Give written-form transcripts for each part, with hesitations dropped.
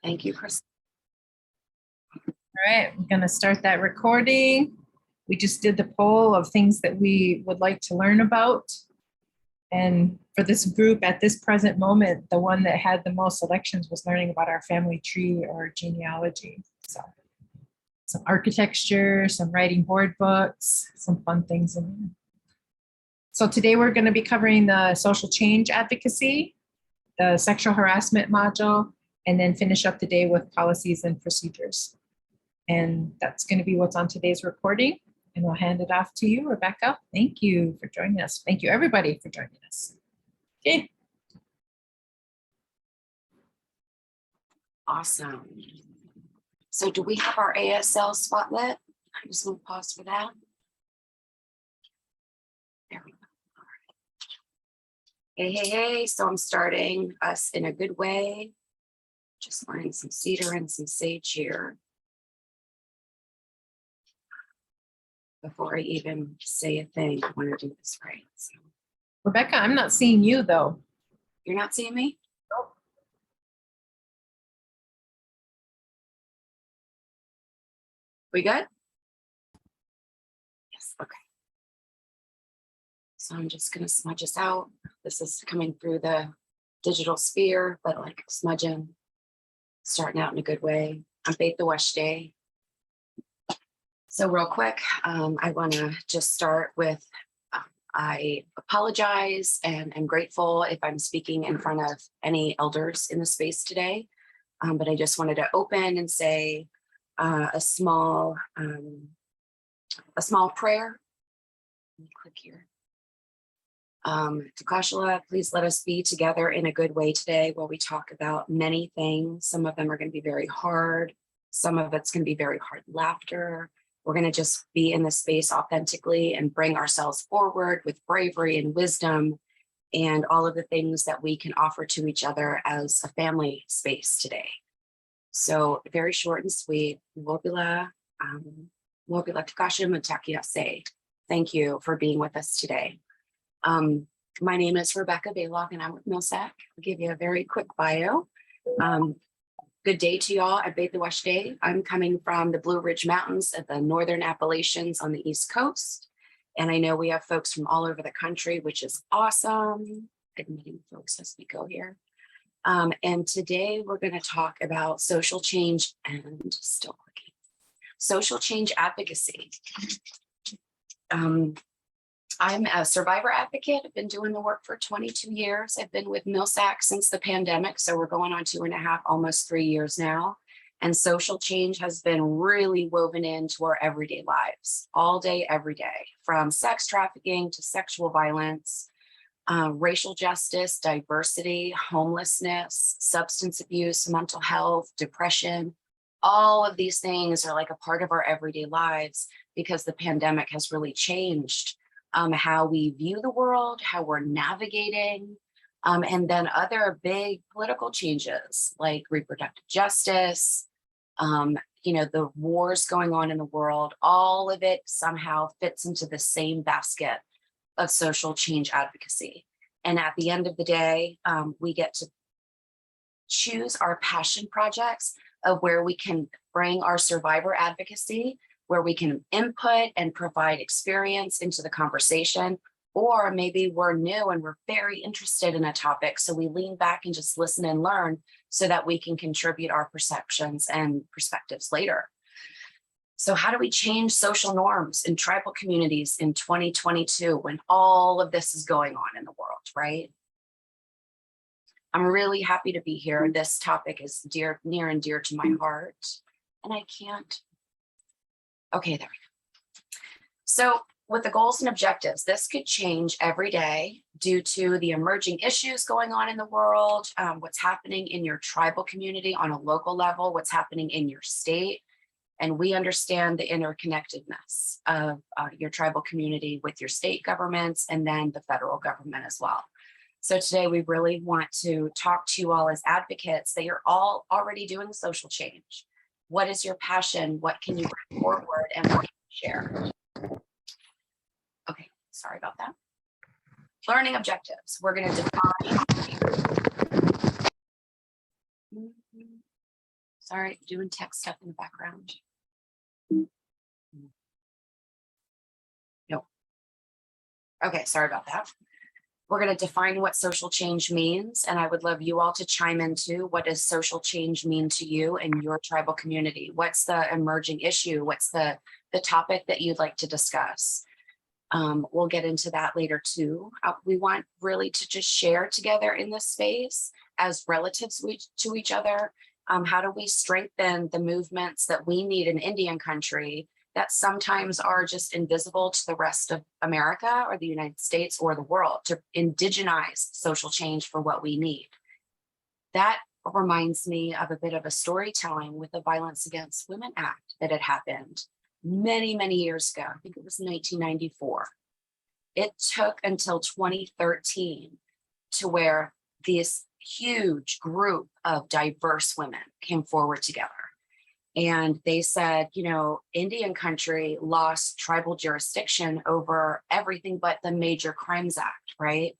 Thank you, Chris. All right, we're going to start that recording. We just did the poll of things that we would like to learn about. And for this group at this present moment, the one that had the most selections was learning about our family tree or genealogy. So some architecture, some writing board books, some fun things in there. So today we're going to be covering the social change advocacy, the sexual harassment module, and then finish up the day with policies and procedures. And that's going to be what's on today's recording. And we'll hand it off to you, Rebecca. Thank you for joining us. Thank you, everybody, for joining us. Okay. Awesome. So do we have our ASL spotlight? I'm just going to pause for that. There we go. All right. Hey, hey, hey. So I'm starting us in a good way. Just learning some cedar and some sage here. Before I even say a thing, I want to do this right. So. Rebecca, I'm not seeing you, though. You're not seeing me? Nope. We good? Yes, okay. So I'm just going to smudge us out. This is coming through the digital sphere, but like smudging, starting out in a good way. I'm Faith the West Day. So real quick, I want to just start with, I apologize and am grateful if I'm speaking in front of any elders in the space today, but I just wanted to open and say a small prayer. Let me click here. Takashila, please let us be together in a good way today while we talk about many things. Some of them are going to be very hard. Some of it's going to be very hard laughter. We're going to just be in the space authentically and bring ourselves forward with bravery and wisdom and all of the things that we can offer to each other as a family space today. So very short and sweet. Wobila Takashima Takiyase. Thank you for being with us today. My name is Rebecca Baylock and I'm with MIWSAC. I'll give you a very quick bio. Good day to y'all at Faith the West Day. I'm coming from the Blue Ridge Mountains at the Northern Appalachians on the East Coast. And I know we have folks from all over the country, which is awesome. Admitting folks as we go here. And today we're going to talk about social change and still clicking. Social change advocacy. I'm a survivor advocate. I've been doing the work for 22 years. I've been with MIWSAC since the pandemic. So we're going on 2.5, almost 3 years now. And social change has been really woven into our everyday lives, all day, every day, from sex trafficking to sexual violence, racial justice, diversity, homelessness, substance abuse, mental health, depression. All of these things are like a part of our everyday lives because the pandemic has really changed how we view the world, how we're navigating, and then other big political changes like reproductive justice, the wars going on in the world, all of it somehow fits into the same basket of social change advocacy. And at the end of the day, we get to choose our passion projects of where we can bring our survivor advocacy, where we can input and provide experience into the conversation, or maybe we're new and we're very interested in a topic. So we lean back and just listen and learn so that we can contribute our perceptions and perspectives later. So how do we change social norms in tribal communities in 2022 when all of this is going on in the world, right? I'm really happy to be here. This topic is near and dear to my heart, and I can't. Okay, there we go. So with the goals and objectives, this could change every day due to the emerging issues going on in the world, what's happening in your tribal community on a local level, what's happening in your state. And we understand the interconnectedness of your tribal community with your state governments and then the federal government as well. So today we really want to talk to you all as advocates that you're all already doing social change. What is your passion? What can you bring forward and what can you share? Okay, sorry about that. Learning objectives. We're going to define Sorry, doing tech stuff in the background. No. Okay, sorry about that. We're going to define what social change means, and I would love you all to chime into what does social change mean to you and your tribal community? What's the emerging issue? What's the topic that you'd like to discuss? We'll get into that later too. We want really to just share together in this space as relatives to each other. How do we strengthen the movements that we need in Indian country that sometimes are just invisible to the rest of America or the United States or the world, to indigenize social change for what we need? That reminds me of a bit of a storytelling with the Violence Against Women Act that had happened many, many years ago. I think it was 1994. It took until 2013 to where this huge group of diverse women came forward together. And they said, you know, Indian country lost tribal jurisdiction over everything but the Major Crimes Act, right?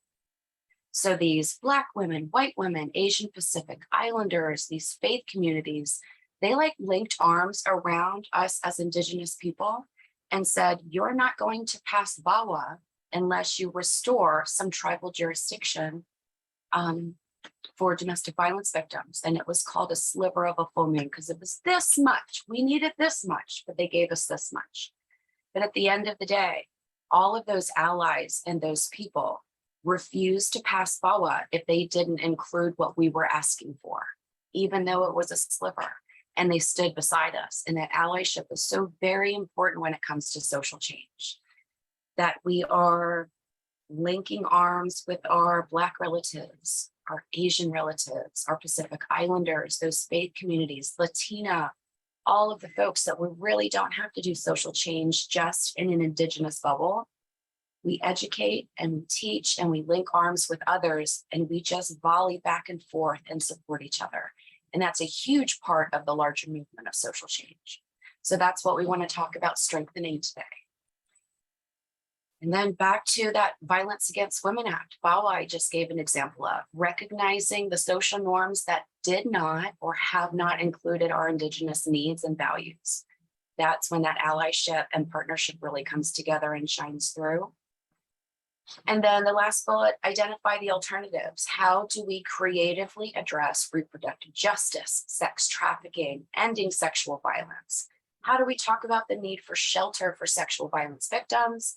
So these Black women, white women, Asian Pacific Islanders, these faith communities, they like linked arms around us as Indigenous people and said, you're not going to pass VAWA unless you restore some tribal jurisdiction for domestic violence victims. And it was called a sliver of a full moon because it was this much. We needed this much, but they gave us this much. But at the end of the day, all of those allies and those people refused to pass VAWA if they didn't include what we were asking for, even though it was a sliver. And they stood beside us. And that allyship is so very important when it comes to social change, that we are linking arms with our Black relatives, our Asian relatives, our Pacific Islanders, those faith communities, Latina, all of the folks that we really don't have to do social change just in an Indigenous bubble. We educate and we teach and we link arms with others, and we just volley back and forth and support each other. And that's a huge part of the larger movement of social change. So that's what we want to talk about strengthening today. And then back to that Violence Against Women Act, VAWA I just gave an example of, recognizing the social norms that did not or have not included our Indigenous needs and values. That's when that allyship and partnership really comes together and shines through. And then the last bullet, identify the alternatives. How do we creatively address reproductive justice, sex trafficking, ending sexual violence? How do we talk about the need for shelter for sexual violence victims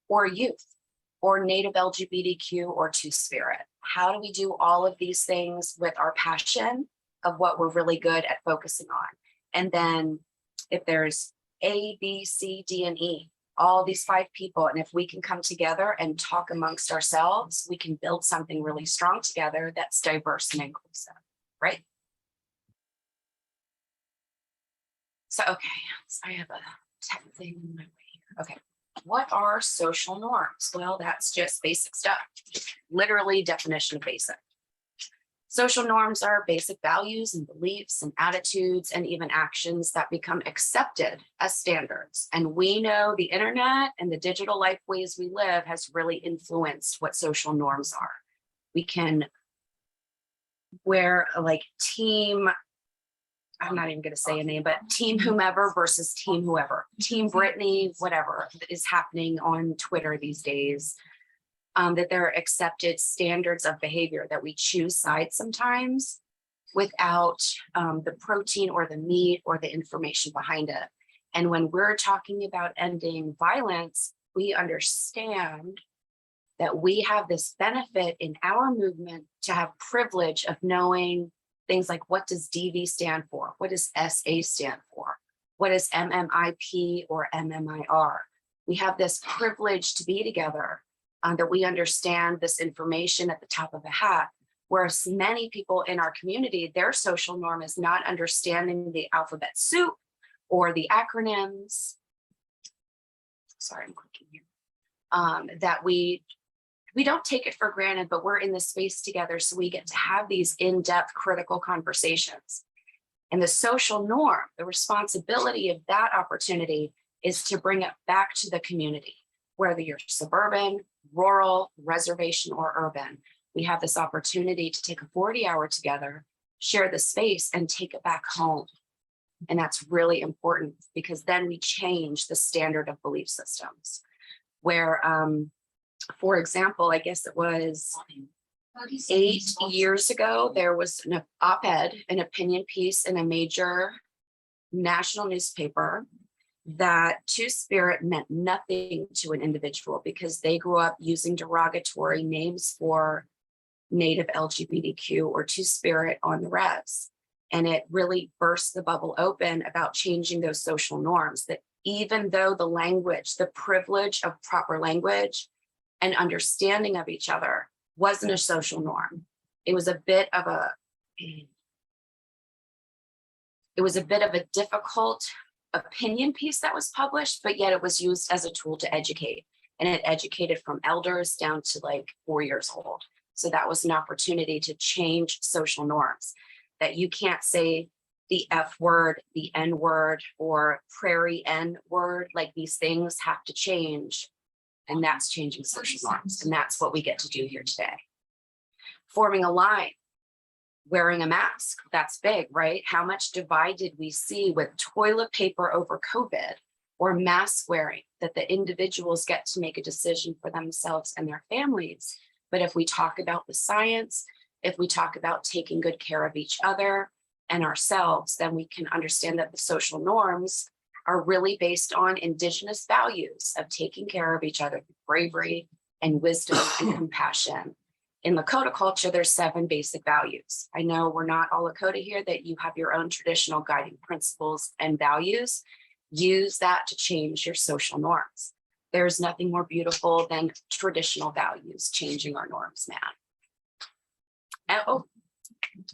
or youth or Native LGBTQ or Two-Spirit? How do we do all of these things with our passion of what we're really good at focusing on? And then if there's A, B, C, D, and E, all these 5 people, and if we can come together and talk amongst ourselves, we can build something really strong together that's diverse and inclusive, right? So, okay, so I have a tech thing in my way here. Okay, what are social norms? Well, that's just basic stuff, literally definition of basic. Social norms are basic values and beliefs and attitudes and even actions that become accepted as standards. And we know the internet and the digital life ways we live has really influenced what social norms are. We can wear like team, I'm not even going to say a name, but team whomever versus team whoever, team Brittany, whatever is happening on Twitter these days. That there are accepted standards of behavior, that we choose sides sometimes without the protein or the meat or the information behind it. And when we're talking about ending violence, we understand that we have this benefit in our movement to have privilege of knowing things like, what does DV stand for? What does SA stand for? What is MMIP or MMIR? We have this privilege to be together. That we understand this information at the top of a hat, whereas many people in our community, their social norm is not understanding the alphabet soup or the acronyms. Sorry, I'm clicking here. That we don't take it for granted, but we're in this space together, so we get to have these in-depth critical conversations. And the social norm, the responsibility of that opportunity is to bring it back to the community, whether you're suburban, rural, reservation, or urban. We have this opportunity to take a 40-hour together, share the space and take it back home. And that's really important because then we change the standard of belief systems where, for example, I guess it was 8 years ago, there was an op-ed, an opinion piece in a major national newspaper that two-spirit meant nothing to an individual because they grew up using derogatory names for Native LGBTQ or two-spirit on the res. And it really burst the bubble open about changing those social norms, that even though the language, the privilege of proper language and understanding of each other wasn't a social norm, it was a bit of a difficult opinion piece that was published, but yet it was used as a tool to educate. And it educated from elders down to like 4 years old. So that was an opportunity to change social norms, that you can't say the F word, the N word, or prairie N word, like these things have to change. And that's changing social norms. And that's what we get to do here today. Forming a line, wearing a mask, that's big, right? How much divide did we see with toilet paper over COVID or mask wearing, that the individuals get to make a decision for themselves and their families. But if we talk about the science, if we talk about taking good care of each other and ourselves, then we can understand that the social norms are really based on indigenous values of taking care of each other, bravery and wisdom and compassion. In Lakota culture, there's 7 basic values. I know we're not all Lakota here, that you have your own traditional guiding principles and values. Use that to change your social norms. There's nothing more beautiful than traditional values changing our norms, man. Oh,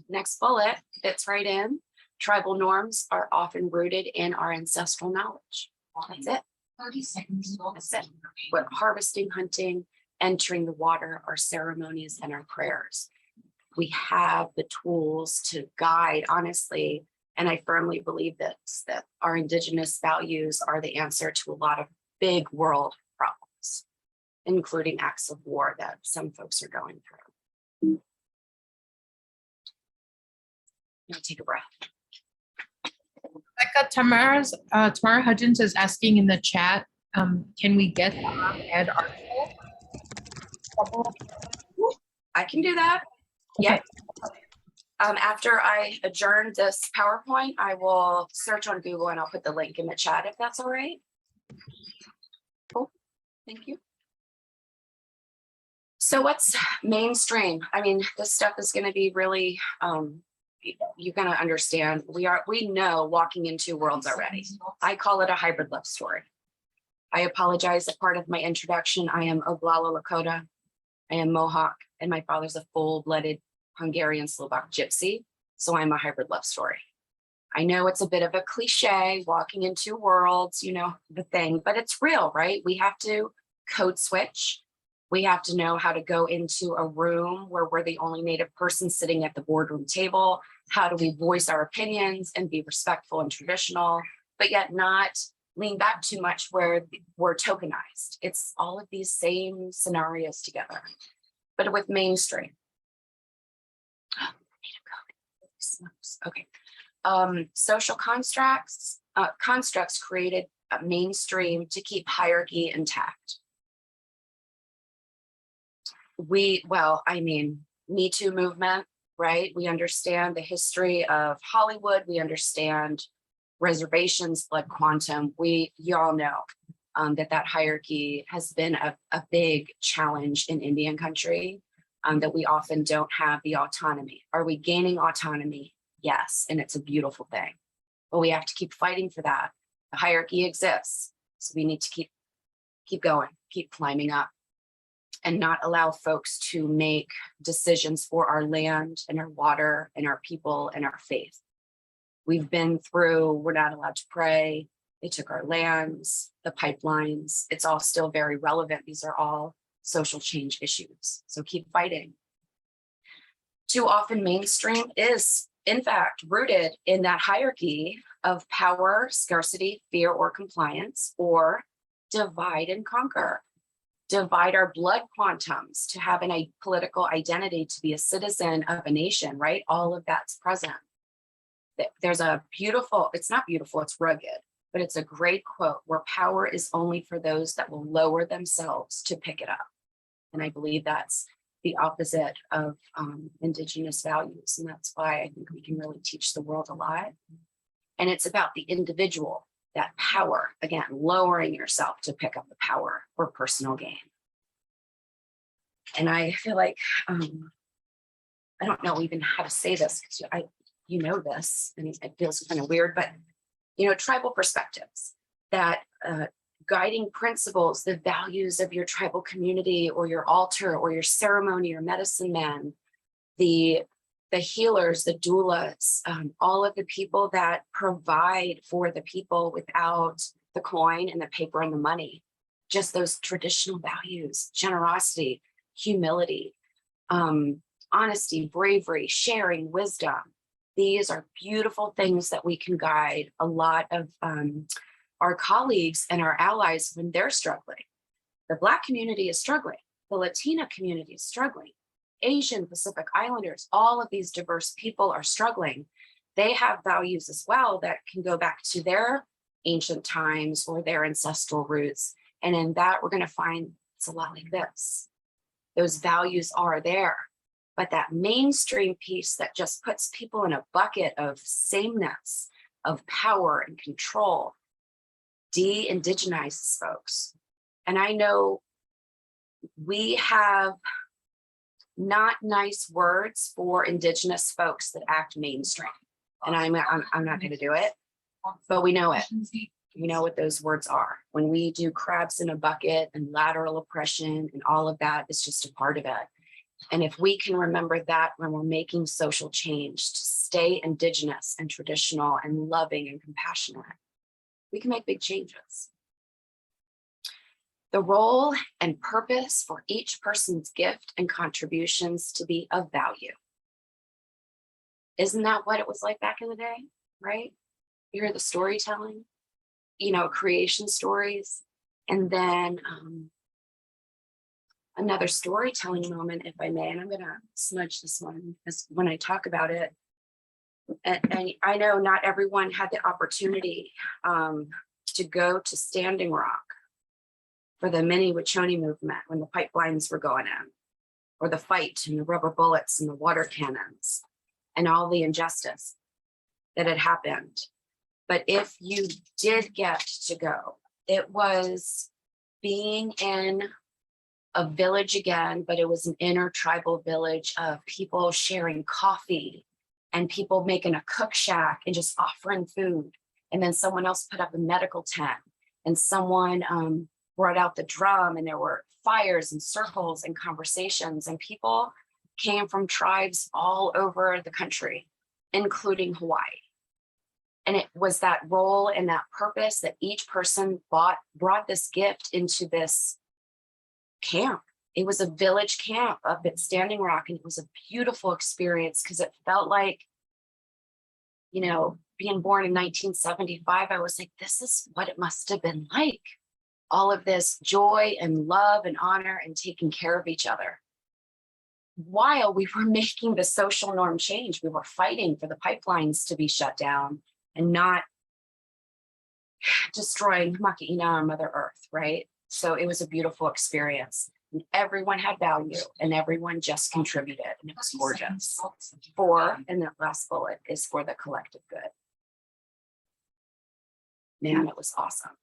next bullet fits right in. Tribal norms are often rooted in our ancestral knowledge. That's it. 30 seconds. That's it. What harvesting, hunting, entering the water, our ceremonies and our prayers. We have the tools to guide, honestly, and I firmly believe that our indigenous values are the answer to a lot of big world problems, including acts of war that some folks are going through. Now take a breath. Becca, Tamara Hudgens is asking in the chat, can we get the op-ed article? I can do that. Okay. Yep. After I adjourn this PowerPoint, I will search on Google and I'll put the link in the chat if that's all right. Cool. Thank you. So what's mainstream? I mean, this stuff is going to be really, you're going to understand. We know walking into worlds already. I call it a hybrid love story. I apologize that part of my introduction, I am Oglala Lakota. I am Mohawk, and my father's a full-blooded Hungarian Slovak gypsy. So I'm a hybrid love story. I know it's a bit of a cliche, walking into worlds, you know, the thing, but it's real, right? We have to code switch. We have to know how to go into a room where we're the only Native person sitting at the boardroom table. How do we voice our opinions and be respectful and traditional, but yet not lean back too much where we're tokenized. It's all of these same scenarios together, but with mainstream. Okay. Social constructs created a mainstream to keep hierarchy intact. Me Too movement, right? We understand the history of Hollywood. We understand reservations, blood quantum. You all know that hierarchy has been a big challenge in Indian country, that we often don't have the autonomy. Are we gaining autonomy? Yes, and it's a beautiful thing, but we have to keep fighting for that. The hierarchy exists, so we need to keep going, keep climbing up, and not allow folks to make decisions for our land and our water and our people and our faith. We've been through, we're not allowed to pray. They took our lands, the pipelines. It's all still very relevant. These are all social change issues. So keep fighting. Too often mainstream is, in fact, rooted in that hierarchy of power, scarcity, fear, or compliance, or divide and conquer. divide our blood quantums to have a political identity, to be a citizen of a nation, right? All of that's present. There's a beautiful, it's not beautiful, it's rugged, but it's a great quote where power is only for those that will lower themselves to pick it up. And I believe that's the opposite of Indigenous values. And that's why I think we can really teach the world a lot. And it's about the individual, that power, again, lowering yourself to pick up the power for personal gain. And I feel like, I don't know even how to say this, because you know this, and it feels kind of weird, but tribal perspectives, that guiding principles, the values of your tribal community or your altar or your ceremony or medicine man, the healers, the doulas, all of the people that provide for the people without the coin and the paper and the money, just those traditional values, generosity, humility, honesty, bravery, sharing, wisdom. These are beautiful things that we can guide a lot of our colleagues and our allies when they're struggling. The Black community is struggling. The Latina community is struggling. Asian, Pacific Islanders, all of these diverse people are struggling. They have values as well that can go back to their ancient times or their ancestral roots. And in that, we're going to find it's a lot like this. Those values are there. But that mainstream piece that just puts people in a bucket of sameness, of power and control, de-indigenizes folks. And I know we have not nice words for Indigenous folks that act mainstream. And I'm not going to do it, but we know it. We know what those words are. When we do crabs in a bucket and lateral oppression and all of that, it's just a part of it. And if we can remember that when we're making social change, to stay Indigenous and traditional and loving and compassionate, we can make big changes. The role and purpose for each person's gift and contributions to be of value. Isn't that what it was like back in the day, right? You hear the storytelling, creation stories, and then another storytelling moment, if I may, and I'm going to smudge this one because when I talk about it, and I know not everyone had the opportunity to go to Standing Rock for the Mini-Wachoni movement when the pipelines were going in, or the fight and the rubber bullets and the water cannons and all the injustice that had happened. But if you did get to go, it was being in a village again, but it was an intertribal village of people sharing coffee and people making a cook shack and just offering food. And then someone else put up a medical tent and someone brought out the drum, and there were fires and circles and conversations, and people came from tribes all over the country, including Hawaii. And it was that role and that purpose that each person brought this gift into this camp. It was a village camp up at Standing Rock, and it was a beautiful experience because it felt like, being born in 1975, I was like, this is what it must have been like. All of this joy and love and honor and taking care of each other. While we were making the social norm change, we were fighting for the pipelines to be shut down and not destroying Maka'ina, our Mother Earth, right? So it was a beautiful experience. And everyone had value and everyone just contributed, and it was gorgeous. And the last bullet is for the collective good. Man, it was awesome.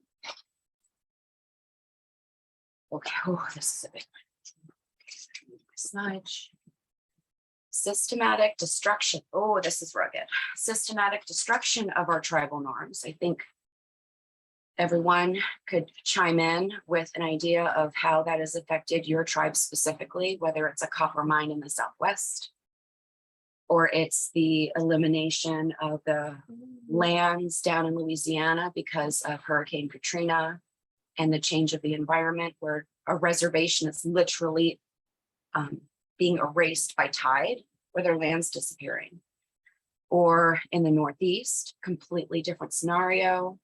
Okay, this is a big one. Smudge. Systematic destruction. Oh, this is rugged. Systematic destruction of our tribal norms. I think everyone could chime in with an idea of how that has affected your tribe specifically, whether it's a copper mine in the Southwest, or it's the elimination of the lands down in Louisiana because of Hurricane Katrina and the change of the environment, where a reservation is literally being erased by tide, where their land's disappearing. Or in the Northeast, completely different scenario,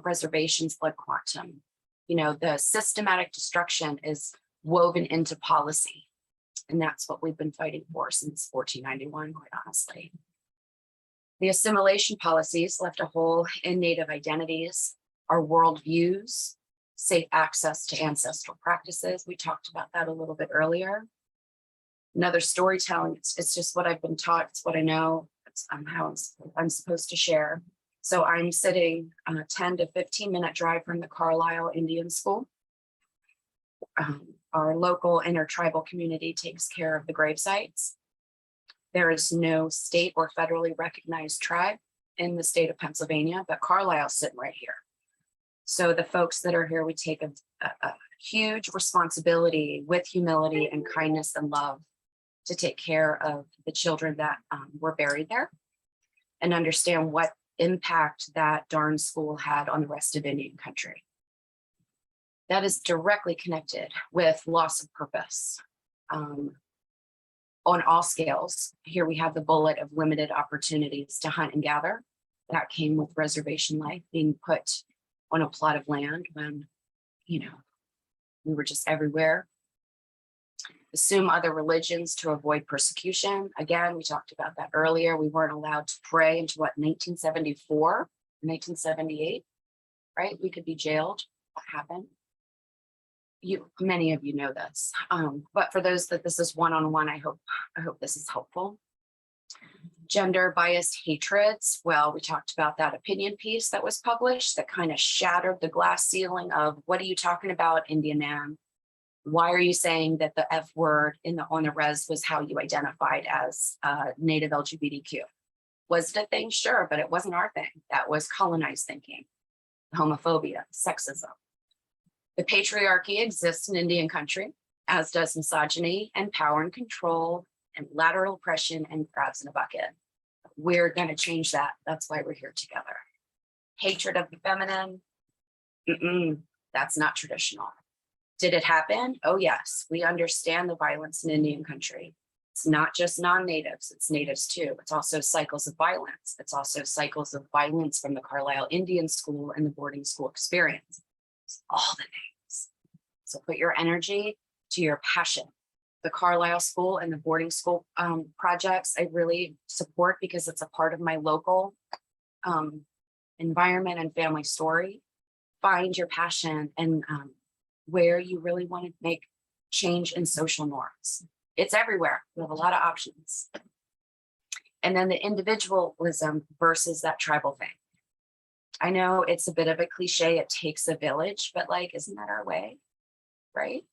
reservations, blood quantum, You know, the systematic destruction is woven into policy. And that's what we've been fighting for since 1491, quite honestly. The assimilation policies left a hole in Native identities, our worldviews, safe access to ancestral practices. We talked about that a little bit earlier. Another storytelling, it's just what I've been taught, it's what I know, it's how I'm supposed to share. So I'm sitting on a 10 to 15-minute drive from the Carlisle Indian School. Our local intertribal community takes care of the grave sites. There is no state or federally recognized tribe in the state of Pennsylvania, but Carlisle's sitting right here. So the folks that are here, we take a huge responsibility with humility and kindness and love to take care of the children that were buried there and understand what impact that darn school had on the rest of Indian country. That is directly connected with loss of purpose on all scales. Here we have the bullet of limited opportunities to hunt and gather. That came with reservation life being put on a plot of land when, you know, we were just everywhere. Assume other religions to avoid persecution. Again, we talked about that earlier. We weren't allowed to pray until what, 1974, 1978, right? We could be jailed. What happened? Many of you know this, but for those that this is one-on-one, I hope this is helpful. Gender biased hatreds. Well, we talked about that opinion piece that was published that kind of shattered the glass ceiling of what are you talking about, Indian man? Why are you saying that the F word on the res was how you identified as Native LGBTQ? Was it a thing? Sure, but it wasn't our thing. That was colonized thinking, homophobia, sexism. The patriarchy exists in Indian country, as does misogyny and power and control and lateral oppression and crabs in a bucket. We're going to change that. That's why we're here together. Hatred of the feminine. That's not traditional. Did it happen? Oh, yes. We understand the violence in Indian country. It's not just non-natives, it's natives too. It's also cycles of violence. It's also cycles of violence from the Carlisle Indian School and the boarding school experience. It's all the names. So put your energy to your passion. The Carlisle School and the boarding school projects, I really support because it's a part of my local environment and family story. Find your passion and where you really want to make change in social norms. It's everywhere. We have a lot of options. And then the individualism versus that tribal thing. I know it's a bit of a cliche, it takes a village, but like, isn't that our way, right?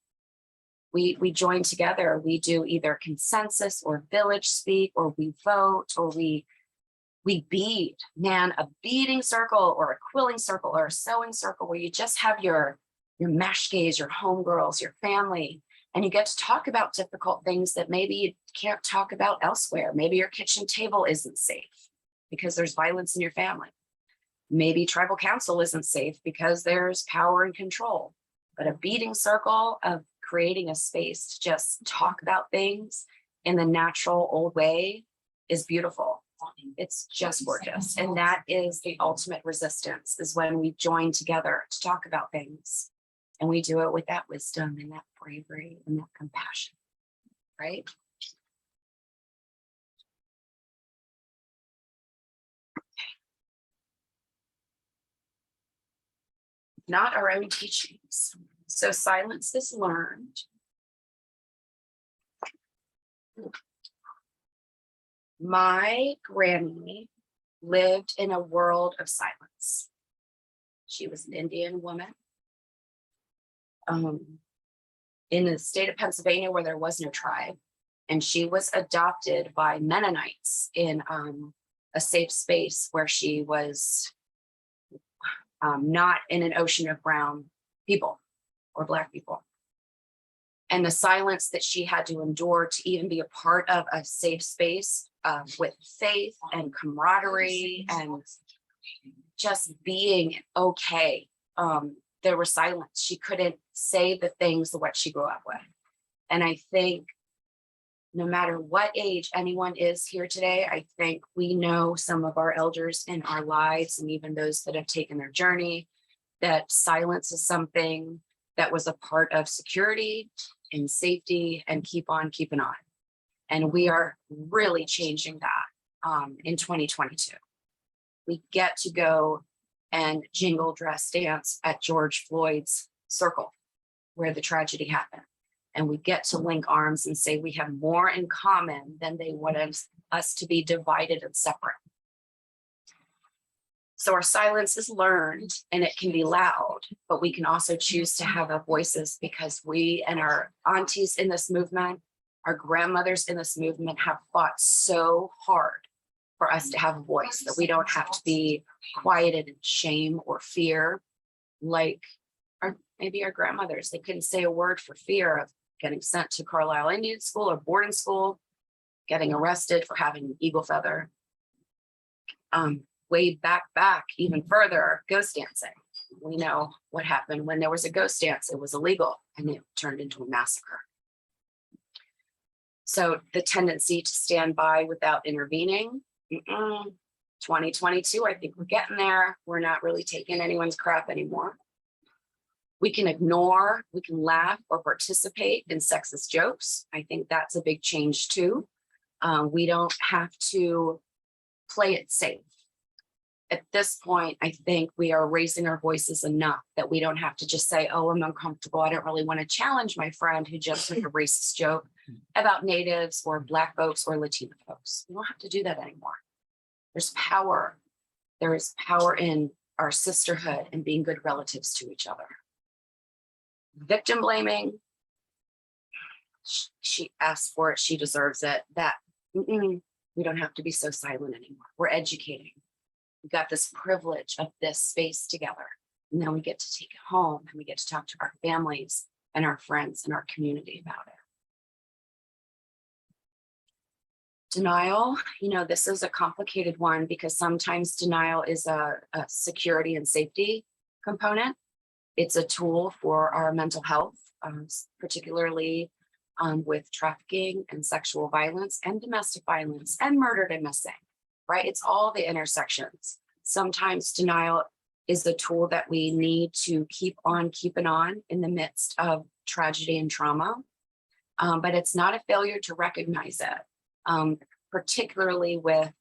We join together, we do either consensus or village speak, or we vote, or we bead, man, a beading circle or a quilling circle or a sewing circle where you just have your mashgays, your homegirls, your family, and you get to talk about difficult things that maybe you can't talk about elsewhere. Maybe your kitchen table isn't safe because there's violence in your family. Maybe tribal council isn't safe because there's power and control. But a beading circle of creating a space to just talk about things in the natural old way is beautiful. It's just gorgeous. And that is the ultimate resistance, is when we join together to talk about things. And we do it with that wisdom and that bravery and that compassion, right? Not our own teachings. So silence is learned. My granny lived in a world of silence. She was an Indian woman. In the state of Pennsylvania where there was no tribe, and she was adopted by Mennonites in a safe space where she was not in an ocean of brown people or Black people. And the silence that she had to endure to even be a part of a safe space with faith and camaraderie and just being okay. There was silence. She couldn't say the things of what she grew up with. And I think no matter what age anyone is here today, I think we know some of our elders in our lives and even those that have taken their journey. that silence is something that was a part of security and safety and keep on keeping on. And we are really changing that in 2022. We get to go and jingle dress dance at George Floyd's circle where the tragedy happened. And we get to link arms and say we have more in common than they wanted us to be divided and separate. So our silence is learned and it can be loud, but we can also choose to have our voices because we and our aunties in this movement, our grandmothers in this movement have fought so hard for us to have a voice, that we don't have to be quieted in shame or fear like maybe our grandmothers. They couldn't say a word for fear of getting sent to Carlisle Indian School or boarding school, getting arrested for having an eagle feather. Way back even further, ghost dancing. We know what happened when there was a ghost dance. It was illegal and it turned into a massacre. So the tendency to stand by without intervening, 2022, I think we're getting there. We're not really taking anyone's crap anymore. We can ignore, we can laugh or participate in sexist jokes. I think that's a big change too. We don't have to play it safe. At this point, I think we are raising our voices enough that we don't have to just say, oh, I'm uncomfortable. I don't really want to challenge my friend who just made a racist joke about natives or Black folks or Latino folks. We don't have to do that anymore. There's power. There is power in our sisterhood and being good relatives to each other. Victim blaming, she asked for it, she deserves it. We don't have to be so silent anymore. We're educating. We got this privilege of this space together. And then we get to take it home and we get to talk to our families and our friends and our community about it. Denial, this is a complicated one because sometimes denial is a security and safety component. It's a tool for our mental health, particularly with trafficking and sexual violence and domestic violence and murdered and missing. Right? It's all the intersections. Sometimes denial is the tool that we need to keep on keeping on in the midst of tragedy and trauma. But it's not a failure to recognize it, particularly with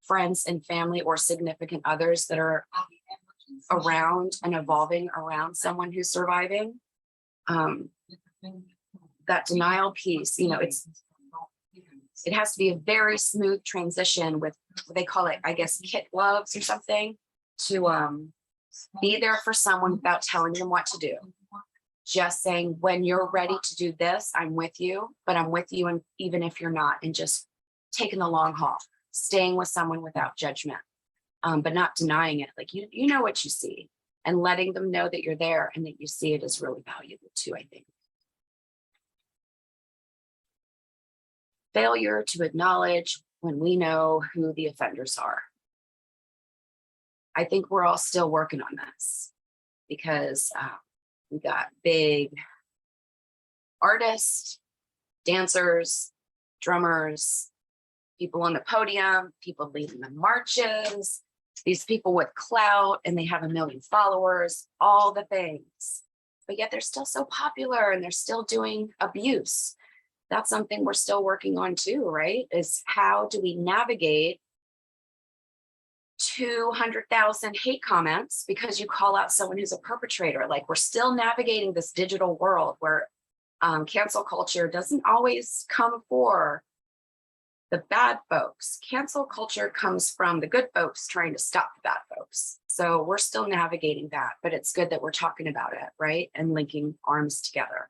friends and family or significant others that are around and evolving around someone who's surviving. That denial piece, it has to be a very smooth transition with what they call it, I guess, kit gloves or something, to be there for someone without telling them what to do. Just saying, when you're ready to do this, I'm with you, but I'm with you and even if you're not, and just taking the long haul, staying with someone without judgment, but not denying it. Like, you know what you see, and letting them know that you're there and that you see it is really valuable too, I think. Failure to acknowledge when we know who the offenders are. I think we're all still working on this because we got big artists, dancers, drummers, people on the podium, people leading the marches, these people with clout and they have 1 million followers, all the things. But yet they're still so popular and they're still doing abuse. That's something we're still working on too, right? Is how do we navigate 200,000 hate comments because you call out someone who's a perpetrator? Like, we're still navigating this digital world where cancel culture doesn't always come for the bad folks. Cancel culture comes from the good folks trying to stop the bad folks. So we're still navigating that, but it's good that we're talking about it, right? And linking arms together.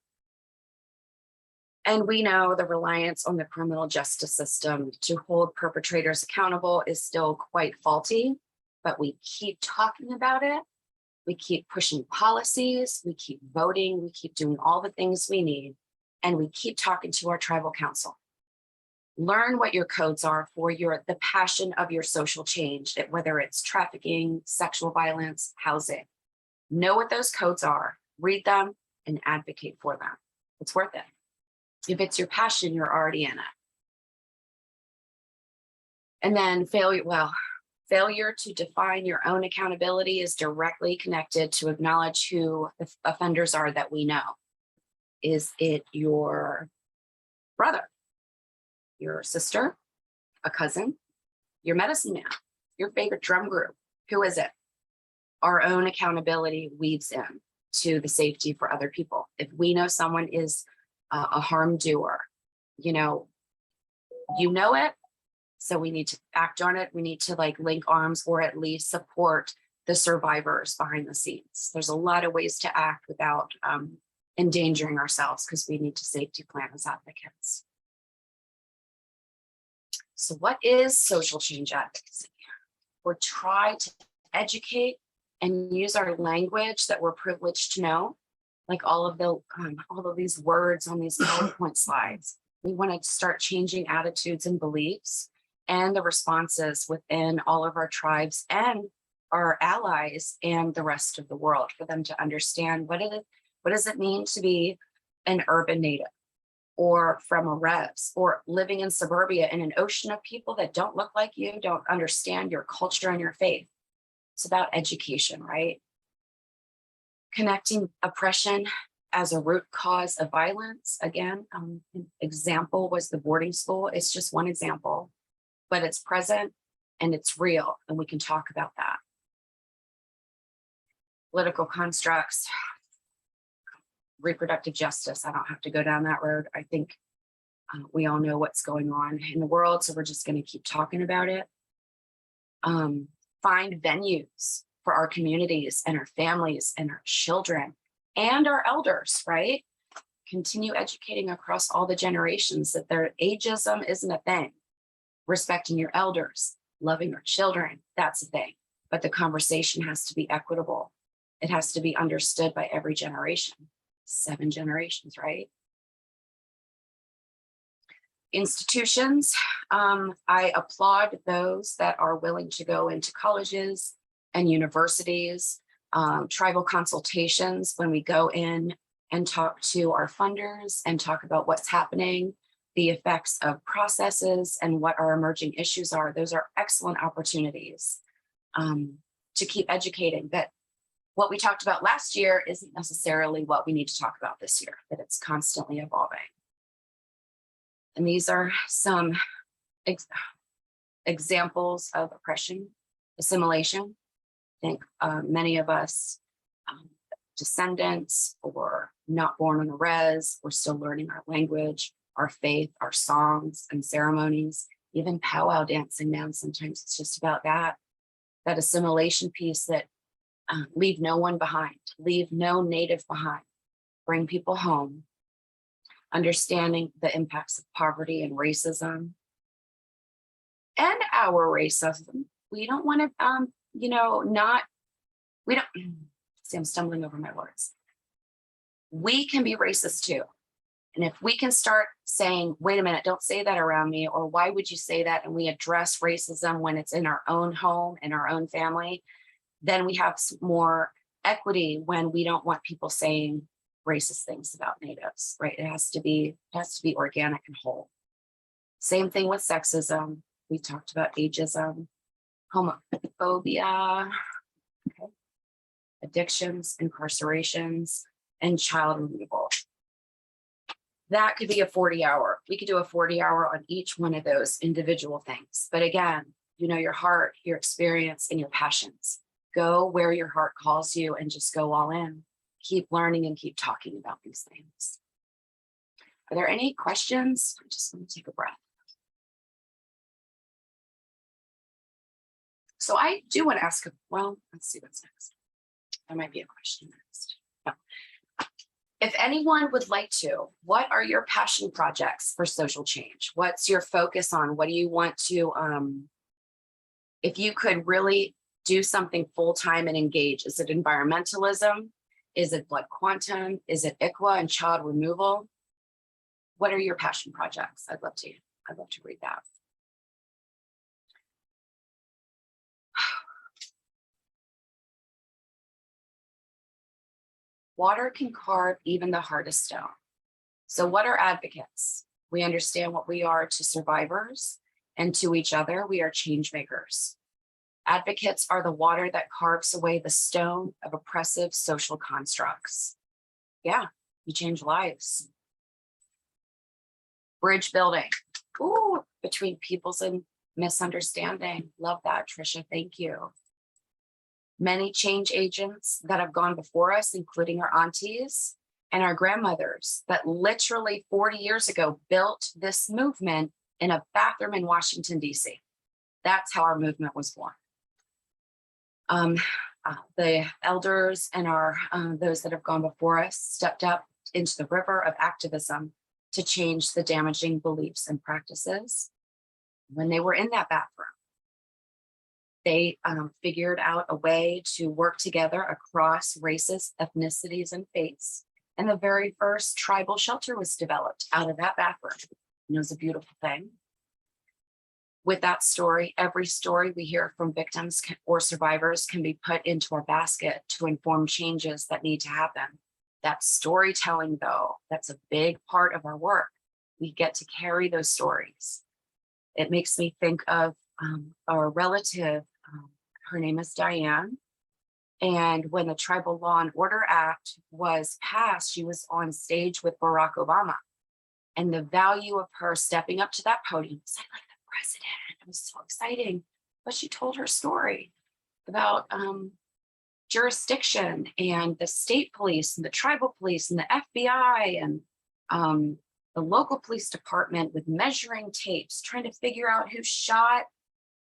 And we know the reliance on the criminal justice system to hold perpetrators accountable is still quite faulty, but we keep talking about it. We keep pushing policies, we keep voting, we keep doing all the things we need, and we keep talking to our tribal council. Learn what your codes are for the passion of your social change, whether it's trafficking, sexual violence, housing. Know what those codes are, read them, and advocate for them. It's worth it. If it's your passion, you're already in it. And then failure Failure to define your own accountability is directly connected to acknowledge who the offenders are that we know. Is it your brother, your sister, a cousin, your medicine man, your favorite drum group? Who is it? Our own accountability weaves in to the safety for other people. If we know someone is a harm doer, you know it, so we need to act on it. We need to like link arms or at least support the survivors behind the scenes. There's a lot of ways to act without endangering ourselves, because we need to safety plan as advocates. So what is social change advocacy? We're trying to educate and use our language that we're privileged to know, like all of these words on these PowerPoint slides. We want to start changing attitudes and beliefs and the responses within all of our tribes and our allies and the rest of the world, for them to understand what does it mean to be an urban native, or from a res, or living in suburbia in an ocean of people that don't look like you, don't understand your culture and your faith. It's about education, right? Connecting oppression as a root cause of violence. Again, an example was the boarding school. It's just one example, but it's present and it's real, and we can talk about that. Political constructs, reproductive justice. I don't have to go down that road. I think we all know what's going on in the world, so we're just going to keep talking about it. Find venues for our communities and our families and our children and our elders, right? Continue educating across all the generations that their ageism isn't a thing. Respecting your elders, loving our children, that's a thing. But the conversation has to be equitable. It has to be understood by every generation. 7 generations, right? Institutions, I applaud those that are willing to go into colleges and universities, tribal consultations, when we go in and talk to our funders and talk about what's happening, the effects of processes and what our emerging issues are. Those are excellent opportunities to keep educating that what we talked about last year isn't necessarily what we need to talk about this year, that it's constantly evolving. And these are some examples of oppression, assimilation. I think many of us, descendants or not born on the res, we're still learning our language, our faith, our songs and ceremonies, even powwow dancing now. Sometimes it's just about that assimilation piece, that leave no one behind, leave no native behind, bring people home, understanding the impacts of poverty and racism and our racism. We don't want to, we don't, see, I'm stumbling over my words. We can be racist too. And if we can start saying, wait a minute, don't say that around me, or why would you say that? And we address racism when it's in our own home, in our own family, then we have more equity when we don't want people saying racist things about natives, right? It has to be organic and whole. Same thing with sexism. We talked about ageism, homophobia, okay, addictions, incarcerations, and child removal. That could be a 40-hour. We could do a 40-hour on each one of those individual things. But again, you know, your heart, your experience, and your passions. Go where your heart calls you and just go all in. Keep learning and keep talking about these things. Are there any questions? I just want to take a breath. So I do want to ask, well, let's see what's next. There might be a question next. No. If anyone would like to, what are your passion projects for social change? What's your focus on? What do you want to, if you could really do something full-time and engage, is it environmentalism? Is it blood quantum? Is it ICWA and child removal? What are your passion projects? I'd love to read that. Water can carve even the hardest stone. So what are advocates? We understand what we are to survivors, and to each other, we are change makers. Advocates are the water that carves away the stone of oppressive social constructs. Yeah, you change lives. Bridge building. Ooh, between peoples and misunderstanding. Love that, Trisha. Thank you. Many change agents that have gone before us, including our aunties and our grandmothers, that literally 40 years ago built this movement in a bathroom in Washington, D.C. That's how our movement was born. The elders and our those that have gone before us stepped up into the river of activism to change the damaging beliefs and practices. When they were in that bathroom, they figured out a way to work together across races, ethnicities, and faiths. And the very first tribal shelter was developed out of that bathroom. And it was a beautiful thing. With that story, every story we hear from victims or survivors can be put into our basket to inform changes that need to happen. That storytelling, though, that's a big part of our work. We get to carry those stories. It makes me think of our relative, her name is Diane. And when the Tribal Law and Order Act was passed, she was on stage with Barack Obama. And the value of her stepping up to that podium, say like the president, it was so exciting. But she told her story about jurisdiction and the state police and the tribal police and the FBI and the local police department with measuring tapes, trying to figure out who shot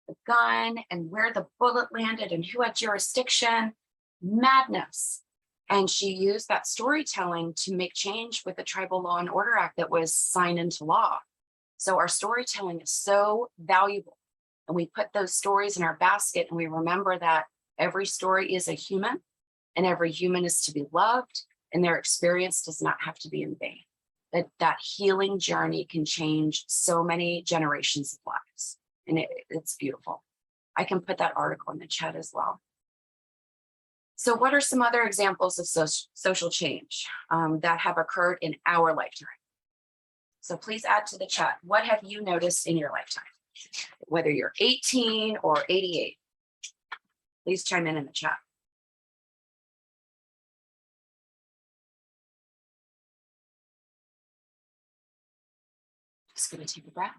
the gun and where the bullet landed and who had jurisdiction. Madness. And she used that storytelling to make change with the Tribal Law and Order Act that was signed into law. So our storytelling is so valuable. And we put those stories in our basket and we remember that every story is a human and every human is to be loved and their experience does not have to be in vain. That healing journey can change so many generations of lives. And it's beautiful. I can put that article in the chat as well. So what are some other examples of social change that have occurred in our lifetime? So please add to the chat. What have you noticed in your lifetime? Whether you're 18 or 88, please chime in the chat. Just gonna take a breath.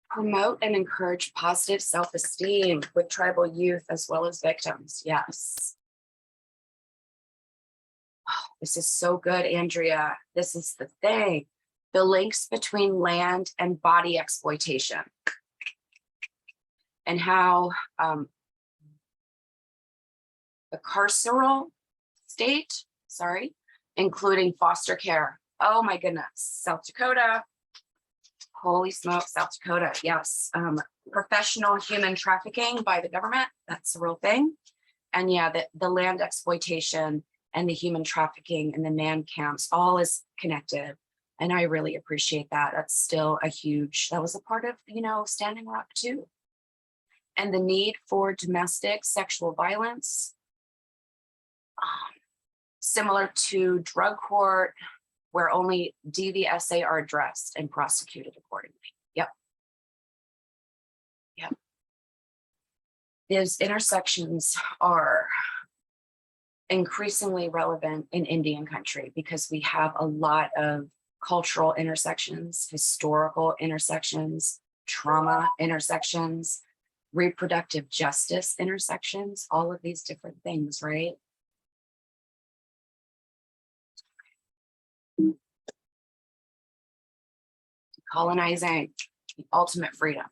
Promote and encourage positive self-esteem with tribal youth as well as victims. Yes. Oh, this is so good, Andrea. This is the thing. The links between land and body exploitation and how the carceral state, including foster care. Oh my goodness, South Dakota. Holy smoke, South Dakota, yes. Professional human trafficking by the government, that's a real thing. And yeah, the land exploitation and the human trafficking and the man camps, all is connected. And I really appreciate that. That's still a huge, that was a part of, Standing Rock too. And the need for domestic sexual violence, similar to drug court, where only DVSA are addressed and prosecuted accordingly. Yep. These intersections are increasingly relevant in Indian country because we have a lot of cultural intersections, historical intersections, trauma intersections, reproductive justice intersections, all of these different things, right? Decolonizing, the ultimate freedom.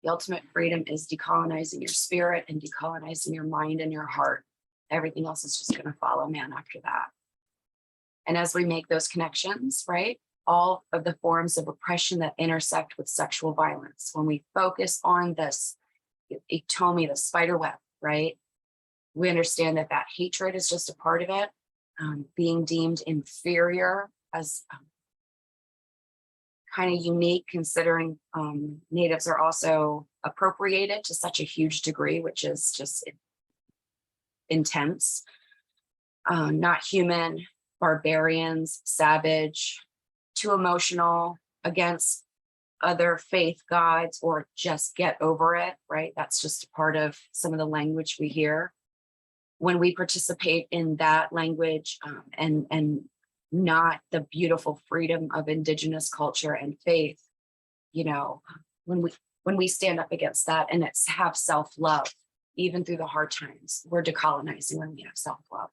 The ultimate freedom is decolonizing your spirit and decolonizing your mind and your heart. Everything else is just going to follow man after that. And as we make those connections, right, all of the forms of oppression that intersect with sexual violence, when we focus on this, it told me the spider web, right? We understand that hatred is just a part of it. Being deemed inferior as kind of unique, considering natives are also appropriated to such a huge degree, which is just intense. Not human, barbarians, savage, too emotional, against other faith gods or just get over it, right? That's just a part of some of the language we hear. When we participate in that language and not the beautiful freedom of Indigenous culture and faith, you know, when we stand up against that and it's have self-love, even through the hard times, we're decolonizing when we have self-love.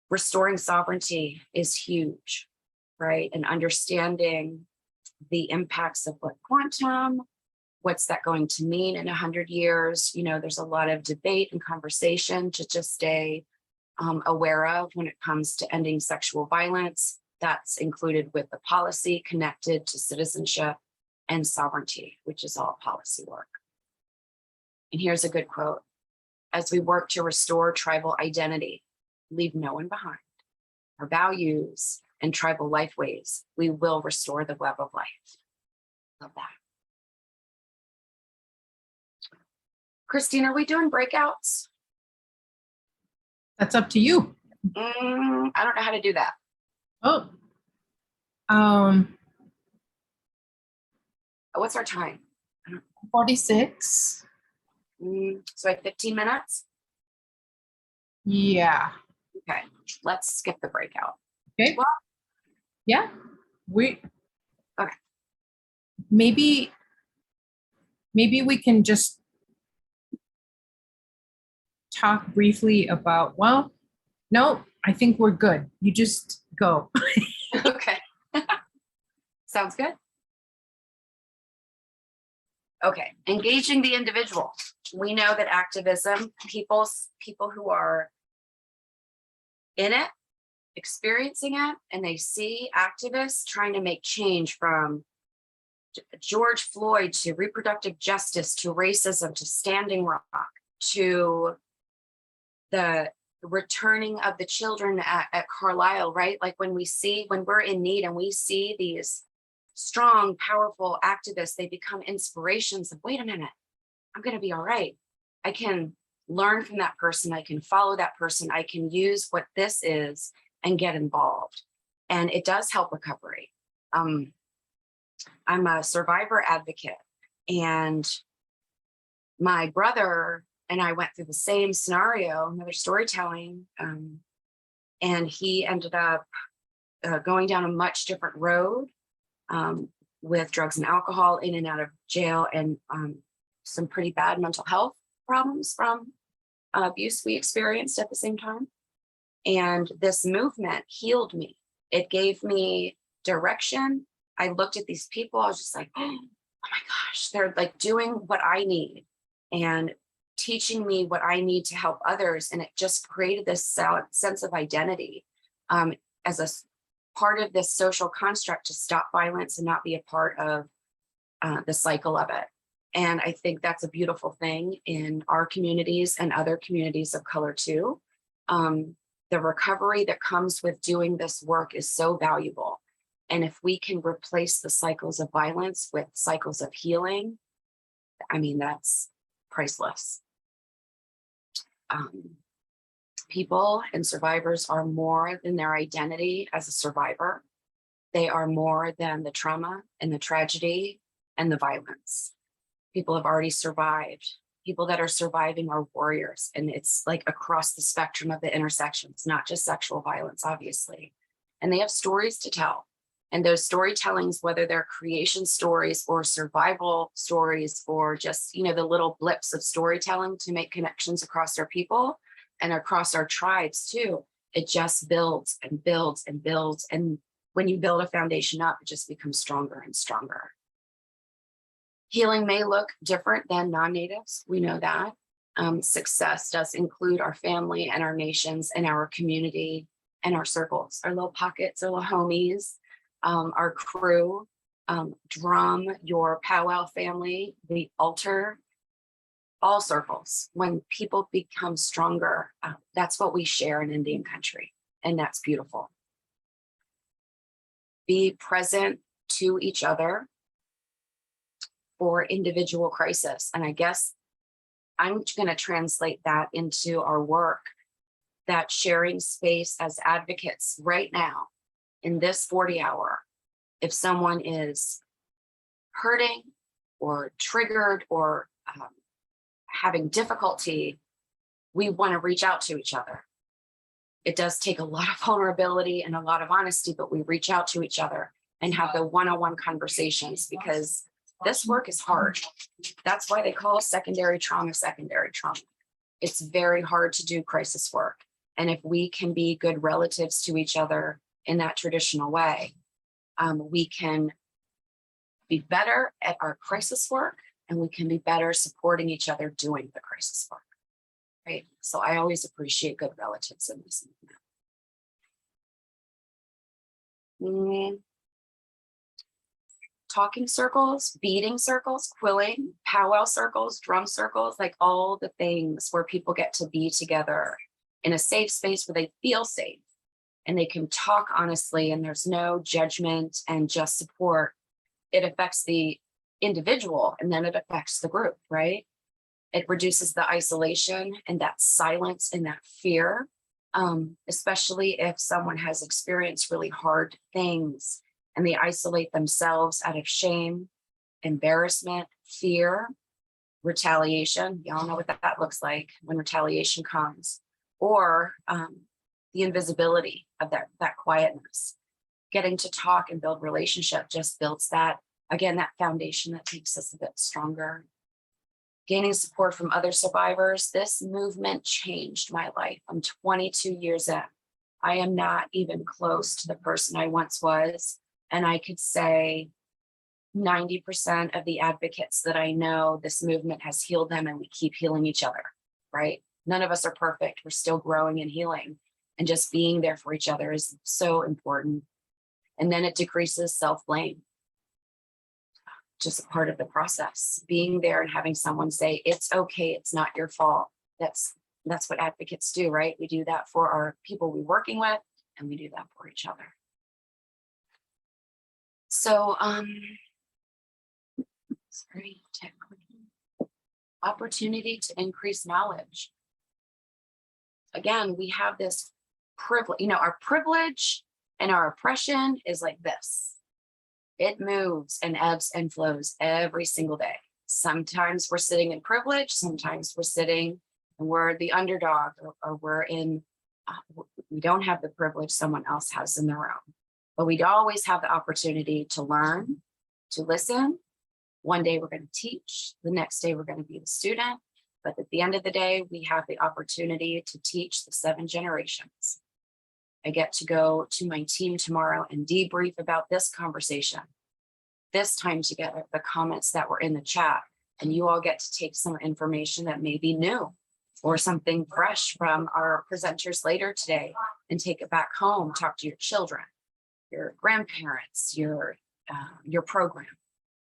Restoring sovereignty is huge, right? And understanding the impacts of what quantum, what's that going to mean in 100 years? You know, there's a lot of debate and conversation to just stay aware of when it comes to ending sexual violence. That's included with the policy connected to citizenship and sovereignty, which is all policy work. And here's a good quote. As we work to restore tribal identity, leave no one behind, our values and tribal lifeways, we will restore the web of life. Love that. Christine, are we doing breakouts? That's up to you. I don't know how to do that. Oh. What's our time? 46. So I have 15 minutes? Yeah. Okay, let's skip the breakout. Okay. Well, yeah. Okay. Maybe we can just talk briefly about, well, no, I think we're good. You just go. okay. Sounds good. Okay, engaging the individual. We know that activism, people who are in it, experiencing it, and they see activists trying to make change from George Floyd to reproductive justice to racism to Standing Rock to the returning of the children at Carlisle, right? Like when we're in need and we see these strong, powerful activists, they become inspirations of, wait a minute, I'm going to be all right. I can learn from that person. I can follow that person. I can use what this is and get involved. And it does help recovery. I'm a survivor advocate, and my brother and I went through the same scenario, another storytelling, and he ended up going down a much different road with drugs and alcohol, in and out of jail, and some pretty bad mental health problems from abuse we experienced at the same time. And this movement healed me. It gave me direction. I looked at these people, I was just like, oh my gosh, they're like doing what I need and teaching me what I need to help others. And it just created this sense of identity as a part of this social construct to stop violence and not be a part of the cycle of it. And I think that's a beautiful thing in our communities and other communities of color too. The recovery that comes with doing this work is so valuable. And if we can replace the cycles of violence with cycles of healing, I mean, that's priceless. People and survivors are more than their identity as a survivor. They are more than the trauma and the tragedy and the violence. People have already survived. People that are surviving are warriors. And it's like across the spectrum of the intersections, not just sexual violence, obviously. And they have stories to tell. And those storytellings, whether they're creation stories or survival stories, or just, you know, the little blips of storytelling to make connections across our people and across our tribes too, it just builds and builds and builds. And when you build a foundation up, it just becomes stronger and stronger. Healing may look different than non-natives. We know that. Success does include our family and our nations and our community and our circles, our little pockets, our little homies, our crew, drum, your powwow family, the altar, all circles. When people become stronger, that's what we share in Indian country, and that's beautiful. Be present to each other for individual crisis. And I guess I'm going to translate that into our work, that sharing space as advocates right now in this 40 hour If someone is hurting or triggered or having difficulty, we want to reach out to each other. It does take a lot of vulnerability and a lot of honesty, but we reach out to each other and have the one-on-one conversations, because this work is hard. That's why they call secondary trauma. It's very hard to do crisis work. And if we can be good relatives to each other in that traditional way, we can be better at our crisis work, and we can be better supporting each other doing the crisis work. Right. So I always appreciate good relatives in this movement. Talking circles, beading circles, quilling, powwow circles, drum circles, like all the things where people get to be together in a safe space where they feel safe and they can talk honestly and there's no judgment and just support. It affects the individual and then it affects the group, right? It reduces the isolation and that silence and that fear, especially if someone has experienced really hard things and they isolate themselves out of shame, embarrassment, fear, retaliation. Y'all know what that looks like when retaliation comes, or the invisibility of that quietness. Getting to talk and build relationship just builds that, again, that foundation that makes us a bit stronger. Gaining support from other survivors. This movement changed my life. I'm 22 years in. I am not even close to the person I once was. And I could say 90% of the advocates that I know, this movement has healed them, and we keep healing each other, right? None of us are perfect. We're still growing and healing, and just being there for each other is so important. And then it decreases self-blame. Just a part of the process, being there and having someone say, it's okay, it's not your fault. That's what advocates do, right? We do that for our people we're working with, and we do that for each other. So, sorry, opportunity to increase knowledge. Again, we have this privilege, our privilege and our oppression is like this. It moves and ebbs and flows every single day. Sometimes we're sitting in privilege, sometimes we're sitting and we're the underdog, or we're in, we don't have the privilege someone else has in their own. But we'd always have the opportunity to learn, to listen. One day we're going to teach, the next day we're going to be the student. But at the end of the day, we have the opportunity to teach the 7 generations. I get to go to my team tomorrow and debrief about this conversation, this time together, the comments that were in the chat, and you all get to take some information that may be new or something fresh from our presenters later today and take it back home, talk to your children, your grandparents, your program.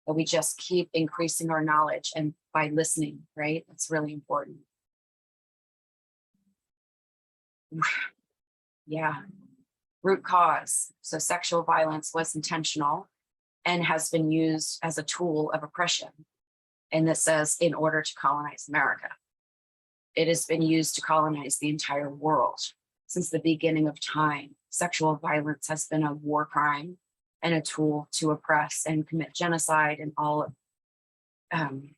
That we just keep increasing our knowledge, and by listening, right? That's really important. Yeah, root cause. So sexual violence was intentional and has been used as a tool of oppression. And this says, in order to colonize America. It has been used to colonize the entire world since the beginning of time. Sexual violence has been a war crime and a tool to oppress and commit genocide and all the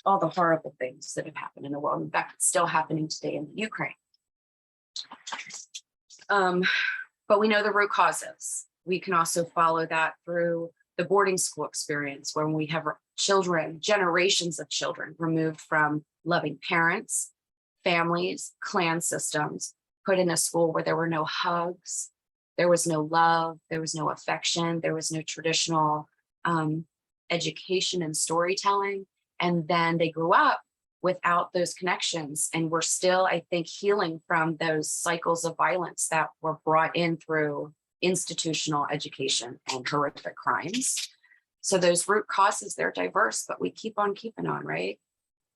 horrible things that have happened in the world. In fact, it's still happening today in the Ukraine. But we know the root causes. We can also follow that through the boarding school experience, where we have children, generations of children removed from loving parents, families, clan systems, put in a school where there were no hugs, there was no love, there was no affection, there was no traditional education and storytelling. And then they grew up without those connections. And we're still, I think, healing from those cycles of violence that were brought in through institutional education and horrific crimes. So those root causes, they're diverse, but we keep on keeping on, right?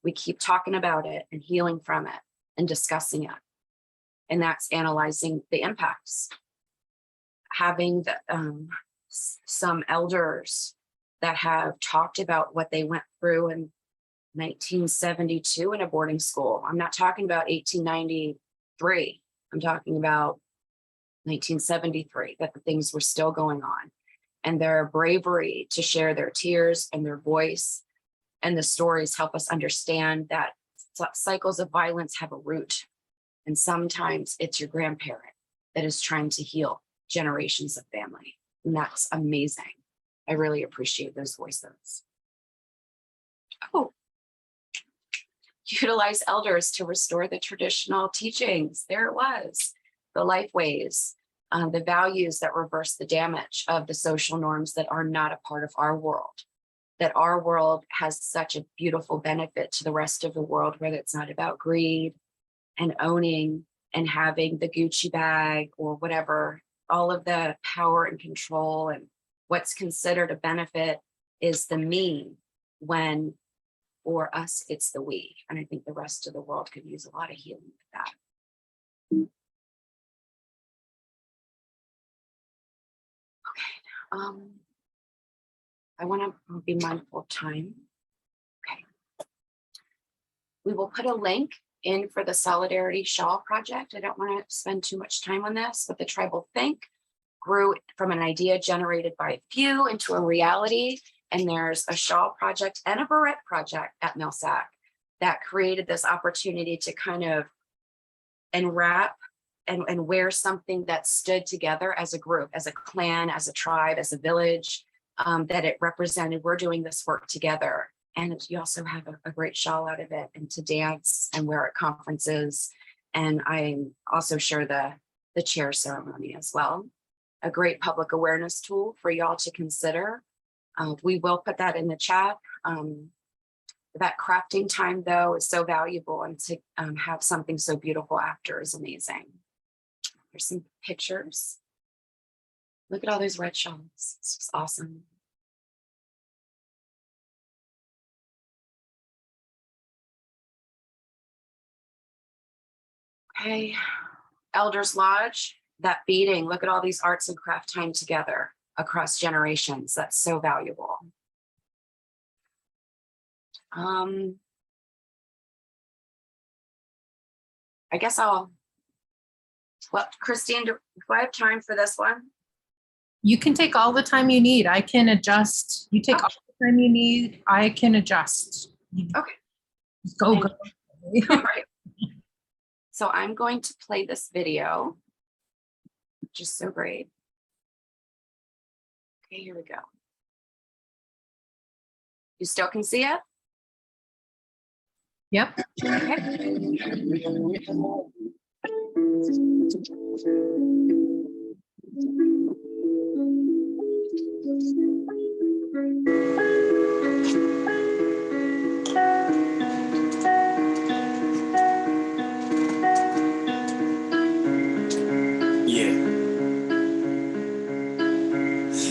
We keep talking about it and healing from it and discussing it. And that's analyzing the impacts. Having some elders that have talked about what they went through in 1972 in a boarding school. I'm not talking about 1893. I'm talking about 1973, that the things were still going on. and their bravery to share their tears and their voice. And the stories help us understand that cycles of violence have a root. And sometimes it's your grandparent that is trying to heal generations of family. And that's amazing. I really appreciate those voices. Oh, utilize elders to restore the traditional teachings. There it was, the life ways, the values that reverse the damage of the social norms that are not a part of our world, that our world has such a beautiful benefit to the rest of the world, whether it's not about greed and owning and having the Gucci bag or whatever, all of the power and control, and what's considered a benefit is the me, when for us, it's the we. And I think the rest of the world could use a lot of healing with that. Okay. I want to be mindful of time. Okay. We will put a link in for the Solidarity Shawl Project. I don't want to spend too much time on this, but the Tribal Think grew from an idea generated by a few into a reality. And there's a shawl project and a barrette project at MIWSAC that created this opportunity to kind of enwrap and wear something that stood together as a group, as a clan, as a tribe, as a village, that it represented. We're doing this work together. And you also have a great shawl out of it, and to dance and wear at conferences. And I also share the chair ceremony as well. A great public awareness tool for y'all to consider. We will put that in the chat. That crafting time, though, is so valuable, and to have something so beautiful after is amazing. There's some pictures. Look at all those red shawls. It's just awesome. Okay, Elders Lodge, that beading. Look at all these arts and craft time together across generations. That's so valuable. I guess Christine, do I have time for this one? You can take all the time you need. I can adjust. You take all the time you need. I can adjust. Okay. Just go. All right. So I'm going to play this video, which is so great. Okay, here we go. You still can see it? Yep. Okay. Yeah.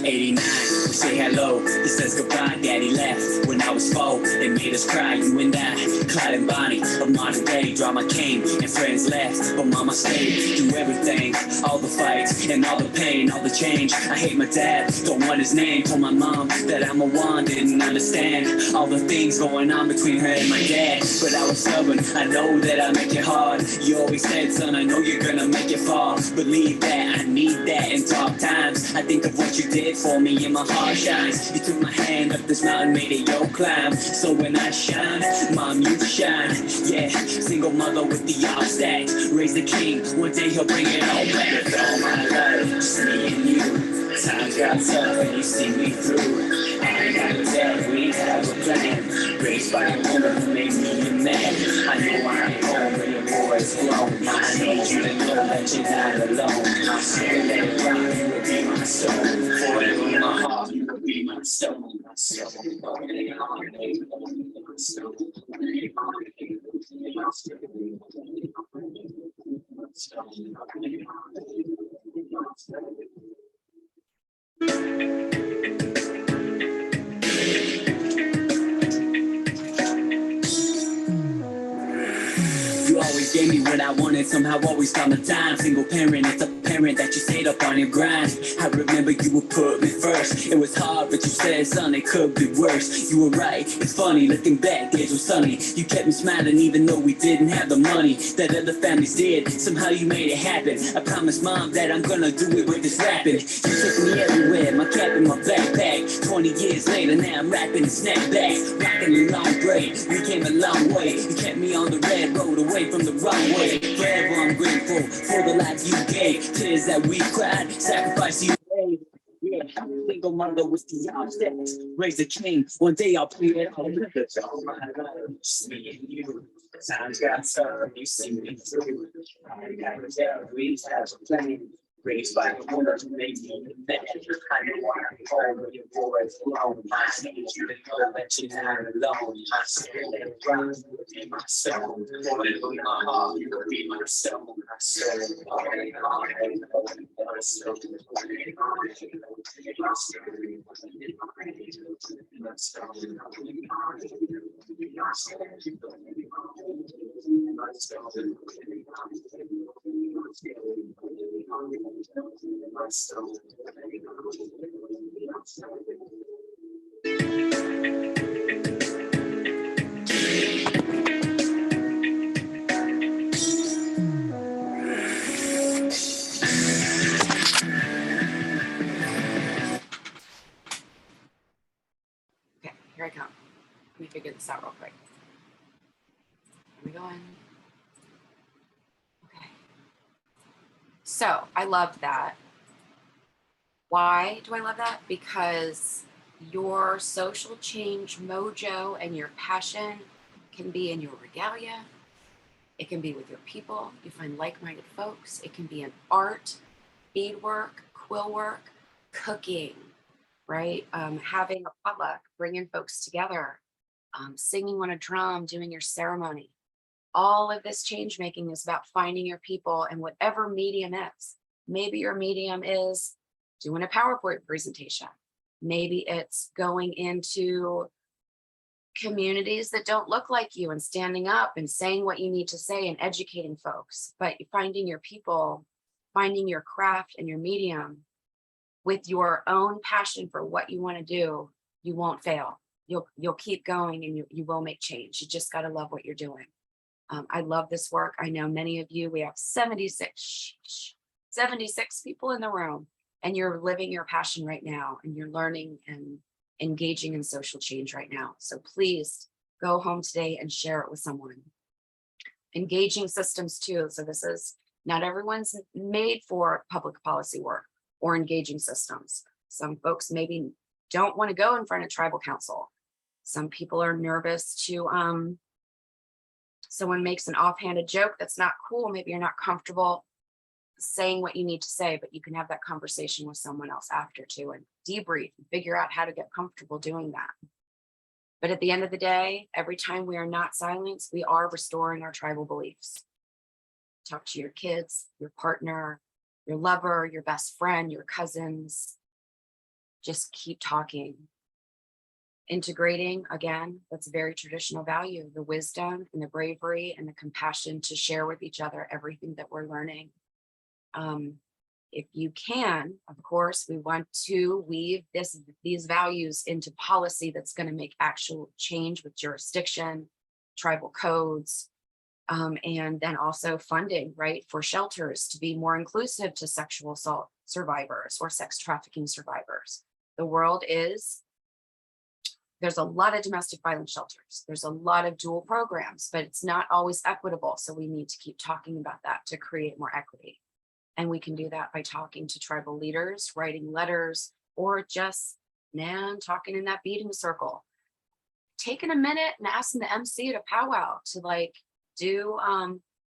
89, we say hello, he says goodbye, daddy left when I was 4, they made us cry, you and I, Clyde and Bonnie, of modern day, drama came, and friends left, but mama stayed, through everything, all the fights, and all the pain, all the change, I hate my dad, don't want his name, told my mom that I'm a one, didn't understand, all the things going on between her and my dad, but I was stubborn, I know that I make it hard, you always said, son, I know you're gonna make it fall, believe that, I need that in dark times, I think of what you did for me and my heart shines. You took my hand up this mountain, made it your climb. So when I shine, mom, you shine. Yeah, single mother with the all stacked. Raise the king, one day he'll bring it all back. All my life, just me and you. Times got tough and you see me through. I ain't gotta tell, we ain't have a plan. Raised by a woman who made me a man. I know I ain't home when your boy's grown. I need you to know that you're not alone. I swear that round you will be my soul. Forever in my heart, you could be my soul. My soul. You always gave me what I wanted, somehow always found the time. Single parent, it's a pain. apparent that you stayed up on your grind. I remember you would put me first. It was hard, but you said, son, it could be worse. You were right, it's funny, looking back, days were sunny. You kept me smiling even though we didn't have the money that other families did. Somehow you made it happen. I promised mom that I'm gonna do it with this rapping. You took me everywhere, my cap in my backpack. 20 years later, now I'm rapping and snapbacks. Rocking a long braid, we came a long way. You kept me on the red road, away from the wrong way. Forever I'm grateful for the life you gave. Tears that we cried, sacrifice you made. Yeah, single mother with the offsets. Raise the king, one day I'll play it all. It's all my life, just me and you. Times got tough, you see me through. I got to tell, we have a plan. Raised by the woman to make me the man. I know I'm home, your boys alone. I need you to know that you're not alone. I said that right, you will be my soul. For it will my heart, you will be my soul. I said, Okay, here I come. Let me figure this out real quick. Here we going. Okay. So I love that. Why do I love that? Because your social change mojo and your passion can be in your regalia. It can be with your people. You find like-minded folks. It can be in art, beadwork, quill work, cooking, right? Having a potluck, bringing folks together, singing on a drum, doing your ceremony. All of this change making is about finding your people and whatever medium is. Maybe your medium is doing a PowerPoint presentation. Maybe it's going into communities that don't look like you and standing up and saying what you need to say and educating folks. But finding your people, finding your craft and your medium with your own passion for what you want to do, you won't fail. You'll keep going and you will make change. You just got to love what you're doing. I love this work. I know many of you, we have 76 people in the room, and you're living your passion right now, and you're learning and engaging in social change right now. So please go home today and share it with someone. Engaging systems too. So this is, not everyone's made for public policy work or engaging systems. Some folks maybe don't want to go in front of tribal council. Some people are nervous to, someone makes an offhanded joke that's not cool. Maybe you're not comfortable saying what you need to say, but you can have that conversation with someone else after too, and debrief and figure out how to get comfortable doing that. But at the end of the day, every time we are not silenced, we are restoring our tribal beliefs. Talk to your kids, your partner, your lover, your best friend, your cousins. Just keep talking. Integrating, again, that's a very traditional value, the wisdom and the bravery and the compassion to share with each other everything that we're learning. If you can, of course, we want to weave these values into policy that's going to make actual change with jurisdiction, tribal codes, and then also funding, right, for shelters to be more inclusive to sexual assault survivors or sex trafficking survivors. The world is, there's a lot of domestic violence shelters. There's a lot of dual programs, but it's not always equitable. So we need to keep talking about that to create more equity. And we can do that by talking to tribal leaders, writing letters, or just, talking in that beading circle. Taking a minute and asking the MC at a powwow to like do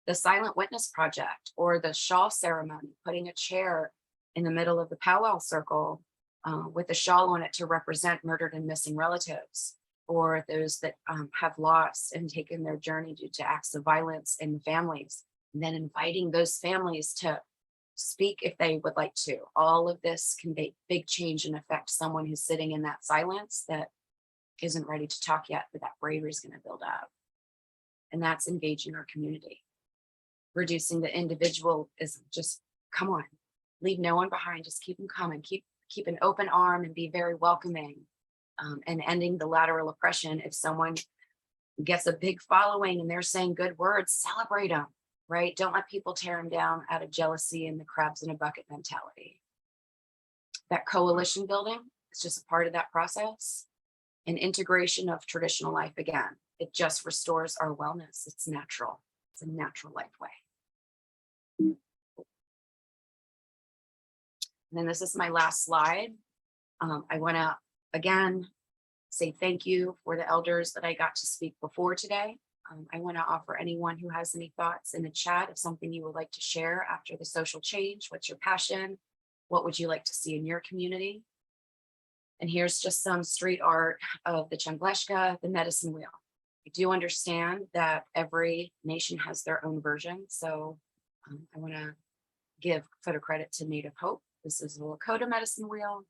the silent witness project or the shawl ceremony, putting a chair in the middle of the powwow circle with a shawl on it to represent murdered and missing relatives, or those that have lost and taken their journey due to acts of violence in the families, and then inviting those families to speak if they would like to. All of this can make big change and affect someone who's sitting in that silence that isn't ready to talk yet, but that bravery is going to build up. And that's engaging our community. Reducing the individual is just, come on, leave no one behind. Just keep them coming. Keep an open arm and be very welcoming. And ending the lateral oppression. If someone gets a big following and they're saying good words, celebrate them, right? Don't let people tear them down out of jealousy and the crabs in a bucket mentality. That coalition building is just a part of that process. And integration of traditional life again. It just restores our wellness. It's natural. It's a natural life way. And then this is my last slide. I want to, again, say thank you for the elders that I got to speak before today. I want to offer anyone who has any thoughts in the chat of something you would like to share after the social change. What's your passion? What would you like to see in your community? And here's just some street art of the Chambleshka, the medicine wheel. I do understand that every nation has their own version. So I want to give photo credit to Native Hope. This is the Lakota medicine wheel.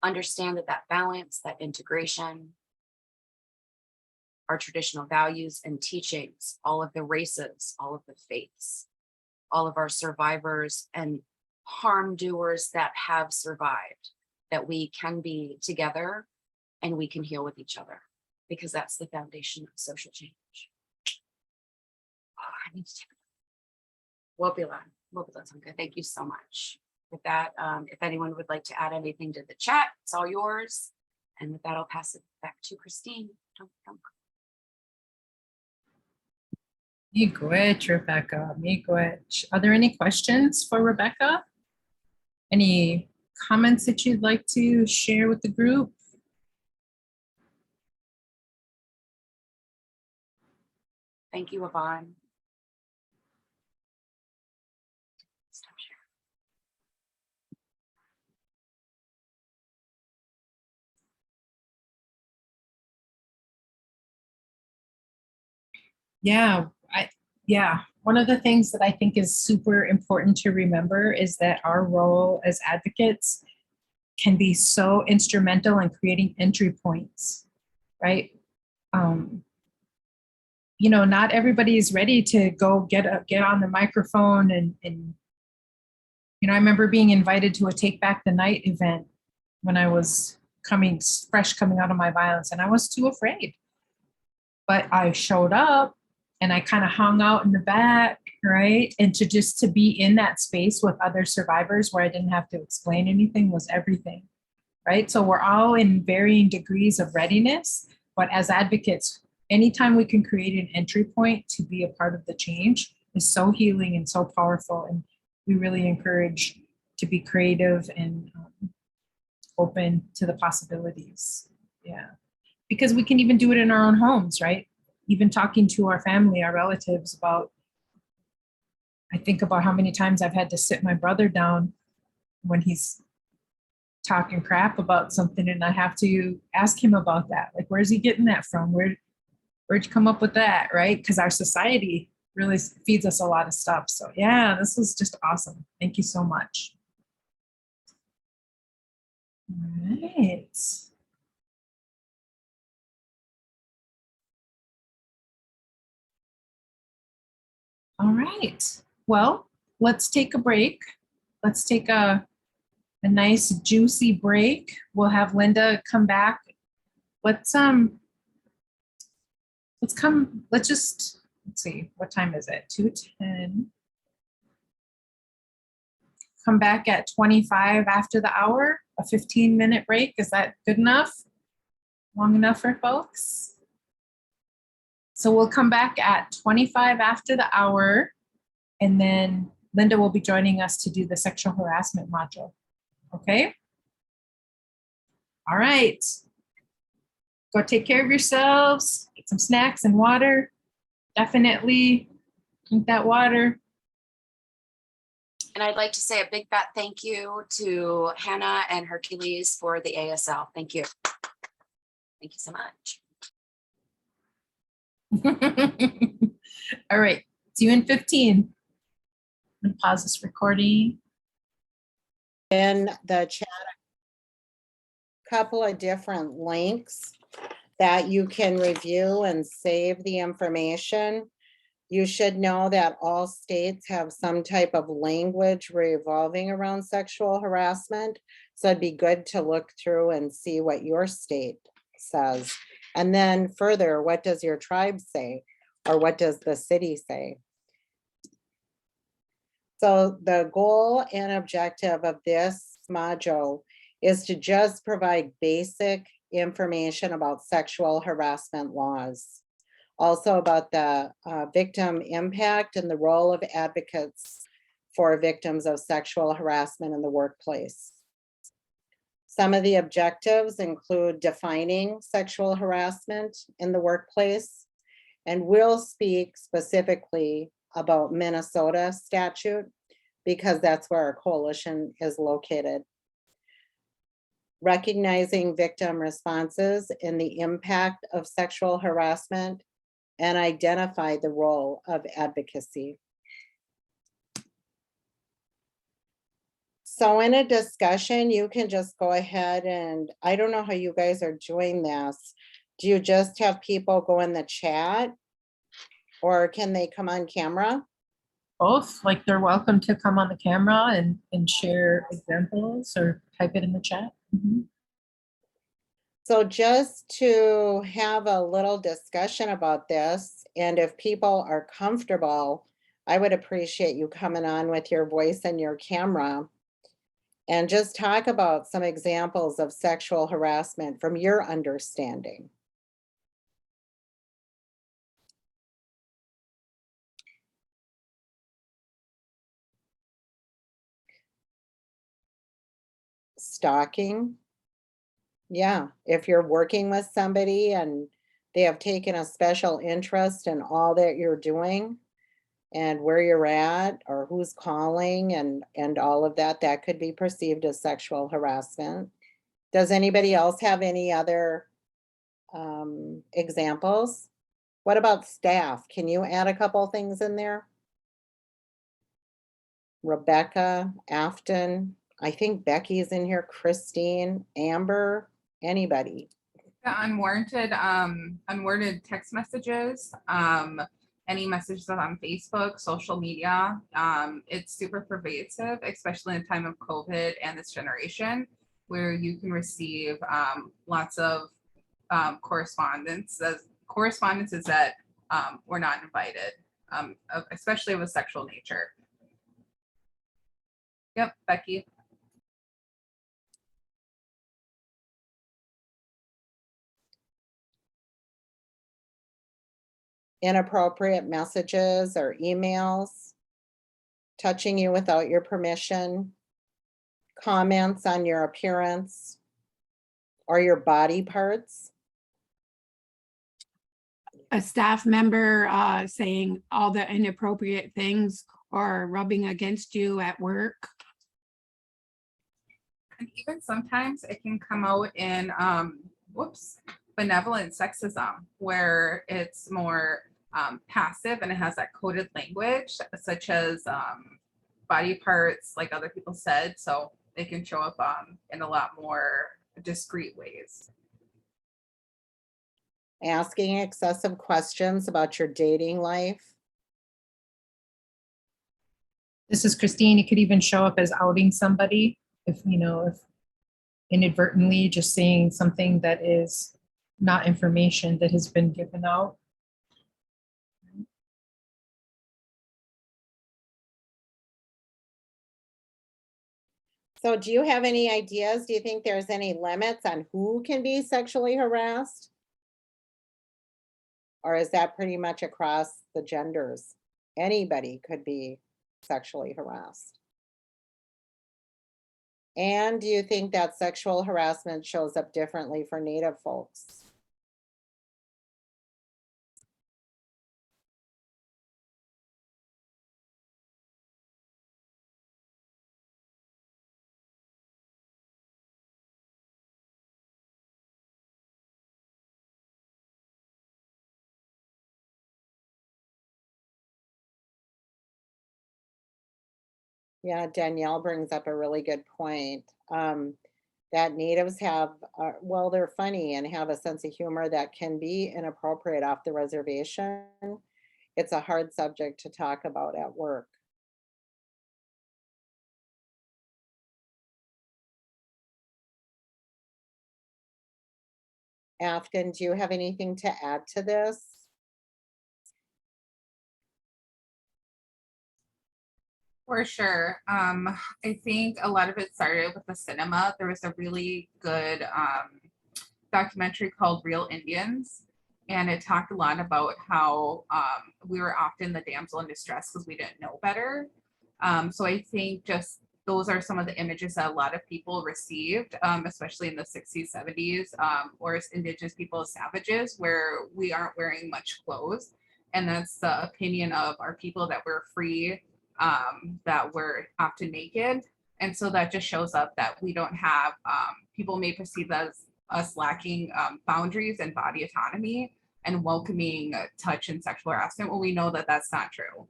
Understand that balance, that integration, our traditional values and teachings, all of the races, all of the faiths, all of our survivors and harm doers that have survived, that we can be together and we can heal with each other, because that's the foundation of social change. Oh, I need to take Wopila Tonka. Thank you so much. With that, if anyone would like to add anything to the chat, it's all yours. And with that, I'll pass it back to Christine. Miigwech, Rebecca. Miigwech. Are there any questions for Rebecca? Any comments that you'd like to share with the group? Thank you, Yvonne. Stop sharing. Yeah. One of the things that I think is super important to remember is that our role as advocates can be so instrumental in creating entry points, right? You know, not everybody is ready to go get on the microphone and you know, I remember being invited to a Take Back the Night event when I was coming out of my violence, and I was too afraid. But I showed up and I kind of hung out in the back, right? And to be in that space with other survivors where I didn't have to explain anything was everything, right? So we're all in varying degrees of readiness, but as advocates, anytime we can create an entry point to be a part of the change is so healing and so powerful. And we really encourage to be creative and open to the possibilities. Yeah. Because we can even do it in our own homes, right? Even talking to our family, our relatives about, I think about how many times I've had to sit my brother down when he's talking crap about something, and I have to ask him about that. Like, where's he getting that from? Where'd you come up with that, right? Because our society really feeds us a lot of stuff. So yeah, this was just awesome. Thank you so much. All right. All right. Well, let's take a break. Let's take a nice juicy break. We'll have Linda come back. Let's see, what time is it? 2:10. Come back at 25 after the hour, a 15-minute break. Is that good enough? Long enough for folks? So we'll come back at 25 after the hour, and then Linda will be joining us to do the sexual harassment module. Okay? All right. Go take care of yourselves, get some snacks and water. Definitely drink that water. And I'd like to say a big fat thank you to Hannah and Hercules for the ASL. Thank you. Thank you so much. All right, see you in 15. I'm gonna pause this recording. In the chat, a couple of different links that you can review and save the information. You should know that all states have some type of language revolving around sexual harassment. So it'd be good to look through and see what your state says. And then further, what does your tribe say? Or what does the city say? So the goal and objective of this module is to just provide basic information about sexual harassment laws. Also about the victim impact and the role of advocates for victims of sexual harassment in the workplace. Some of the objectives include defining sexual harassment in the workplace, and we'll speak specifically about Minnesota statute because that's where our coalition is located. Recognizing victim responses and the impact of sexual harassment, and identify the role of advocacy. So in a discussion, you can just go ahead and, I don't know how you guys are doing this. Do you just have people go in the chat? Or can they come on camera? Both, like they're welcome to come on the camera and share examples or type it in the chat. Mhm. So just to have a little discussion about this, and if people are comfortable, I would appreciate you coming on with your voice and your camera and just talk about some examples of sexual harassment from your understanding. Stalking. Yeah, if you're working with somebody and they have taken a special interest in all that you're doing and where you're at or who's calling and all of that, that could be perceived as sexual harassment. Does anybody else have any other examples? What about staff? Can you add a couple things in there? Rebecca, Afton, I think Becky's in here, Christine, Amber, anybody? Unwanted text messages, any messages on Facebook, social media. It's super pervasive, especially in time of COVID and this generation, where you can receive lots of correspondences that were not invited, especially of a sexual nature. Yep, Becky. Inappropriate messages or emails, touching you without your permission, comments on your appearance or your body parts. A staff member saying all the inappropriate things or rubbing against you at work. And even sometimes it can come out in benevolent sexism, where it's more passive and it has that coded language, such as body parts, like other people said. So they can show up in a lot more discreet ways. Asking excessive questions about your dating life. This is Christine. It could even show up as outing somebody if inadvertently just saying something that is not information that has been given out. So do you have any ideas? Do you think there's any limits on who can be sexually harassed? Or is that pretty much across the genders? Anybody could be sexually harassed. And do you think that sexual harassment shows up differently for Native folks? Yeah, Danielle brings up a really good point. That natives have, well, they're funny and have a sense of humor that can be inappropriate off the reservation. it's a hard subject to talk about at work. Afton, do you have anything to add to this? For sure. I think a lot of it started with the cinema. There was a really good documentary called Real Indians, and it talked a lot about how we were often the damsel in distress because we didn't know better. So I think just those are some of the images that a lot of people received, especially in the 60s, 70s, or as Indigenous people as savages, where we aren't wearing much clothes. And that's the opinion of our people that we're free, that we're often naked. And so that just shows up that we don't have, people may perceive as us lacking boundaries and body autonomy and welcoming touch and sexual harassment when we know that that's not true.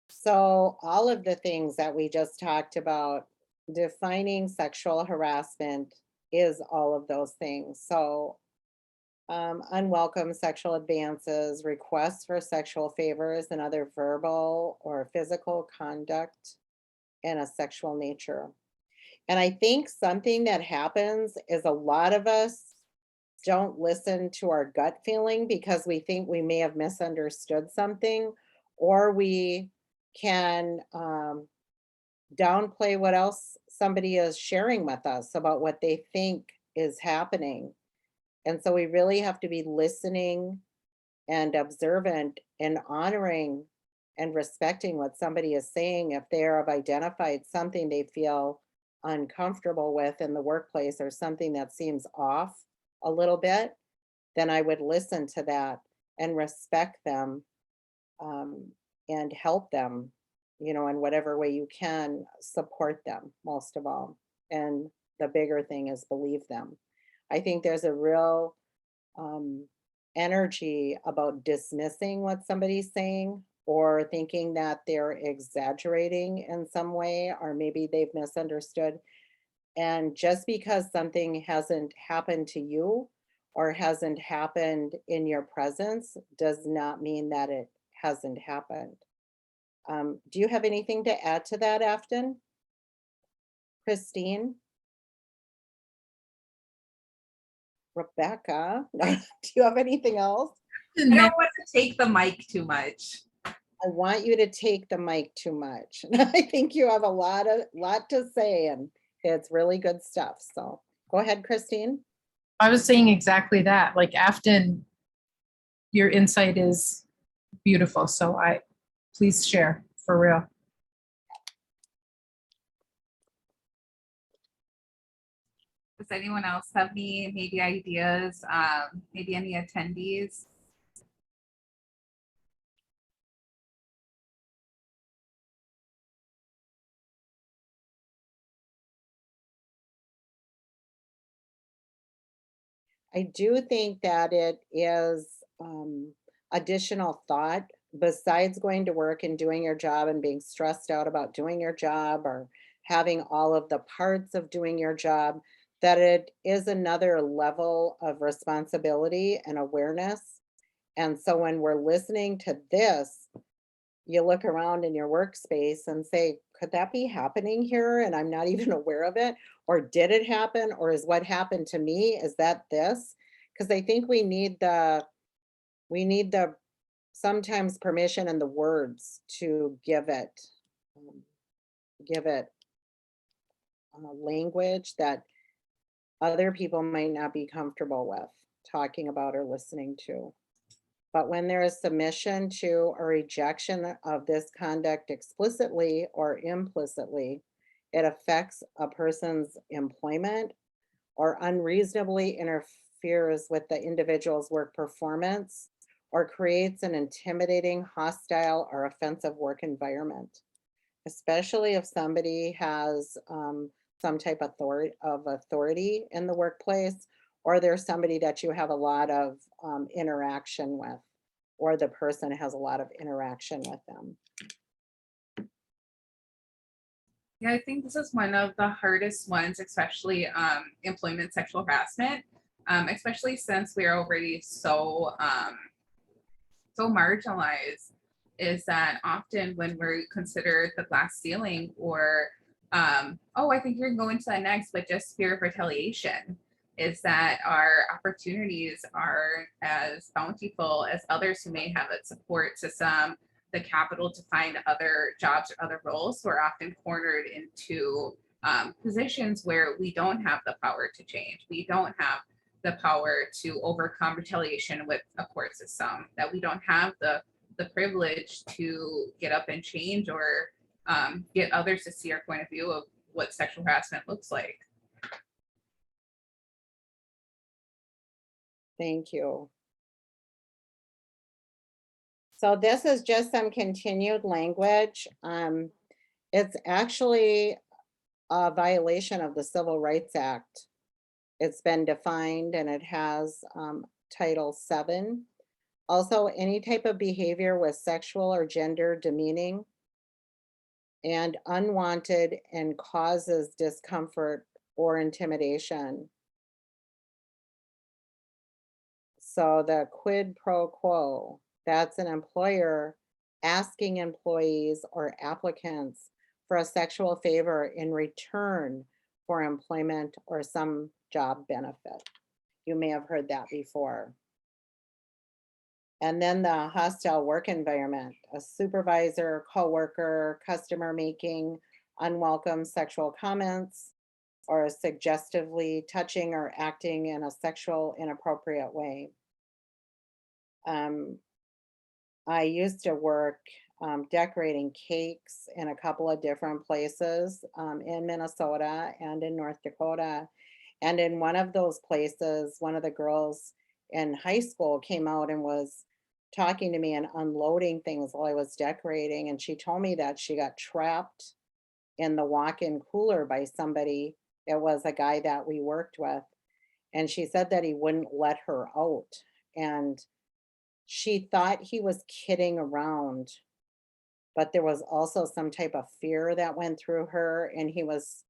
So all of the things that we just talked about, defining sexual harassment is all of those things. So unwelcome sexual advances, requests for sexual favors and other verbal or physical conduct in a sexual nature. And I think something that happens is a lot of us don't listen to our gut feeling because we think we may have misunderstood something, or we can downplay what else somebody is sharing with us about what they think is happening. And so we really have to be listening and observant and honoring and respecting what somebody is saying. If they have identified something they feel uncomfortable with in the workplace or something that seems off a little bit, then I would listen to that and respect them, and help them, you know, in whatever way you can, support them most of all. And the bigger thing is believe them. I think there's a real energy about dismissing what somebody's saying or thinking that they're exaggerating in some way, or maybe they've misunderstood. And just because something hasn't happened to you or hasn't happened in your presence does not mean that it hasn't happened. Do you have anything to add to that, Afton? Christine? Rebecca? Do you have anything else? I don't want to take the mic too much. I want you to take the mic too much. I think you have a lot to say, and it's really good stuff. So go ahead, Christine. I was saying exactly that. Like Afton, your insight is beautiful. So please share for real. Does anyone else have any maybe ideas? Maybe any attendees? I do think that it is additional thought besides going to work and doing your job and being stressed out about doing your job or having all of the parts of doing your job, that it is another level of responsibility and awareness. And so when we're listening to this, you look around in your workspace and say, could that be happening here? And I'm not even aware of it. Or did it happen? Or is what happened to me? Is that this? Because I think we need the sometimes permission and the words to give it language that other people might not be comfortable with talking about or listening to. But when there is submission to or rejection of this conduct explicitly or implicitly, it affects a person's employment or unreasonably interferes with the individual's work performance or creates an intimidating, hostile, or offensive work environment, especially if somebody has some type of authority in the workplace, or there's somebody that you have a lot of interaction with, or the person has a lot of interaction with them. Yeah, I think this is one of the hardest ones, especially employment sexual harassment, especially since we're already so marginalized. Is that often when we're considered the glass ceiling, or oh, I think you're going to that next, but just fear of retaliation, is that our opportunities are as bountiful as others who may have a support system, the capital to find other jobs or other roles, who are often cornered into positions where we don't have the power to change. We don't have the power to overcome retaliation with a court system, that we don't have the privilege to get up and change, or get others to see our point of view of what sexual harassment looks like. Thank you. So this is just some continued language. It's actually a violation of the Civil Rights Act. It's been defined and it has Title VII. Also, any type of behavior with sexual or gender demeaning and unwanted and causes discomfort or intimidation. So the quid pro quo, that's an employer asking employees or applicants for a sexual favor in return for employment or some job benefit. You may have heard that before. And then the hostile work environment, a supervisor, coworker, customer making unwelcome sexual comments or suggestively touching or acting in a sexual inappropriate way. I used to work decorating cakes in a couple of different places in Minnesota and in North Dakota. And in one of those places, one of the girls in high school came out and was talking to me and unloading things while I was decorating. And she told me that she got trapped in the walk-in cooler by somebody. It was a guy that we worked with. And she said that he wouldn't let her out. And she thought he was kidding around, but there was also some type of fear that went through her. And he was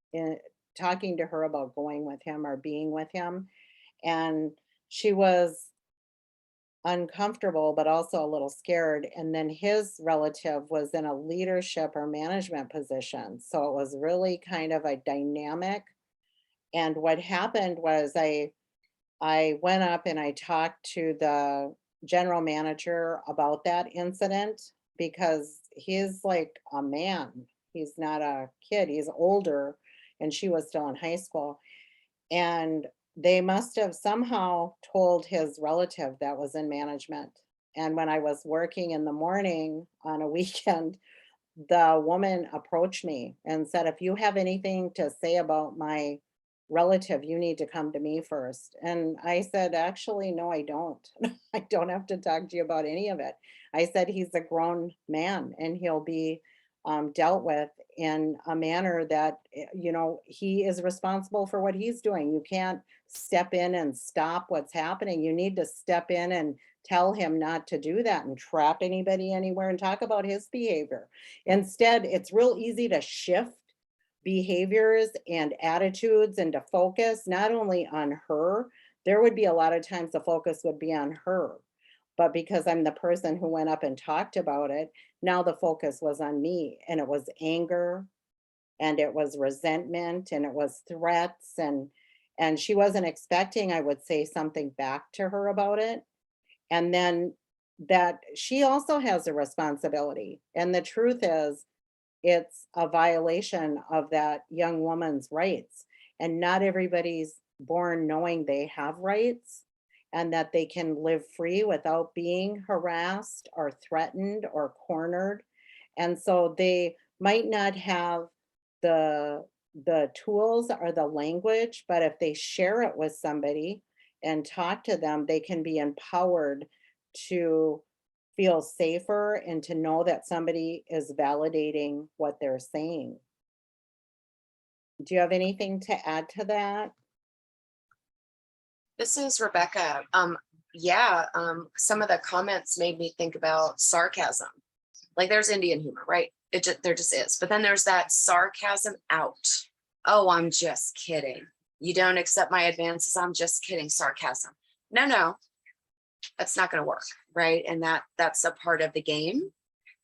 talking to her about going with him or being with him. And she was uncomfortable, but also a little scared. And then his relative was in a leadership or management position. So it was really kind of a dynamic. And what happened was I went up and I talked to the general manager about that incident, because he's like a man. He's not a kid, he's older, and she was still in high school. And they must have somehow told his relative that was in management. And when I was working in the morning on a weekend, the woman approached me and said, if you have anything to say about my relative, you need to come to me first. And I said, actually, no, I don't. I don't have to talk to you about any of it. I said, he's a grown man and he'll be dealt with in a manner that, he is responsible for what he's doing. You can't step in and stop what's happening. You need to step in and tell him not to do that and trap anybody anywhere and talk about his behavior. Instead, it's real easy to shift behaviors and attitudes and to focus not only on her. There would be a lot of times the focus would be on her, but because I'm the person who went up and talked about it, now the focus was on me, and it was anger and it was resentment and it was threats, and she wasn't expecting I would say something back to her about it. And then that she also has a responsibility, and the truth is it's a violation of that young woman's rights. And not everybody's born knowing they have rights and that they can live free without being harassed or threatened or cornered. And so they might not have the tools or the language, but if they share it with somebody and talk to them, they can be empowered to feel safer and to know that somebody is validating what they're saying. Do you have anything to add to that? This is Rebecca. yeah, some of the comments made me think about sarcasm. Like there's Indian humor, right? There just is. But then there's that sarcasm out. Oh, I'm just kidding. You don't accept my advances. I'm just kidding. Sarcasm. No, that's not going to work, right? And that's a part of the game,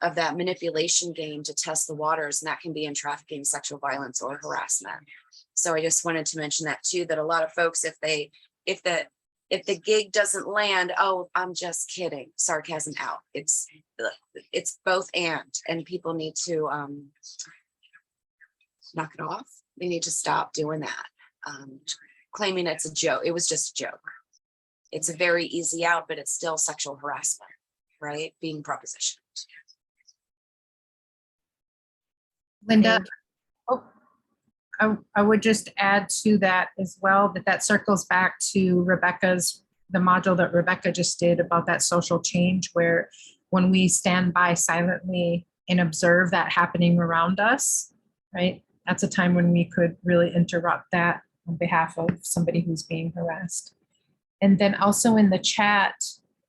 of that manipulation game to test the waters, and that can be in trafficking, sexual violence, or harassment. So I just wanted to mention that too, that a lot of folks, if the gig doesn't land, oh, I'm just kidding, sarcasm out. It's both and people need to knock it off. They need to stop doing that. Claiming it's a joke. It was just a joke. It's a very easy out, but it's still sexual harassment, right? Being propositioned. Linda, oh, I would just add to that as well, that circles back to the module that Rebecca just did about that social change, where when we stand by silently and observe that happening around us, right? That's a time when we could really interrupt that on behalf of somebody who's being harassed. And then also in the chat,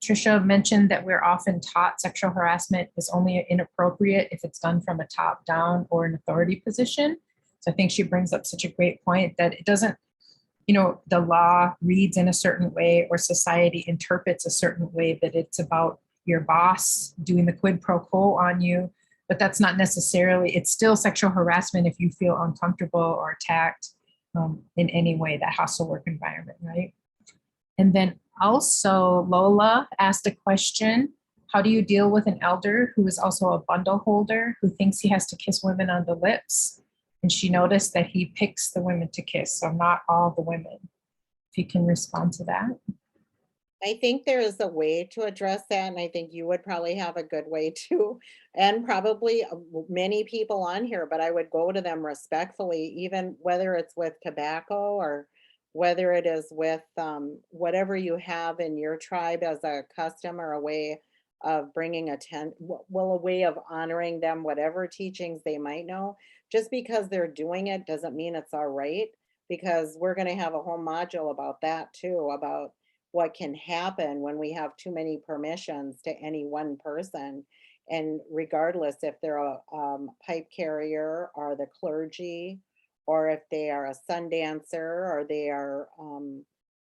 Trisha mentioned that we're often taught sexual harassment is only inappropriate if it's done from a top down or an authority position. So I think she brings up such a great point that it doesn't, the law reads in a certain way or society interprets a certain way, that it's about your boss doing the quid pro quo on you, but that's not necessarily, it's still sexual harassment if you feel uncomfortable or attacked in any way, that hostile work environment, right? And then also Lola asked a question, how do you deal with an elder who is also a bundle holder who thinks he has to kiss women on the lips? And she noticed that he picks the women to kiss, so not all the women. If you can respond to that. I think there is a way to address that, and I think you would probably have a good way too, and probably many people on here, but I would go to them respectfully, even whether it's with tobacco or whether it is with whatever you have in your tribe as a custom or a way of bringing a way of honoring them, whatever teachings they might know. Just because they're doing it doesn't mean it's all right, because we're going to have a whole module about that too, about what can happen when we have too many permissions to any one person. And regardless if they're a pipe carrier or the clergy, or if they are a sun dancer, or they are,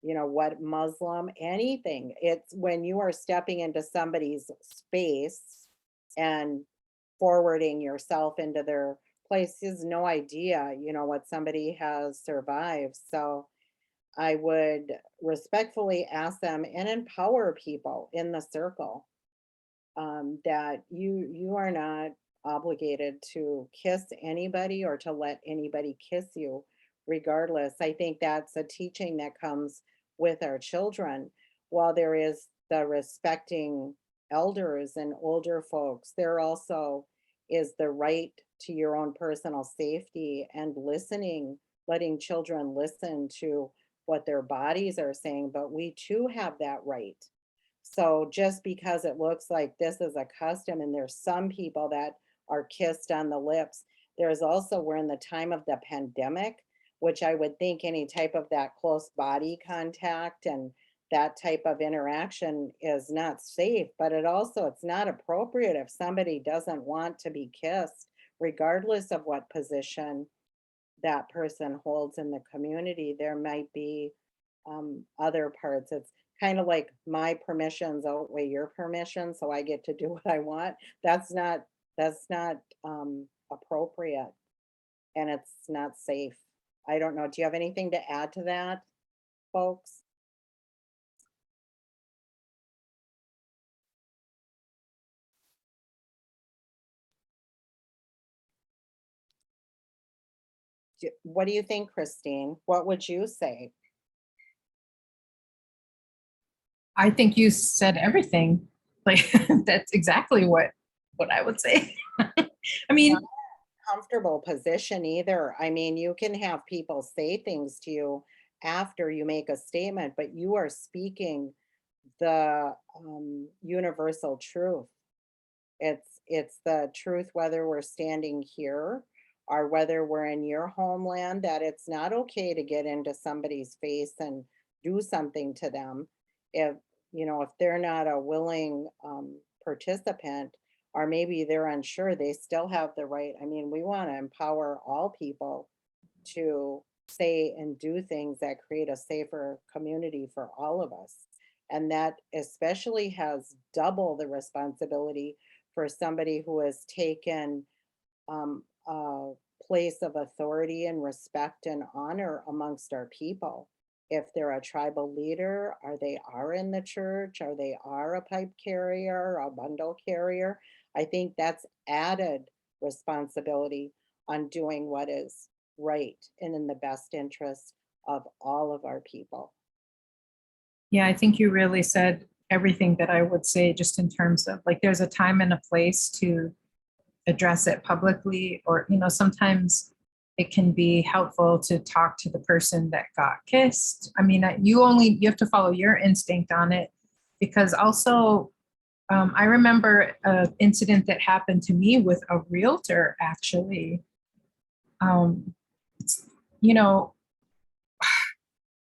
what, Muslim, anything. It's when you are stepping into somebody's space and forwarding yourself into their place, is no idea, what somebody has survived. So I would respectfully ask them and empower people in the circle that you are not obligated to kiss anybody or to let anybody kiss you regardless. I think that's a teaching that comes with our children. While there is the respecting elders and older folks, there also is the right to your own personal safety and listening, letting children listen to what their bodies are saying, but we too have that right. So just because it looks like this is a custom and there's some people that are kissed on the lips, there's also, we're in the time of the pandemic, which I would think any type of that close body contact and that type of interaction is not safe, but it's not appropriate if somebody doesn't want to be kissed, regardless of what position that person holds in the community. There might be other parts. It's kind of like my permissions outweigh your permission, so I get to do what I want. That's not appropriate, and it's not safe. I don't know. Do you have anything to add to that, folks? What do you think, Christine? What would you say? I think you said everything. Like that's exactly what I would say. I mean, Comfortable position either. I mean, you can have people say things to you after you make a statement, but you are speaking the universal truth. It's the truth, whether we're standing here or whether we're in your homeland, that it's not okay to get into somebody's face and do something to them. If if they're not a willing participant, or maybe they're unsure, they still have the right. I mean, we want to empower all people to say and do things that create a safer community for all of us. And that especially has double the responsibility for somebody who has taken a place of authority and respect and honor amongst our people. If they're a tribal leader, or they are in the church, or they are a pipe carrier, a bundle carrier, I think that's added responsibility on doing what is right and in the best interest of all of our people. Yeah, I think you really said everything that I would say, just in terms of like, there's a time and a place to address it publicly, or, sometimes it can be helpful to talk to the person that got kissed. I mean, you have to follow your instinct on it, because also, I remember an incident that happened to me with a realtor, actually. It's, you know,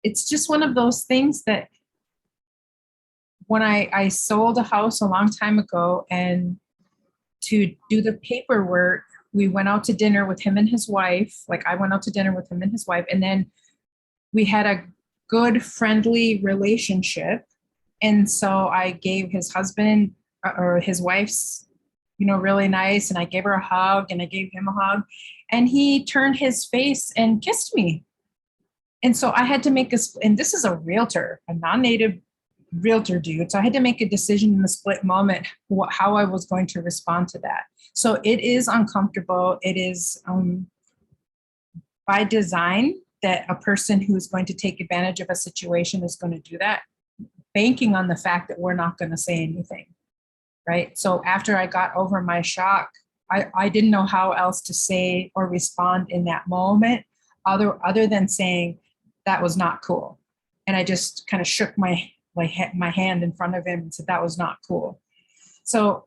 it's just one of those things that when I sold a house a long time ago, and to do the paperwork, we went out to dinner with him and his wife. Like, I went out to dinner with him and his wife, and then we had a good, friendly relationship. And so I gave his husband or his wife's, really nice. And I gave her a hug, and I gave him a hug, and he turned his face and kissed me. And so I had to make and this is a realtor, a non-native realtor dude. So I had to make a decision in the split moment, how I was going to respond to that. So it is uncomfortable. It is by design that a person who is going to take advantage of a situation is going to do that, banking on the fact that we're not going to say anything, right? So after I got over my shock, I didn't know how else to say or respond in that moment, other than saying that was not cool. And I just kind of shook my hand in front of him and said that was not cool. So,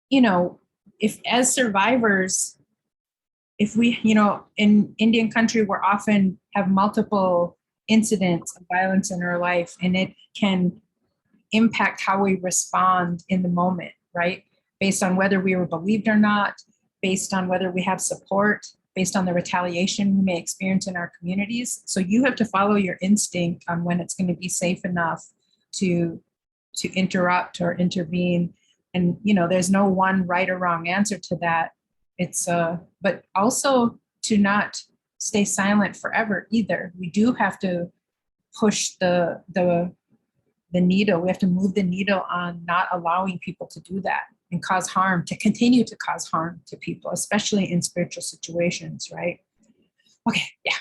if as survivors, if we, in Indian country, we're often have multiple incidents of violence in our life, and it can impact how we respond in the moment, right? Based on whether we were believed or not, based on whether we have support, based on the retaliation we may experience in our communities. So you have to follow your instinct on when it's going to be safe enough to interrupt or intervene. And, there's no one right or wrong answer to that. It's but also to not stay silent forever either. We do have to push the needle. We have to move the needle on not allowing people to do that and continue to cause harm to people, especially in spiritual situations, right? Okay, yeah.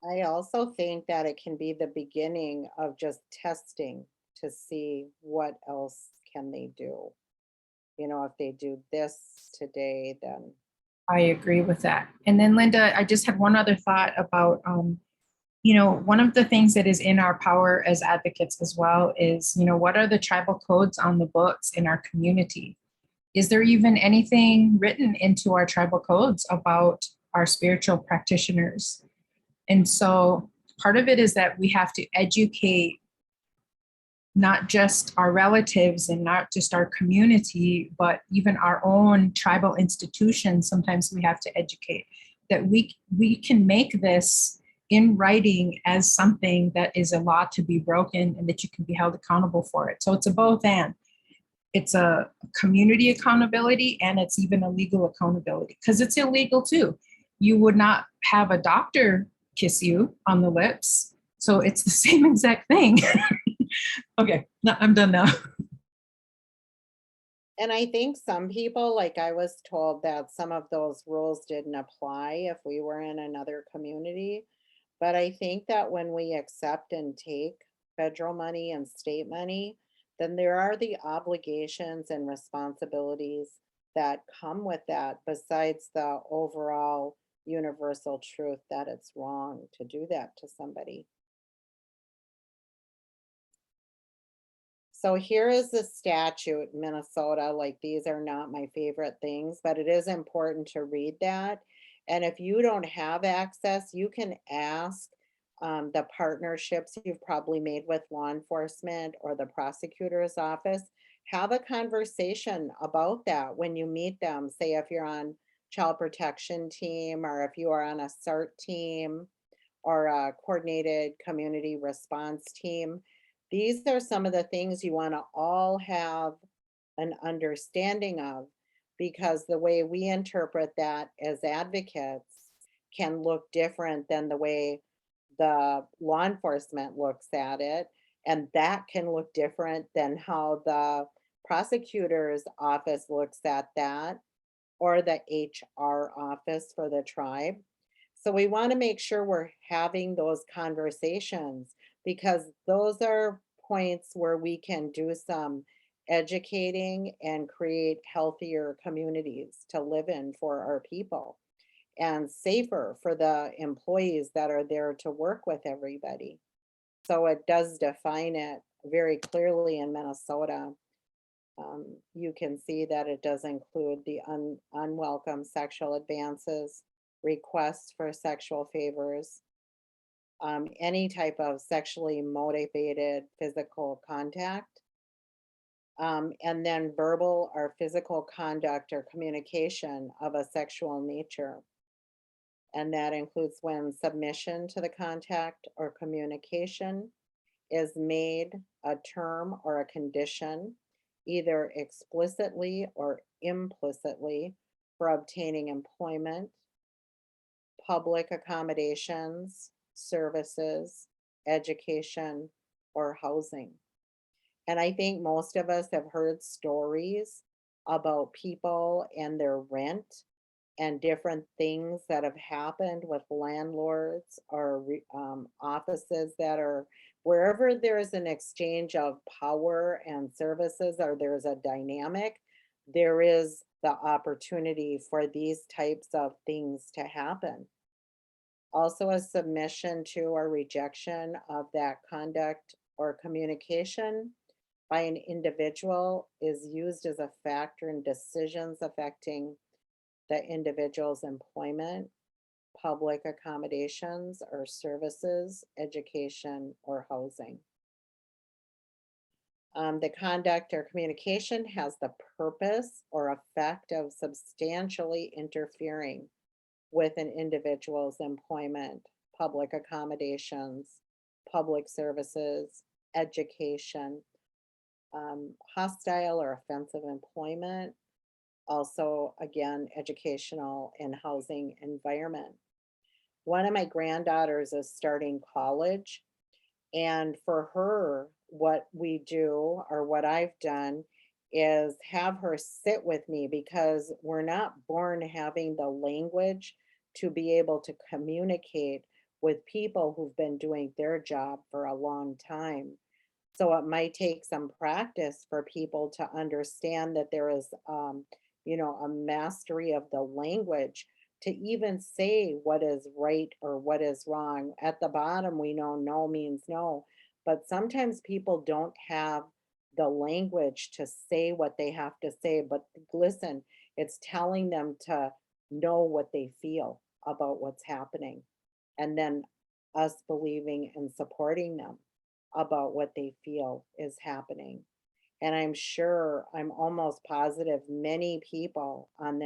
I also think that it can be the beginning of just testing to see what else can they do. If they do this today, then. I agree with that. And then, Linda, I just had one other thought about, one of the things that is in our power as advocates as well is, what are the tribal codes on the books in our community? Is there even anything written into our tribal codes about our spiritual practitioners? And so part of it is that we have to educate not just our relatives and not just our community, but even our own tribal institutions. Sometimes we have to educate that we can make this in writing as something that is a law to be broken and that you can be held accountable for it. So it's a both and. It's a community accountability, and it's even a legal accountability, because it's illegal too. You would not have a doctor kiss you on the lips. So it's the same exact thing. Okay, no, I'm done now. And I think some people, like I was told that some of those rules didn't apply if we were in another community. But I think that when we accept and take federal money and state money, then there are the obligations and responsibilities that come with that, besides the overall universal truth that it's wrong to do that to somebody. So here is the statute in Minnesota. Like, these are not my favorite things, but it is important to read that. And if you don't have access, you can ask the partnerships you've probably made with law enforcement or the prosecutor's office. Have a conversation about that when you meet them. Say if you're on child protection team, or if you are on a CERT team or a coordinated community response team. These are some of the things you want to all have an understanding of, because the way we interpret that as advocates can look different than the way the law enforcement looks at it. And that can look different than how the prosecutor's office looks at that, or the HR office for the tribe. So we want to make sure we're having those conversations, because those are points where we can do some educating and create healthier communities to live in for our people, and safer for the employees that are there to work with everybody. So it does define it very clearly in Minnesota. You can see that it does include the unwelcome sexual advances, requests for sexual favors, any type of sexually motivated physical contact, and then verbal or physical conduct or communication of a sexual nature. And that includes when submission to the contact or communication is made a term or a condition, either explicitly or implicitly, for obtaining employment, public accommodations, services, education, or housing. And I think most of us have heard stories about people and their rent and different things that have happened with landlords or offices that are wherever there's an exchange of power and services, or there's a dynamic, there is the opportunity for these types of things to happen. Also, a submission to or rejection of that conduct or communication by an individual is used as a factor in decisions affecting the individual's employment, public accommodations or services, education, or housing. The conduct or communication has the purpose or effect of substantially interfering with an individual's employment, public accommodations, public services, education, hostile or offensive employment, also, again, educational and housing environment. One of my granddaughters is starting college, and for her, what we do, or what I've done, is have her sit with me, because we're not born having the language to be able to communicate with people who've been doing their job for a long time. So it might take some practice for people to understand that there is, a mastery of the language to even say what is right or what is wrong. At the bottom, we know no means no, but sometimes people don't have the language to say what they have to say. But listen, it's telling them to know what they feel about what's happening, and then us believing and supporting them about what they feel is happening. And I'm almost positive many people in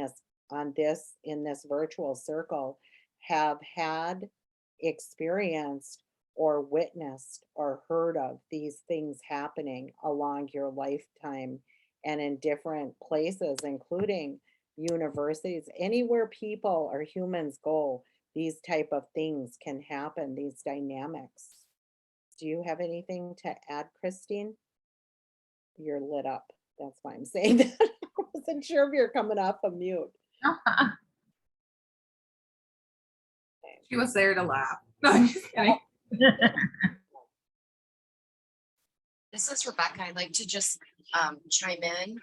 this virtual circle have had, experienced, or witnessed or heard of these things happening along your lifetime, and in different places, including universities. Anywhere people or humans go, these type of things can happen, these dynamics. Do you have anything to add, Christine? You're lit up. That's why I'm saying that. I wasn't sure if you're coming off of mute. She was there to laugh. No, I'm just kidding. This is Rebecca. I'd like to just chime in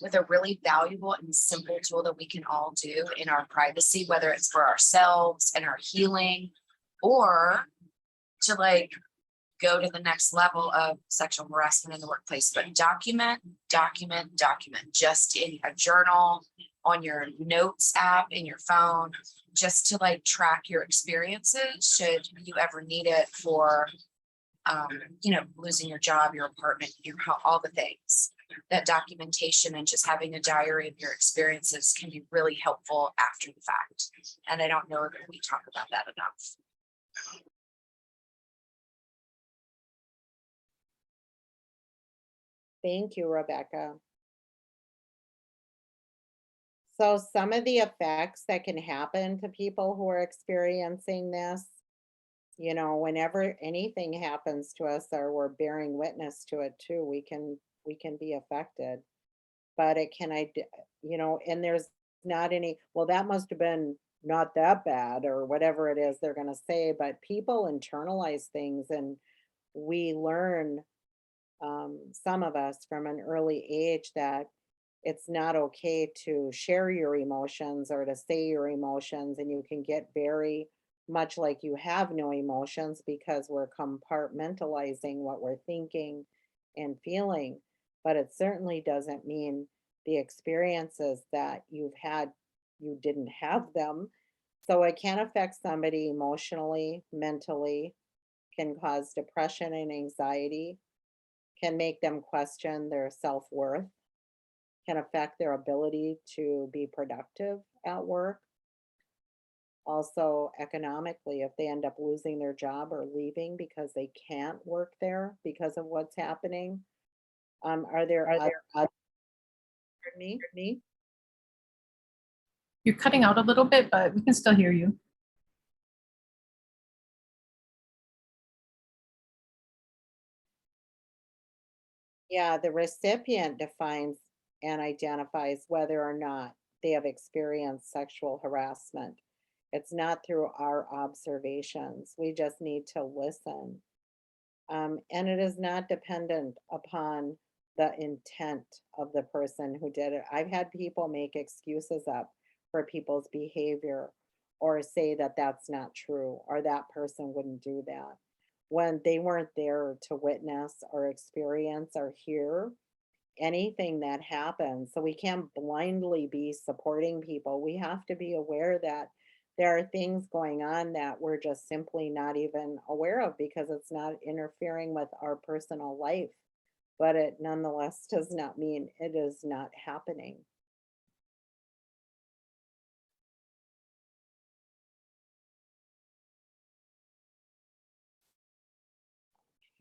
with a really valuable and simple tool that we can all do in our privacy, whether it's for ourselves and our healing, or to go to the next level of sexual harassment in the workplace, but document, just in a journal, on your notes app, in your phone, just to like track your experiences, should you ever need it for, losing your job, your apartment, all the things. That documentation and just having a diary of your experiences can be really helpful after the fact. And I don't know that we talk about that enough. Thank you, Rebecca. So some of the effects that can happen to people who are experiencing this, whenever anything happens to us or we're bearing witness to it too, we can be affected. But it can, and there's not any, well, that must have been not that bad or whatever it is they're going to say, but people internalize things and we learn, some of us from an early age, that it's not okay to share your emotions or to say your emotions, and you can get very much like you have no emotions because we're compartmentalizing what we're thinking and feeling. But it certainly doesn't mean the experiences that you've had, you didn't have them. So it can affect somebody emotionally, mentally, can cause depression and anxiety, can make them question their self-worth, can affect their ability to be productive at work. Also, economically, if they end up losing their job or leaving because they can't work there because of what's happening. Are there other, me? You're cutting out a little bit, but we can still hear you. Yeah, the recipient defines and identifies whether or not they have experienced sexual harassment. It's not through our observations. We just need to listen. And it is not dependent upon the intent of the person who did it. I've had people make excuses up for people's behavior or say that that's not true or that person wouldn't do that when they weren't there to witness or experience or hear anything that happens. So we can't blindly be supporting people. We have to be aware that there are things going on that we're just simply not even aware of because it's not interfering with our personal life. But it nonetheless does not mean it is not happening.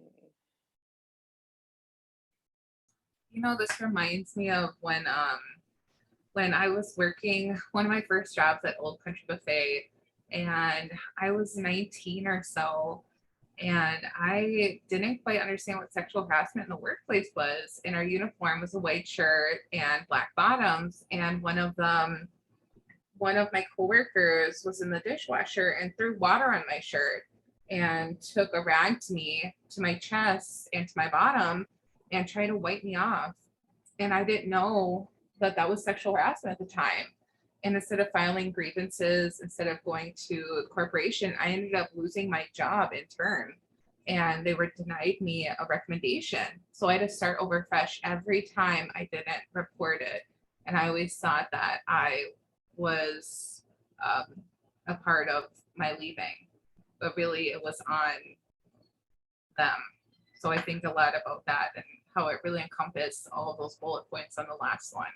Okay. This reminds me of when I was working one of my first jobs at Old Country Buffet, and I was 19 or so, and I didn't quite understand what sexual harassment in the workplace was. And our uniform was a white shirt and black bottoms, and one of my coworkers was in the dishwasher and threw water on my shirt and took a rag to me, to my chest and to my bottom, and tried to wipe me off. And I didn't know that that was sexual harassment at the time. And instead of filing grievances, instead of going to a corporation, I ended up losing my job in turn. And they were denied me a recommendation. So I had to start over fresh every time I didn't report it. And I always thought that I was a part of my leaving, but really it was on them. So I think a lot about that and how it really encompassed all of those bullet points on the last one.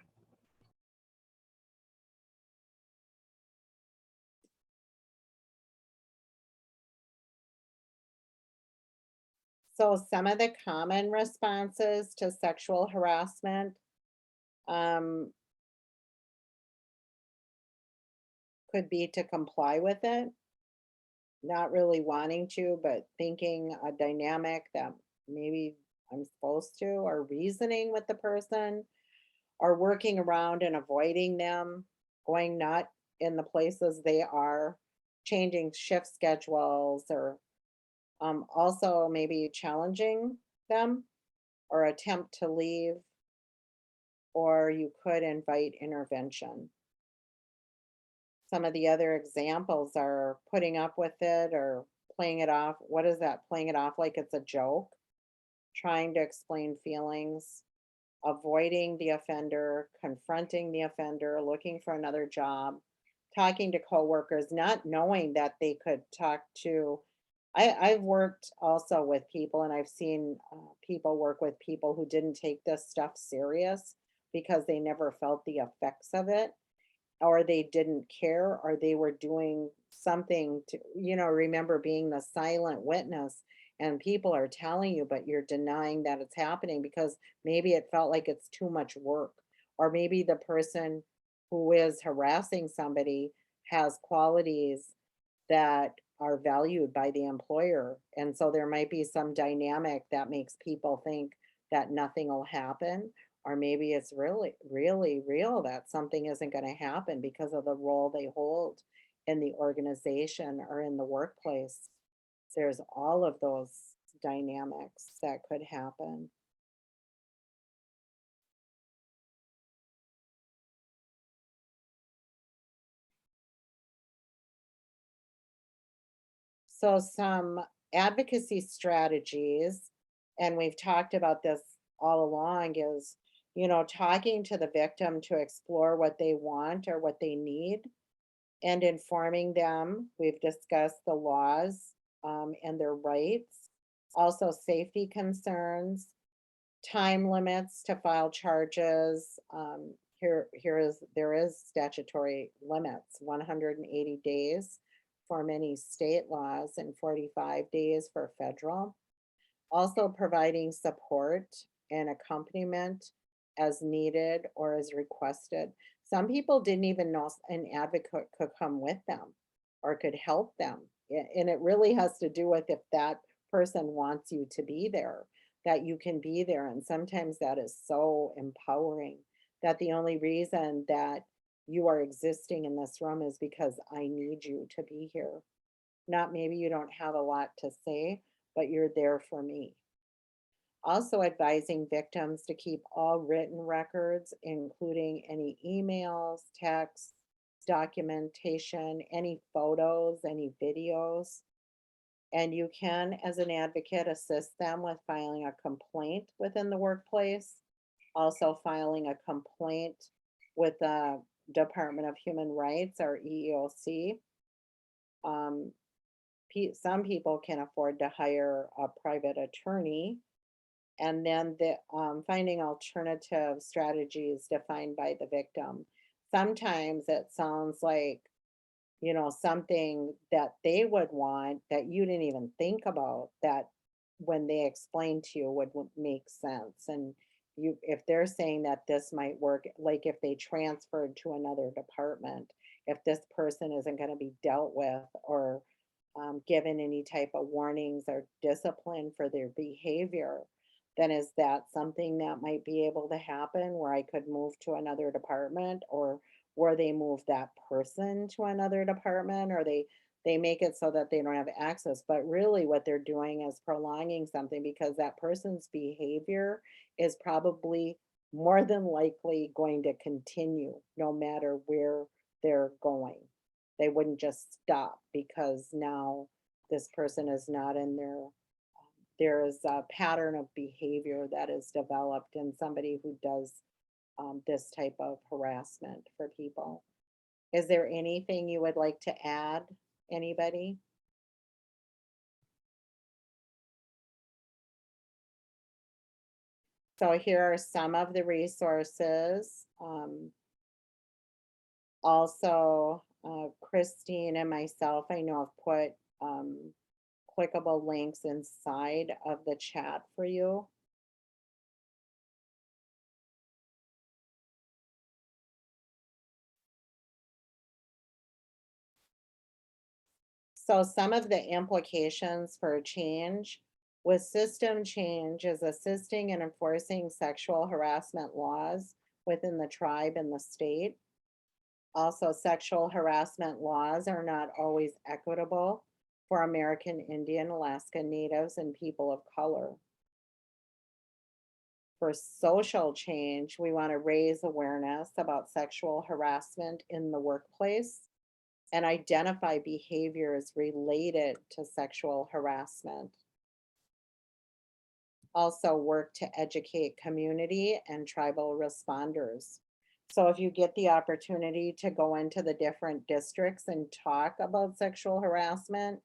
So some of the common responses to sexual harassment could be to comply with it, not really wanting to, but thinking a dynamic that maybe I'm supposed to, or reasoning with the person, or working around and avoiding them, going not in the places they are, changing shift schedules, or also maybe challenging them or attempt to leave, or you could invite intervention. Some of the other examples are putting up with it or playing it off. What is that? Playing it off like it's a joke, trying to explain feelings, avoiding the offender, confronting the offender, looking for another job, talking to coworkers, not knowing that they could talk to. I've worked also with people, and I've seen people work with people who didn't take this stuff serious because they never felt the effects of it, or they didn't care, or they were doing something to, remember being the silent witness, and people are telling you, but you're denying that it's happening because maybe it felt like it's too much work, or maybe the person who is harassing somebody has qualities that are valued by the employer. And so there might be some dynamic that makes people think that nothing will happen. Or maybe it's really, really real that something isn't going to happen because of the role they hold in the organization or in the workplace. There's all of those dynamics that could happen. So some advocacy strategies, and we've talked about this all along, is, talking to the victim to explore what they want or what they need and informing them. We've discussed the laws and their rights, also safety concerns, time limits to file charges. There is statutory limits, 180 days for many state laws and 45 days for federal. Also providing support and accompaniment as needed or as requested. Some people didn't even know an advocate could come with them or could help them. And it really has to do with if that person wants you to be there, that you can be there. And sometimes that is so empowering, that the only reason that you are existing in this room is because I need you to be here. Not maybe you don't have a lot to say, but you're there for me. Also advising victims to keep all written records, including any emails, texts, documentation, any photos, any videos. And you can, as an advocate, assist them with filing a complaint within the workplace, also filing a complaint with the Department of Human Rights or EEOC. Some people can afford to hire a private attorney, and then finding alternative strategies defined by the victim. Sometimes it sounds like, something that they would want that you didn't even think about, that when they explain to you would make sense. And if they're saying that this might work, like if they transferred to another department, if this person isn't going to be dealt with or given any type of warnings or discipline for their behavior, then is that something that might be able to happen where I could move to another department, or where they move that person to another department, or they make it so that they don't have access. But really what they're doing is prolonging something, because that person's behavior is probably more than likely going to continue no matter where they're going. They wouldn't just stop because now this person is not in there is a pattern of behavior that is developed in somebody who does this type of harassment for people. Is there anything you would like to add, anybody? So here are some of the resources. Also, Christine and myself, I know, have put clickable links inside of the chat for you. So some of the implications for change with system change is assisting and enforcing sexual harassment laws within the tribe and the state. Also, sexual harassment laws are not always equitable for American Indian, Alaska Natives, and people of color. For social change, we want to raise awareness about sexual harassment in the workplace, and identify behaviors related to sexual harassment. Also work to educate community and tribal responders. So if you get the opportunity to go into the different districts and talk about sexual harassment,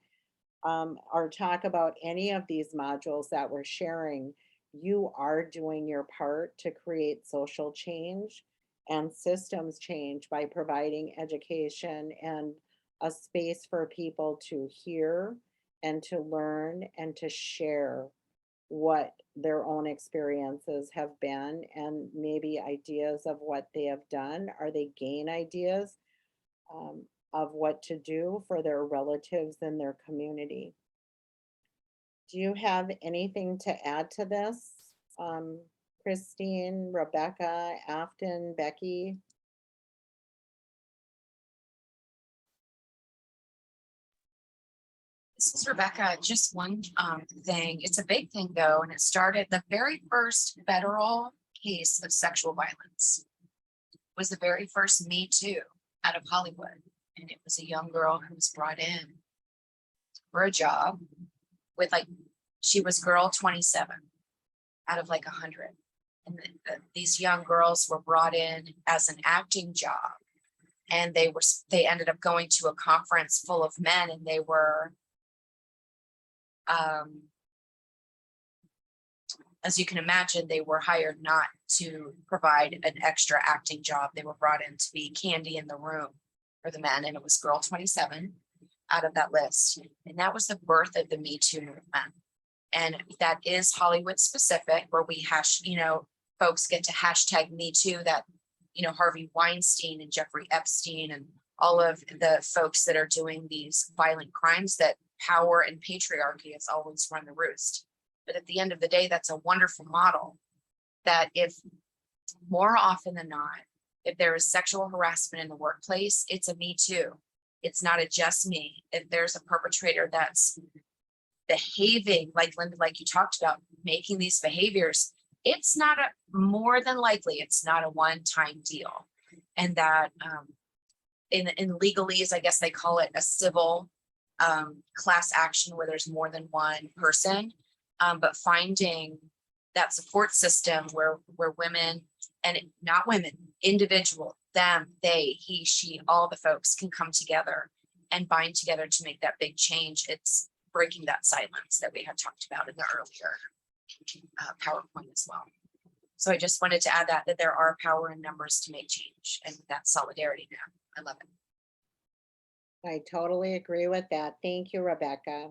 or talk about any of these modules that we're sharing, you are doing your part to create social change and systems change by providing education and a space for people to hear and to learn and to share what their own experiences have been and maybe ideas of what they have done, or they gain ideas of what to do for their relatives in their community. Do you have anything to add to this? Christine, Rebecca, Afton, Becky? This is Rebecca. Just one thing. It's a big thing though, and it started the very first federal case of sexual violence was the very first Me Too out of Hollywood. And it was a young girl who was brought in for a job with she was girl 27 out of 100. And these young girls were brought in as an acting job. And they ended up going to a conference full of men, and they were, as you can imagine, they were hired not to provide an extra acting job. They were brought in to be candy in the room for the men, and it was girl 27 out of that list. And that was the birth of the Me Too movement. And that is Hollywood specific, where we folks get to hashtag Me Too, that, Harvey Weinstein and Jeffrey Epstein and all of the folks that are doing these violent crimes, that power and patriarchy has always run the roost. But at the end of the day, that's a wonderful model that if more often than not, if there is sexual harassment in the workplace, it's a Me Too. It's not a just me. If there's a perpetrator that's behaving like Linda, like you talked about, making these behaviors, it's not more than likely, it's not a one-time deal. And that in legalese, I guess they call it a civil class action where there's more than one person. But finding that support system where women, and not women, individual, them, they, he, she, all the folks can come together and bind together to make that big change. It's breaking that silence that we had talked about in the earlier PowerPoint as well. So I just wanted to add that there are power in numbers to make change, and that solidarity now. I love it. I totally agree with that. Thank you, Rebecca.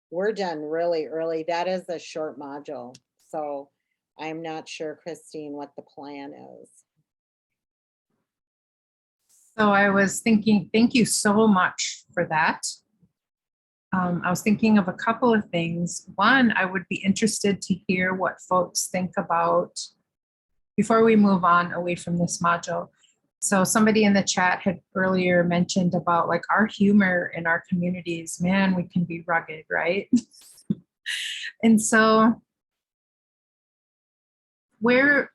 We're done really early. That is a short module. So I'm not sure, Christine, what the plan is. So I was thinking, thank you so much for that. I was thinking of a couple of things. One, I would be interested to hear what folks think about, before we move on away from this module. So somebody in the chat had earlier mentioned about our humor in our communities. Man, we can be rugged, right? And so where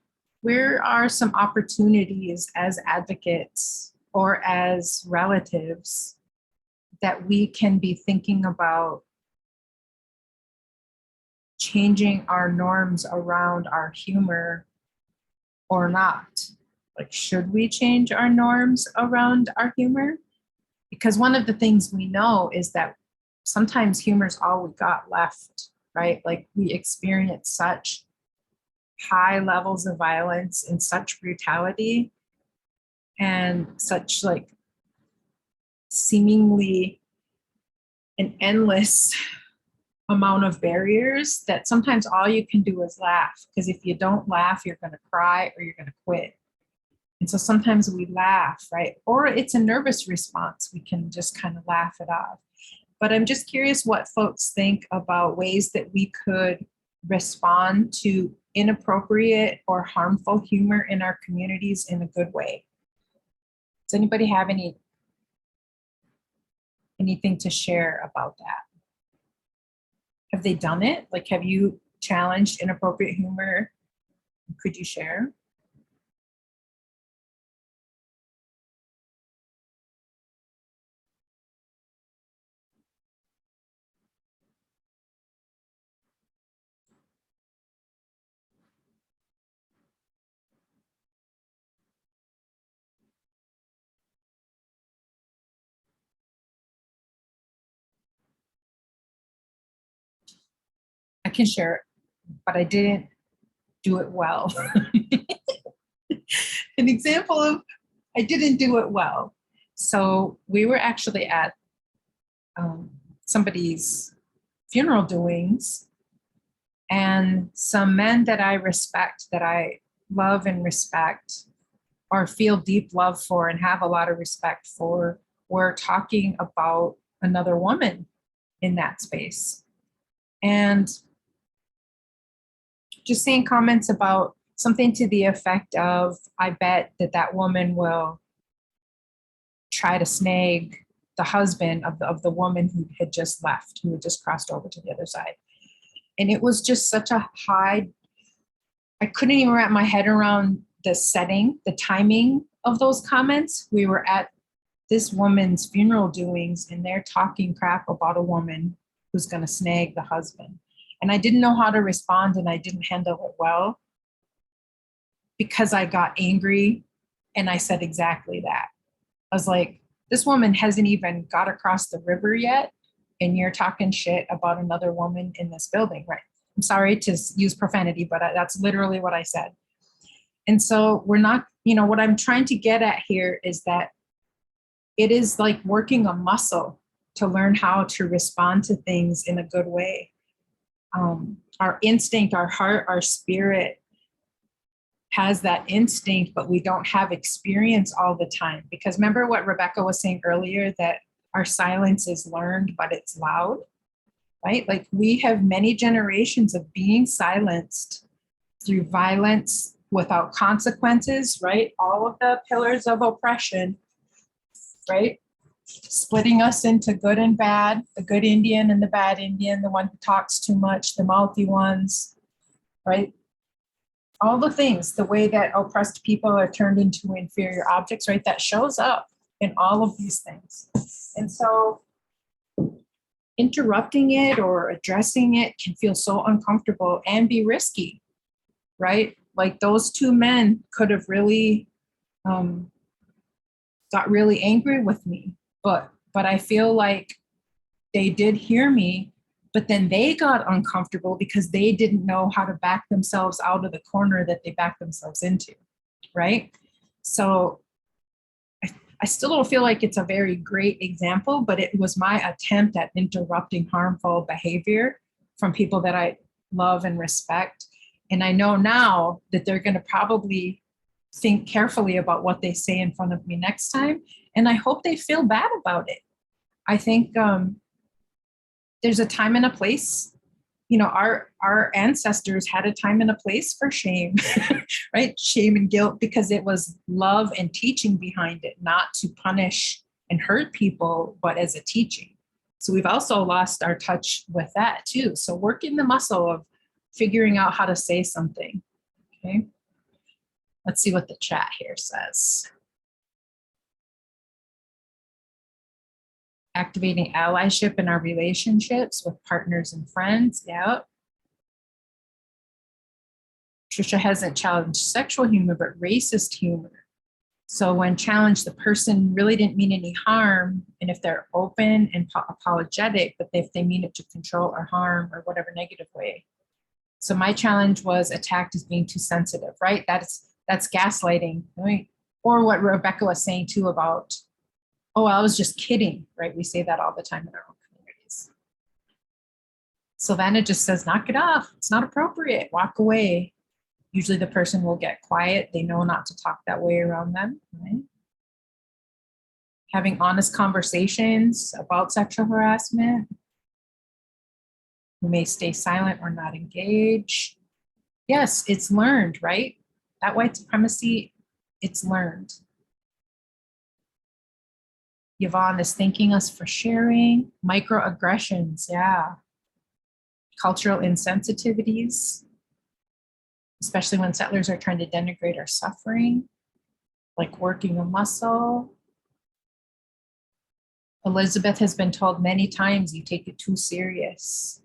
are some opportunities as advocates or as relatives that we can be thinking about changing our norms around our humor or not? Should we change our norms around our humor? Because one of the things we know is that sometimes humor is all we got left, right? We experience such high levels of violence and such brutality and such seemingly an endless amount of barriers that sometimes all you can do is laugh, because if you don't laugh, you're going to cry or you're going to quit. And so sometimes we laugh, right? Or it's a nervous response. We can just kind of laugh it off. But I'm just curious what folks think about ways that we could respond to inappropriate or harmful humor in our communities in a good way. Does anybody have anything to share about that? Have they done it? Have you challenged inappropriate humor? Could you share? can share it, but I didn't do it well. An example of I didn't do it well. So we were actually at somebody's funeral doings, and some men that I respect, that I love and respect, or feel deep love for and have a lot of respect for, were talking about another woman in that space. And just saying comments about something to the effect of, I bet that that woman will try to snag the husband of the woman who had just left, who had just crossed over to the other side. And it was just such a high, I couldn't even wrap my head around the setting, the timing of those comments. We were at this woman's funeral doings and they're talking crap about a woman who's going to snag the husband. And I didn't know how to respond, and I didn't handle it well because I got angry and I said exactly that. I was like, this woman hasn't even got across the river yet, and you're talking shit about another woman in this building, right? I'm sorry to use profanity, but that's literally what I said. And so we're not, what I'm trying to get at here is that it is like working a muscle to learn how to respond to things in a good way. Our instinct, our heart, our spirit has that instinct, but we don't have experience all the time. Because remember what Rebecca was saying earlier, that our silence is learned, but it's loud, right? Like we have many generations of being silenced through violence without consequences, right? All of the pillars of oppression, right? Splitting us into good and bad, the good Indian and the bad Indian, the one who talks too much, the mouthy ones, right? All the things, the way that oppressed people are turned into inferior objects, right? That shows up in all of these things. And so interrupting it or addressing it can feel so uncomfortable and be risky, right? Like those two men could have really got really angry with me, but I feel like they did hear me, but then they got uncomfortable because they didn't know how to back themselves out of the corner that they backed themselves into, right? So I still don't feel like it's a very great example, but it was my attempt at interrupting harmful behavior from people that I love and respect. And I know now that they're going to probably think carefully about what they say in front of me next time. And I hope they feel bad about it. I think there's a time and a place. Our ancestors had a time and a place for shame, right? Shame and guilt, because it was love and teaching behind it, not to punish and hurt people, but as a teaching. So we've also lost our touch with that too. So working the muscle of figuring out how to say something, okay? Let's see what the chat here says. Activating allyship in our relationships with partners and friends. Yeah. Trisha hasn't challenged sexual humor, but racist humor. So when challenged, the person really didn't mean any harm. And if they're open and apologetic, but if they mean it to control or harm or whatever negative way. So my challenge was attacked as being too sensitive, right? That's gaslighting, right? Or what Rebecca was saying too about, oh, I was just kidding, right? We say that all the time in our own communities. Sylvana just says, knock it off. It's not appropriate. Walk away. Usually the person will get quiet. They know not to talk that way around them, right? Having honest conversations about sexual harassment. We may stay silent or not engage. Yes, it's learned, right? That white supremacy, it's learned. Yvonne is thanking us for sharing. Microaggressions, yeah. Cultural insensitivities, especially when settlers are trying to denigrate our suffering, like working a muscle. Elizabeth has been told many times, you take it too serious.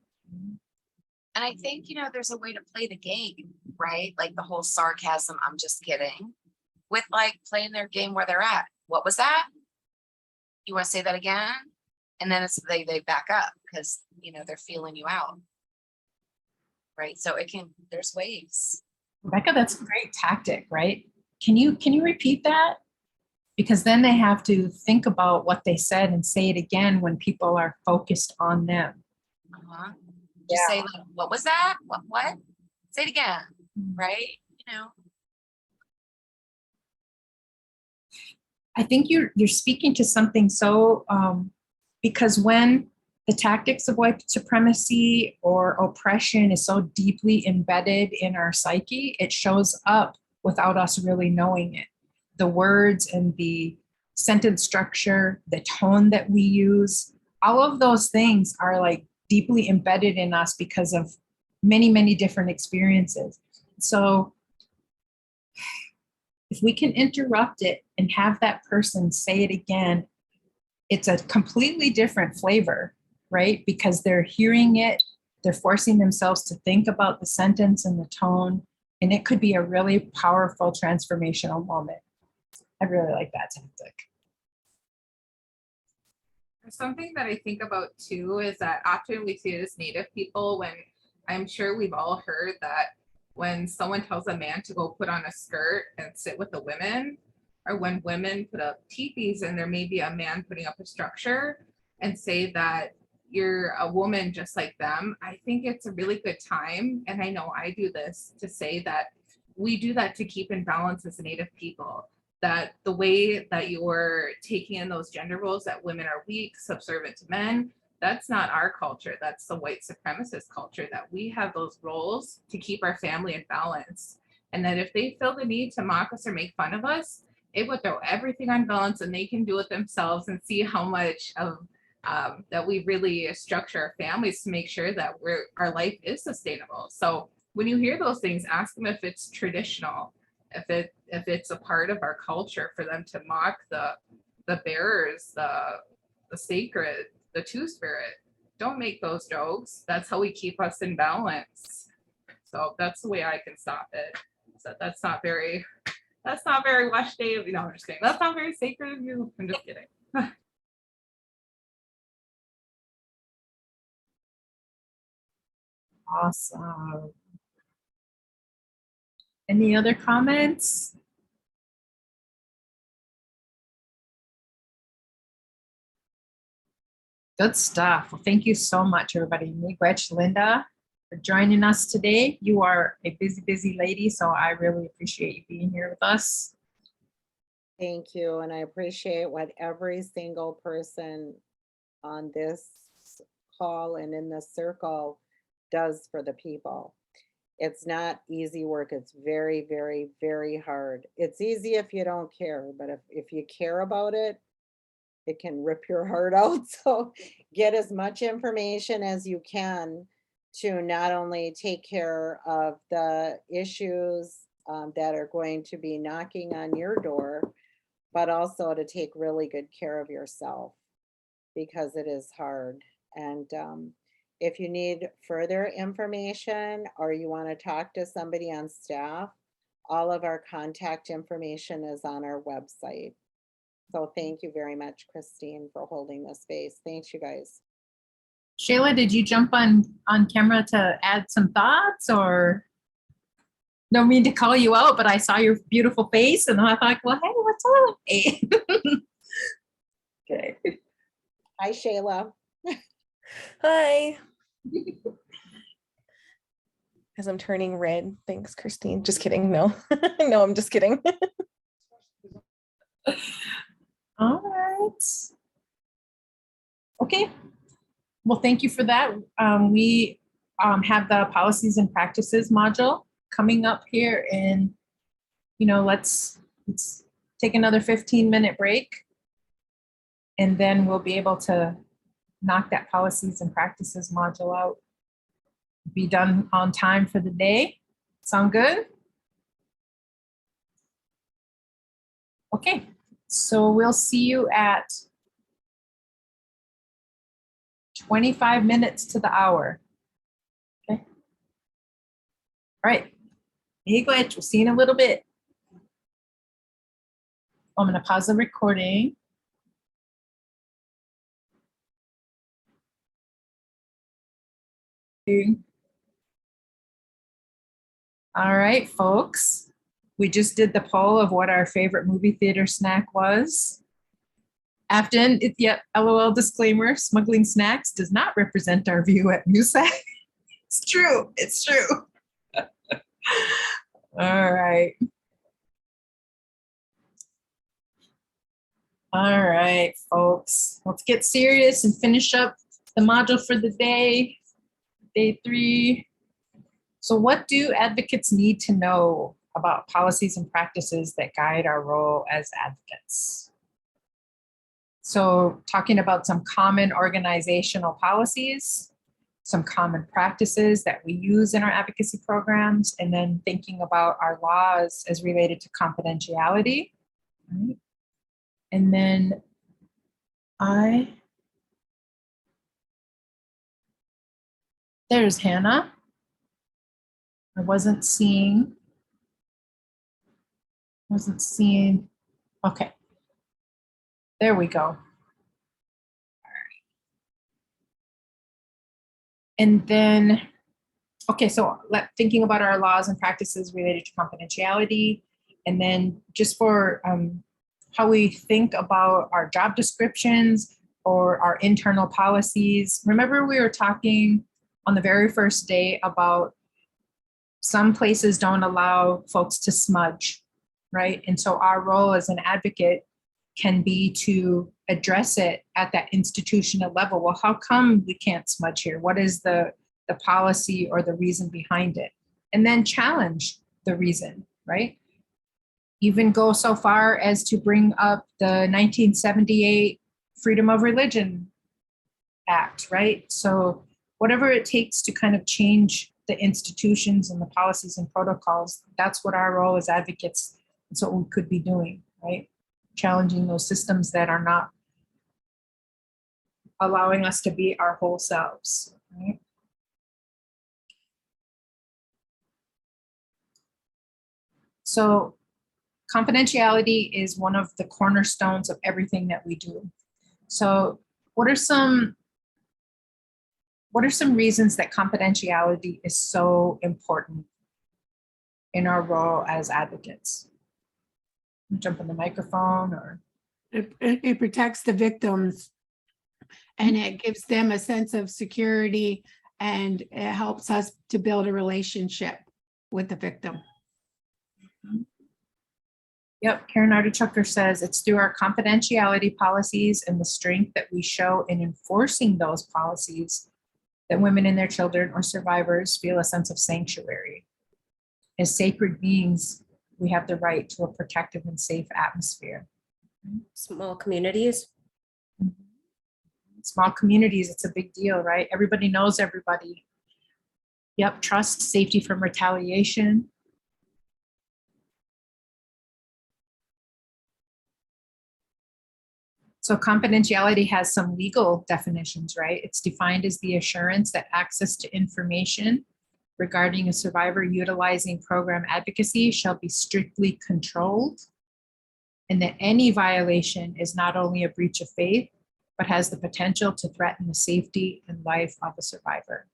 And I think, there's a way to play the game, right? Like the whole sarcasm, I'm just kidding, with like playing their game where they're at. What was that? You want to say that again? And then it's they back up because, they're feeling you out. right? So there's ways. Rebecca, that's a great tactic, right? Can you repeat that? Because then they have to think about what they said and say it again when people are focused on them. Uh-huh. Just say, like, what was that? What? Say it again, right? You know, I think you're speaking to something so, because when the tactics of white supremacy or oppression is so deeply embedded in our psyche, it shows up without us really knowing it. The words and the sentence structure, the tone that we use, all of those things are like deeply embedded in us because of many, many different experiences. So if we can interrupt it and have that person say it again, it's a completely different flavor, right? Because they're hearing it, they're forcing themselves to think about the sentence and the tone, and it could be a really powerful transformational moment. I really like that tactic. Something that I think about too is that often we see it as Native people when I'm sure we've all heard that when someone tells a man to go put on a skirt and sit with the women, or when women put up teepees and there may be a man putting up a structure and say that you're a woman just like them. I think it's a really good time, and I know I do this, to say that we do that to keep in balance as Native people. That the way that you're taking in those gender roles, that women are weak, subservient to men, that's not our culture. That's the white supremacist culture, that we have those roles to keep our family in balance. And that if they feel the need to mock us or make fun of us, it would throw everything on balance and they can do it themselves and see how much of that we really structure our families to make sure that our life is sustainable. So when you hear those things, ask them if it's traditional, if it's a part of our culture for them to mock the bearers, the sacred, the two spirit. Don't make those jokes. That's how we keep us in balance. So that's the way I can stop it. So that's not very Wash Day. No, I'm just kidding. That's not very sacred of you. I'm just kidding. Awesome. Any other comments? Good stuff. Well, thank you so much, everybody. Miigwech, Linda, for joining us today. You are a busy, busy lady, so I really appreciate you being here with us. Thank you, and I appreciate what every single person on this call and in this circle does for the people. It's not easy work. It's very, very, very hard. It's easy if you don't care, but if you care about it, it can rip your heart out. So get as much information as you can to not only take care of the issues that are going to be knocking on your door, but also to take really good care of yourself, because it is hard. And if you need further information or you want to talk to somebody on staff, all of our contact information is on our website. So thank you very much, Christine, for holding this space. Thanks, you guys. Shayla, did you jump on camera to add some thoughts, or? No mean to call you out, but I saw your beautiful face and I thought, well, hey, what's up? Hey. Okay. Hi, Shayla. Hi. As I'm turning red. Thanks, Christine. Just kidding. No, no, I'm just kidding. All right. Okay. Well, thank you for that. We have the policies and practices module coming up here, and let's take another 15-minute break, and then we'll be able to knock that policies and practices module out. Be done on time for the day. Sound good? Okay, so we'll see you at 25 minutes to the hour. Okay. All right. Hey, Glitch, we'll see you in a little bit. I'm going to pause the recording. All right, folks. We just did the poll of what our favorite movie theater snack was. Afton, yep, LOL disclaimer, smuggling snacks does not represent our view at MIWSAC. It's true, it's true. All right. All right, folks, let's get serious and finish up the module for the day, day 3. So what do advocates need to know about policies and practices that guide our role as advocates? So talking about some common organizational policies, some common practices that we use in our advocacy programs, and then thinking about our laws as related to confidentiality. Right? And then there's Hannah. I wasn't seeing, okay. There we go. All right. And then, okay, so thinking about our laws and practices related to confidentiality, and then just for how we think about our job descriptions or our internal policies. Remember we were talking on the very first day about some places don't allow folks to smudge, right? And so our role as an advocate can be to address it at that institutional level. Well, how come we can't smudge here? What is the policy or the reason behind it? And then challenge the reason, right? Even go so far as to bring up the 1978 Freedom of Religion Act, right? So whatever it takes to kind of change the institutions and the policies and protocols, that's what our role as advocates, that's what we could be doing, right? Challenging those systems that are not allowing us to be our whole selves, right? So confidentiality is one of the cornerstones of everything that we do. So what are some reasons that confidentiality is so important in our role as advocates? Jump on the microphone or? It protects the victims and it gives them a sense of security, and it helps us to build a relationship with the victim. Yep, Karen Artichoker says it's through our confidentiality policies and the strength that we show in enforcing those policies that women and their children or survivors feel a sense of sanctuary. As sacred beings, we have the right to a protective and safe atmosphere. Small communities. Small communities, it's a big deal, right? Everybody knows everybody. Yep, trust, safety from retaliation. So confidentiality has some legal definitions, right? It's defined as the assurance that access to information regarding a survivor utilizing program advocacy shall be strictly controlled, and that any violation is not only a breach of faith, but has the potential to threaten the safety and life of a survivor.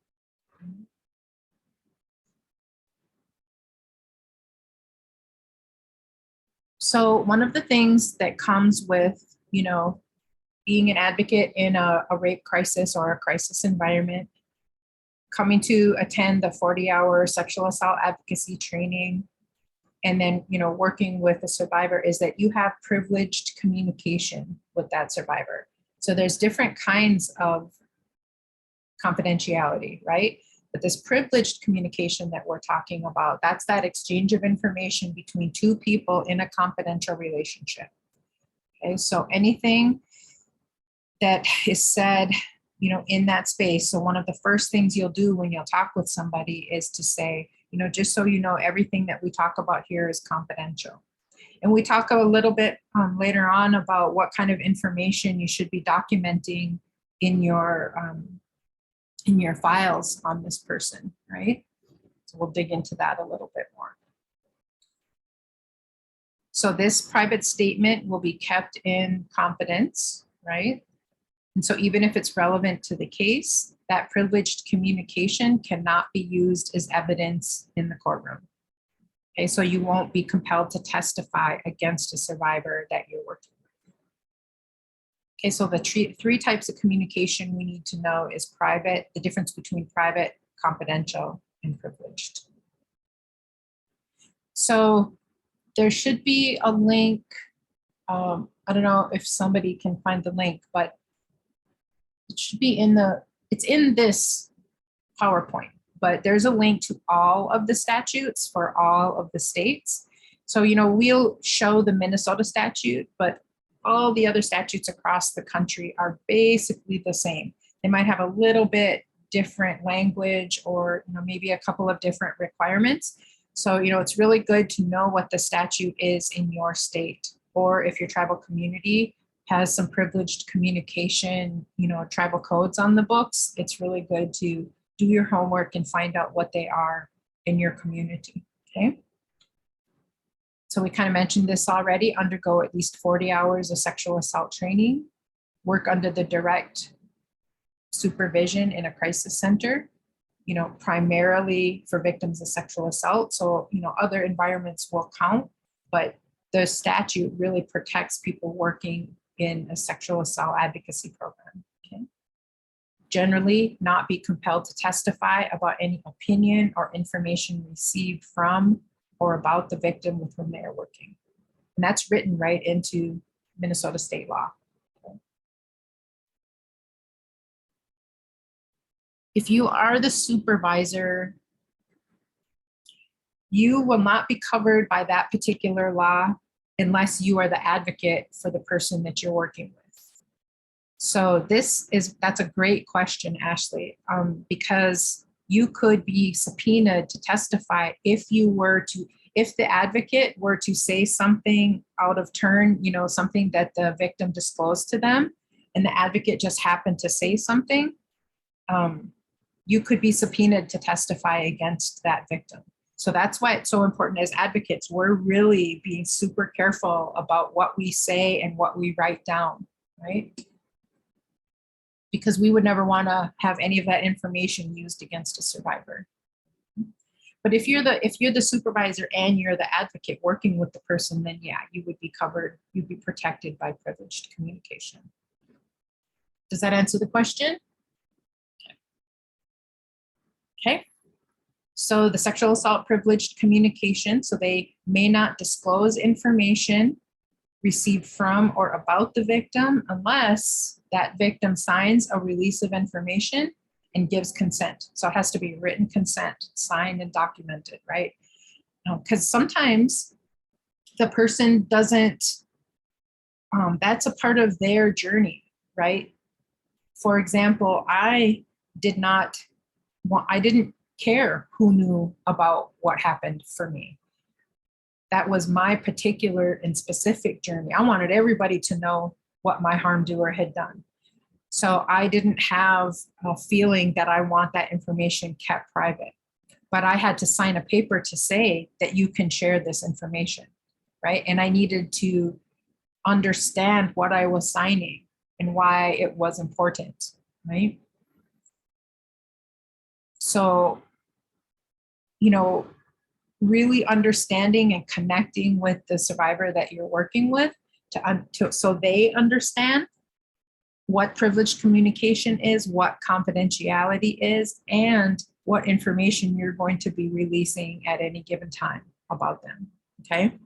So one of the things that comes with, being an advocate in a rape crisis or a crisis environment, coming to attend the 40-hour sexual assault advocacy training, and then, working with a survivor, is that you have privileged communication with that survivor. So there's different kinds of confidentiality, right? But this privileged communication that we're talking about, that's that exchange of information between two people in a confidential relationship. Okay, so anything that is said, in that space. So one of the first things you'll do when you'll talk with somebody is to say, just so you know, everything that we talk about here is confidential. And we talk a little bit later on about what kind of information you should be documenting in your files on this person, right? So we'll dig into that a little bit more. So this private statement will be kept in confidence, right? And so even if it's relevant to the case, that privileged communication cannot be used as evidence in the courtroom. Okay, so you won't be compelled to testify against a survivor that you're working with. Okay, so the three types of communication we need to know is private, the difference between private, confidential, and privileged. So there should be a link. I don't know if somebody can find the link, but it should be it's in this PowerPoint, but there's a link to all of the statutes for all of the states. So, we'll show the Minnesota statute, but all the other statutes across the country are basically the same. They might have a little bit different language or maybe a couple of different requirements. So, it's really good to know what the statute is in your state, or if your tribal community has some privileged communication, tribal codes on the books, it's really good to do your homework and find out what they are in your community, okay? So we kind of mentioned this already, undergo at least 40 hours of sexual assault training, work under the direct supervision in a crisis center, primarily for victims of sexual assault. So, other environments will count, but the statute really protects people working in a sexual assault advocacy program, okay? Generally, not be compelled to testify about any opinion or information received from or about the victim with whom they are working. And that's written right into Minnesota state law. Okay. If you are the supervisor, you will not be covered by that particular law unless you are the advocate for the person that you're working with. So that's a great question, Ashley, because you could be subpoenaed to testify if the advocate were to say something out of turn, something that the victim disclosed to them, and the advocate just happened to say something, you could be subpoenaed to testify against that victim. So that's why it's so important as advocates, we're really being super careful about what we say and what we write down, right? Because we would never want to have any of that information used against a survivor. But if you're the supervisor and you're the advocate working with the person, then yeah, you would be covered, you'd be protected by privileged communication. Does that answer the question? Okay. So the sexual assault privileged communication, so they may not disclose information received from or about the victim unless that victim signs a release of information and gives consent. So it has to be written consent, signed and documented, right? Because sometimes the person doesn't, that's a part of their journey, right? For example, I didn't care who knew about what happened for me. That was my particular and specific journey. I wanted everybody to know what my harm doer had done. So I didn't have a feeling that I want that information kept private, but I had to sign a paper to say that you can share this information, right? And I needed to understand what I was signing and why it was important, right? So, really understanding and connecting with the survivor that you're working with so they understand what privileged communication is, what confidentiality is, and what information you're going to be releasing at any given time about them, okay?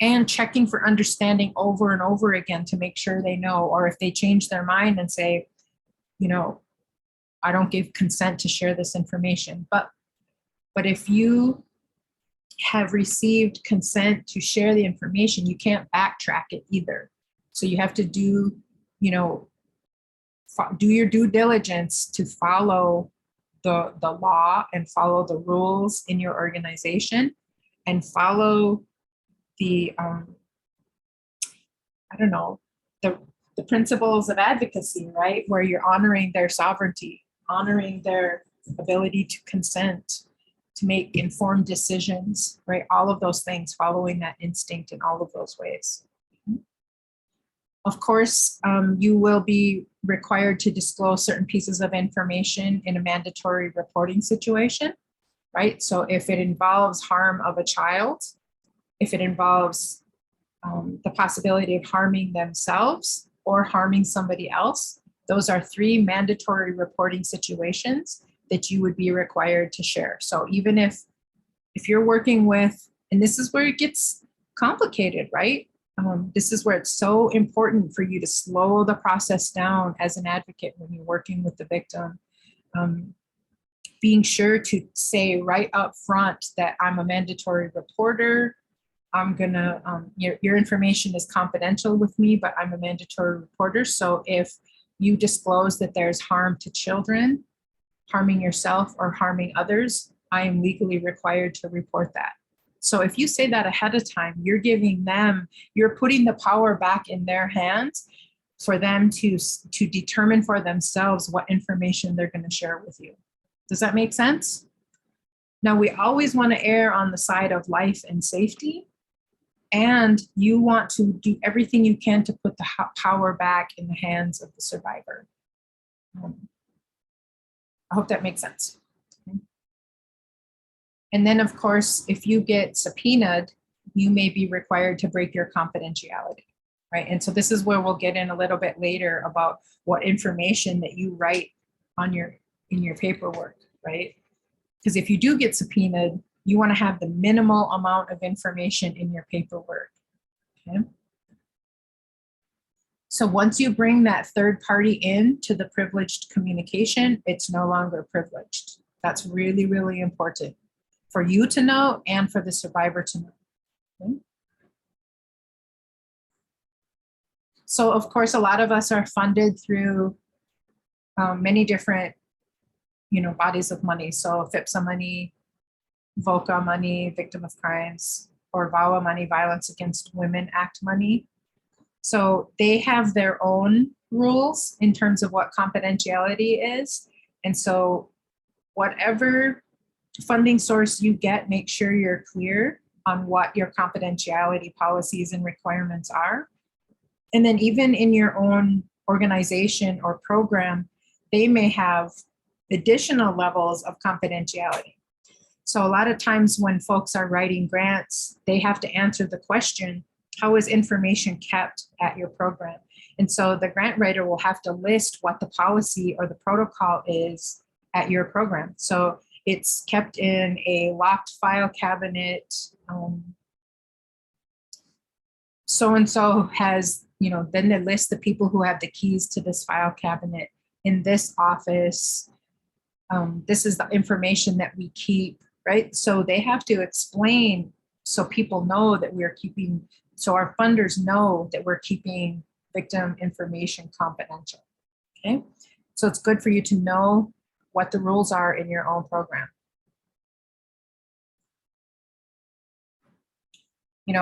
And checking for understanding over and over again to make sure they know, or if they change their mind and say, I don't give consent to share this information. But if you have received consent to share the information, you can't backtrack it either. So you have to do your due diligence to follow the law and follow the rules in your organization and follow the, the principles of advocacy, right? Where you're honoring their sovereignty, honoring their ability to consent, to make informed decisions, right? All of those things, following that instinct in all of those ways. Of course, you will be required to disclose certain pieces of information in a mandatory reporting situation, right? So if it involves harm of a child, if it involves the possibility of harming themselves or harming somebody else, those are 3 mandatory reporting situations that you would be required to share. So even if you're working with, and this is where it gets complicated, right? This is where it's so important for you to slow the process down as an advocate when you're working with the victim. Being sure to say right up front that I'm a mandatory reporter. I'm gonna, your information is confidential with me, but I'm a mandatory reporter. So if you disclose that there's harm to children, harming yourself or harming others, I am legally required to report that. So if you say that ahead of time, you're giving them, you're putting the power back in their hands for them to determine for themselves what information they're going to share with you. Does that make sense? Now, we always want to err on the side of life and safety, and you want to do everything you can to put the power back in the hands of the survivor. I hope that makes sense. And then, of course, if you get subpoenaed, you may be required to break your confidentiality, right? And so this is where we'll get in a little bit later about what information that you write on in your paperwork, right? Because if you do get subpoenaed, you want to have the minimal amount of information in your paperwork, okay? So once you bring that third party in to the privileged communication, it's no longer privileged. That's really, really important for you to know and for the survivor to know. Okay? So of course, a lot of us are funded through many different, bodies of money. So FIPSA money, VOCA money, Victim of Crimes, or VAWA money, Violence Against Women Act money. So they have their own rules in terms of what confidentiality is. And so whatever funding source you get, make sure you're clear on what your confidentiality policies and requirements are. And then even in your own organization or program, they may have additional levels of confidentiality. So a lot of times when folks are writing grants, they have to answer the question, how is information kept at your program? And so the grant writer will have to list what the policy or the protocol is at your program. So it's kept in a locked file cabinet. So-and-so has, then they list the people who have the keys to this file cabinet in this office. This is the information that we keep, right? So they have to explain so people know that we're keeping, so our funders know that we're keeping victim information confidential, okay? So it's good for you to know what the rules are in your own program.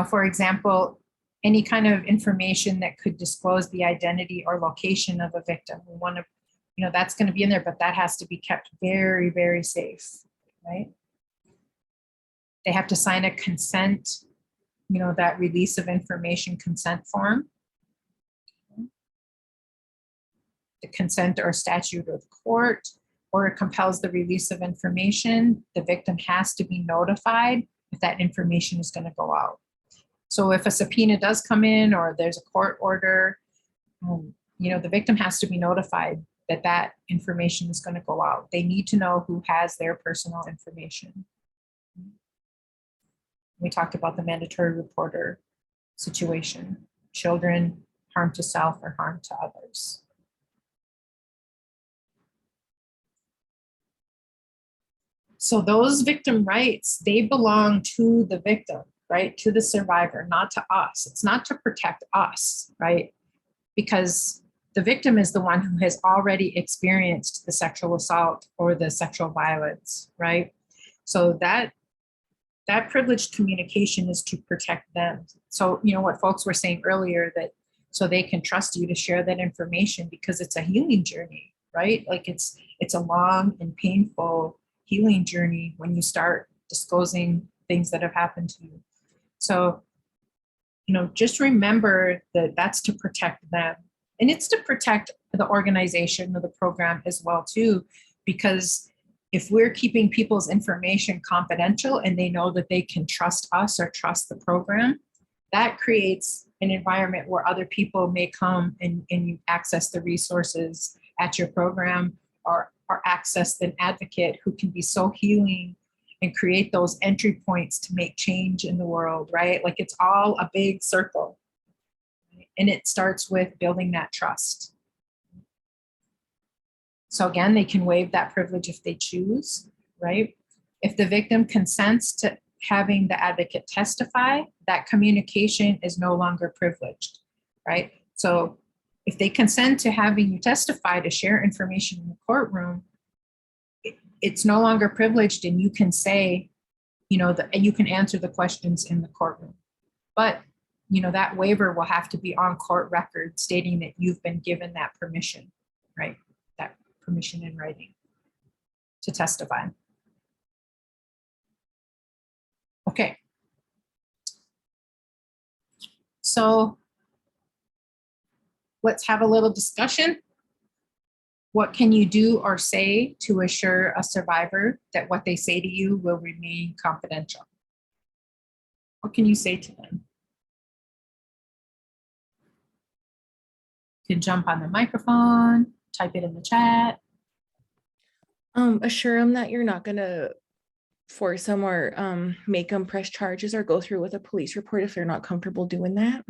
For example, any kind of information that could disclose the identity or location of a victim. We want to, that's going to be in there, but that has to be kept very, very safe, right? They have to sign a consent, that release of information consent form. The consent or statute of court, or it compels the release of information. The victim has to be notified if that information is going to go out. So if a subpoena does come in or there's a court order, the victim has to be notified that that information is going to go out. They need to know who has their personal information. We talked about the mandatory reporter situation, children, harm to self or harm to others. So those victim rights, they belong to the victim, right? To the survivor, not to us. It's not to protect us, right? Because the victim is the one who has already experienced the sexual assault or the sexual violence, right? So that privileged communication is to protect them. So, what folks were saying earlier, that so they can trust you to share that information because it's a healing journey, right? Like it's a long and painful healing journey when you start disclosing things that have happened to you. So, just remember that that's to protect them. And it's to protect the organization or the program as well too, because if we're keeping people's information confidential and they know that they can trust us or trust the program, that creates an environment where other people may come and you access the resources at your program, or access an advocate who can be so healing and create those entry points to make change in the world, right? Like it's all a big circle. And it starts with building that trust. So again, they can waive that privilege if they choose, right? If the victim consents to having the advocate testify, that communication is no longer privileged, right? So if they consent to having you testify to share information in the courtroom, it's no longer privileged, and you can say, and you can answer the questions in the courtroom. But, that waiver will have to be on court record stating that you've been given that permission, right? That permission in writing to testify. Okay. So let's have a little discussion. What can you do or say to assure a survivor that what they say to you will remain confidential? What can you say to them? You can jump on the microphone, type it in the chat. Assure them that you're not gonna force them or make them press charges or go through with a police report if they're not comfortable doing that.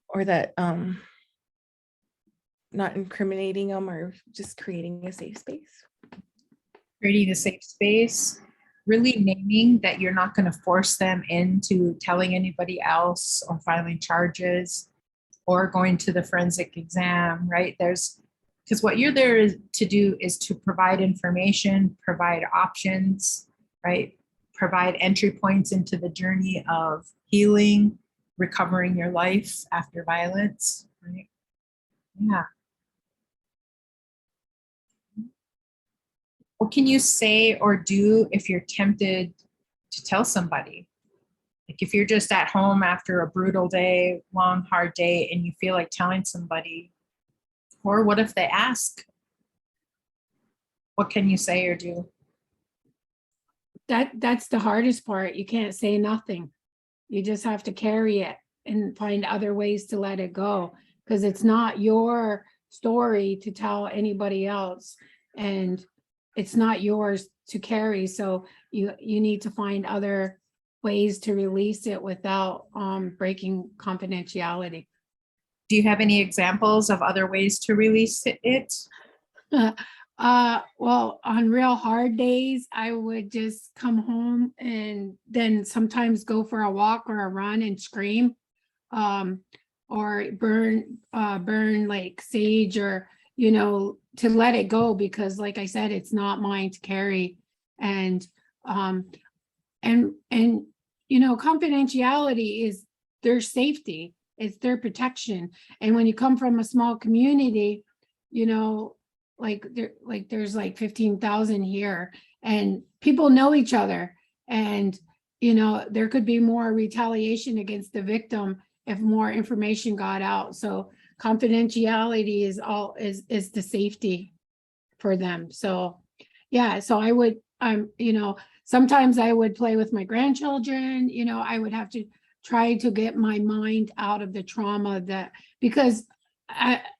Or that not incriminating them, or just creating a safe space. Creating a safe space, really naming that you're not going to force them into telling anybody else or filing charges or going to the forensic exam, right? Because what you're there to do is to provide information, provide options, right? Provide entry points into the journey of healing, recovering your life after violence, right? Yeah. What can you say or do if you're tempted to tell somebody? Like if you're just at home after a brutal day, long, hard day, and you feel like telling somebody, or what if they ask? What can you say or do? That's the hardest part. You can't say nothing. You just have to carry it and find other ways to let it go, because it's not your story to tell anybody else, and it's not yours to carry. So you need to find other ways to release it without breaking confidentiality. Do you have any examples of other ways to release it? Well, on real hard days, I would just come home and then sometimes go for a walk or a run and scream, or burn like sage, or to let it go, because like I said, it's not mine to carry. And confidentiality is their safety, it's their protection. And when you come from a small community, there's like 15,000 here, and people know each other, and there could be more retaliation against the victim if more information got out. So confidentiality is the safety for them. So yeah, so I would sometimes I would play with my grandchildren. I would have to try to get my mind out of the trauma, because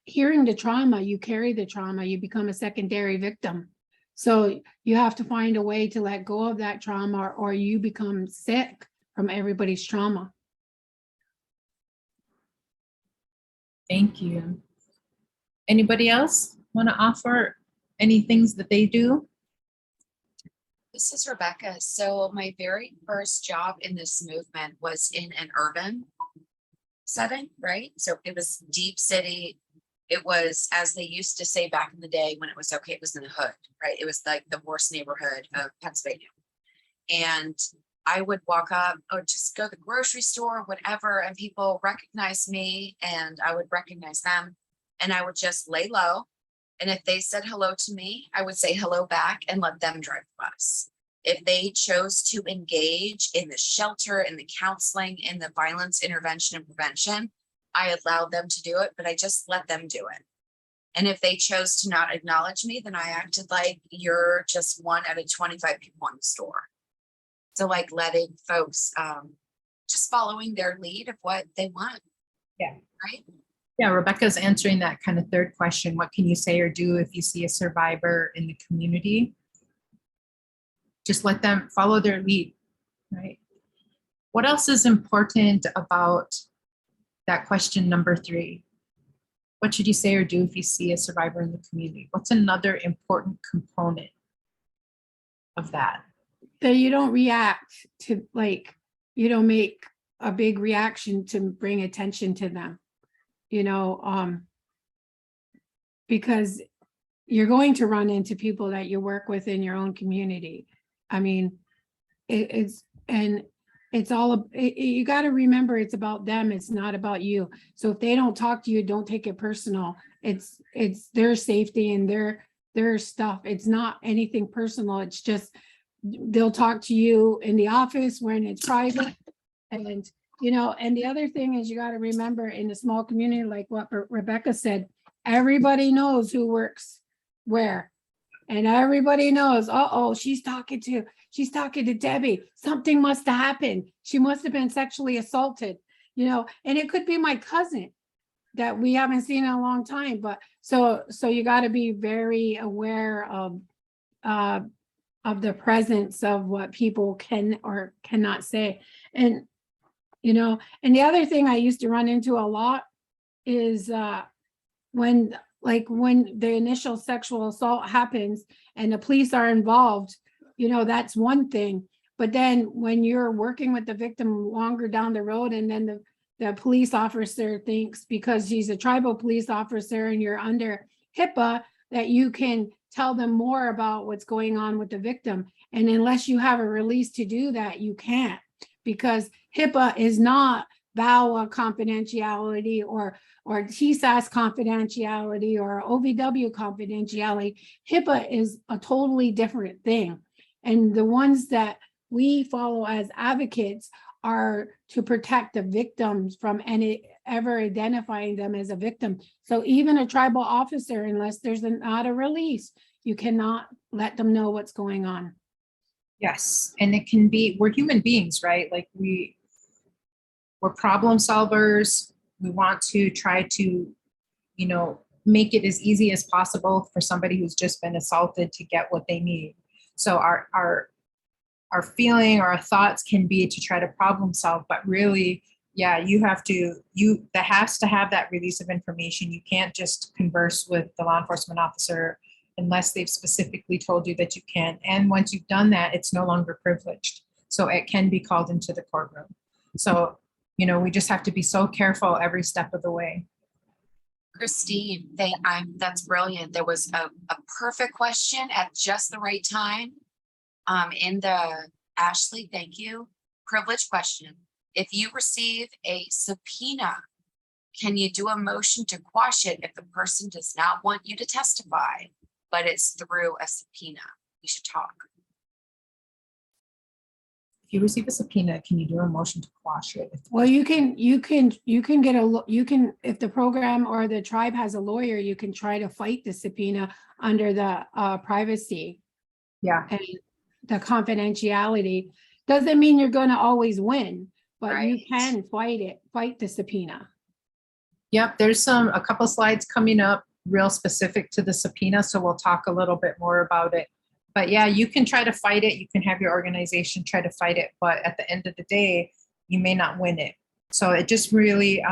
hearing the trauma, you carry the trauma, you become a secondary victim. So you have to find a way to let go of that trauma, or you become sick from everybody's trauma. Thank you. Anybody else want to offer any things that they do? This is Rebecca. So my very first job in this movement was in an urban setting, right? So it was deep city. It was, as they used to say back in the day when it was okay, it was in the hood, right? It was like the worst neighborhood of Pennsylvania. And I would walk up or just go to the grocery store, whatever, and people recognize me and I would recognize them, and I would just lay low. And if they said hello to me, I would say hello back and let them drive the bus. If they chose to engage in the shelter, in the counseling, in the violence intervention and prevention, I allowed them to do it, but I just let them do it. And if they chose to not acknowledge me, then I acted like you're just one out of 25 people in the store. So like letting folks, just following their lead of what they want. Yeah. Right. Yeah, Rebecca's answering that kind of third question. What can you say or do if you see a survivor in the community? Just let them follow their lead, right? What else is important about that question number 3? What should you say or do if you see a survivor in the community? What's another important component of that? That you don't react to, like, you don't make a big reaction to bring attention to them, you know, because you're going to run into people that you work with in your own community. I mean, it's all, you got to remember it's about them. It's not about you. So if they don't talk to you, don't take it personal. It's their safety and their stuff. It's not anything personal. It's just, they'll talk to you in the office when it's private. And, you know, and the other thing is you got to remember in a small community, like what Rebecca said, everybody knows who works where. And everybody knows, uh-oh, she's talking to Debbie. Something must have happened. She must have been sexually assaulted, you know, and it could be my cousin that we haven't seen in a long time. But so you got to be very aware of the presence of what people can or cannot say. And, you know, and the other thing I used to run into a lot is when the initial sexual assault happens and the police are involved, you know, that's one thing. But then when you're working with the victim longer down the road, and then the police officer thinks because he's a tribal police officer and you're under HIPAA, that you can tell them more about what's going on with the victim. And unless you have a release to do that, you can't, because HIPAA is not VAWA confidentiality or TSAS confidentiality or OVW confidentiality. HIPAA is a totally different thing. And the ones that we follow as advocates are to protect the victims from any ever identifying them as a victim. So even a tribal officer, unless there's not a release, you cannot let them know what's going on. Yes, and it can be, we're human beings, right? Like we're problem solvers. We want to try to, you know, make it as easy as possible for somebody who's just been assaulted to get what they need. So our feeling or our thoughts can be to try to problem solve, but really, yeah, that has to have that release of information. You can't just converse with the law enforcement officer unless they've specifically told you that you can. And once you've done that, it's no longer privileged. So it can be called into the courtroom. So, you know, we just have to be so careful every step of the way. Christine, that's brilliant. There was a perfect question at just the right time. In the Ashley, thank you. Privilege question. If you receive a subpoena, can you do a motion to quash it if the person does not want you to testify, but it's through a subpoena? We should talk. If you receive a subpoena, can you do a motion to quash it? Well, you can if the program or the tribe has a lawyer, you can try to fight the subpoena under the privacy. Yeah. And the confidentiality. Doesn't mean you're going to always win, but you can fight the subpoena. Yep, there's a couple slides coming up real specific to the subpoena, so we'll talk a little bit more about it. But yeah, you can try to fight it. You can have your organization try to fight it, but at the end of the day, you may not win it. So it just really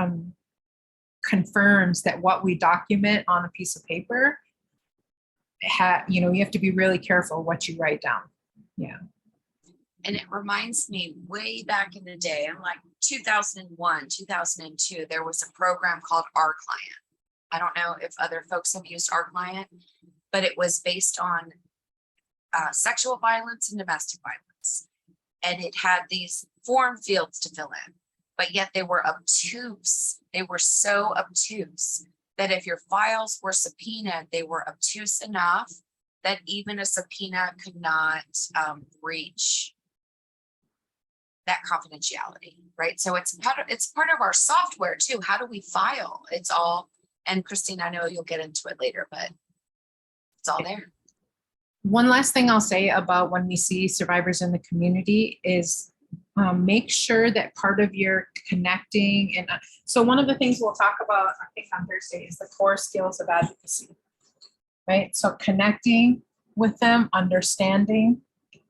confirms that what we document on a piece of paper, you know, you have to be really careful what you write down. Yeah. And it reminds me way back in the day, in like 2001, 2002, there was a program called Our Client. I don't know if other folks have used Our Client, but it was based on sexual violence and domestic violence. And it had these form fields to fill in, but yet they were obtuse. They were so obtuse that if your files were subpoenaed, they were obtuse enough that even a subpoena could not breach that confidentiality, right? So it's part of our software too. How do we file? It's all, And Christine, I know you'll get into it later, but it's all there. One last thing I'll say about when we see survivors in the community is make sure that part of your connecting and so one of the things we'll talk about, I think on Thursday, is the core skills of advocacy, right? So connecting with them, understanding,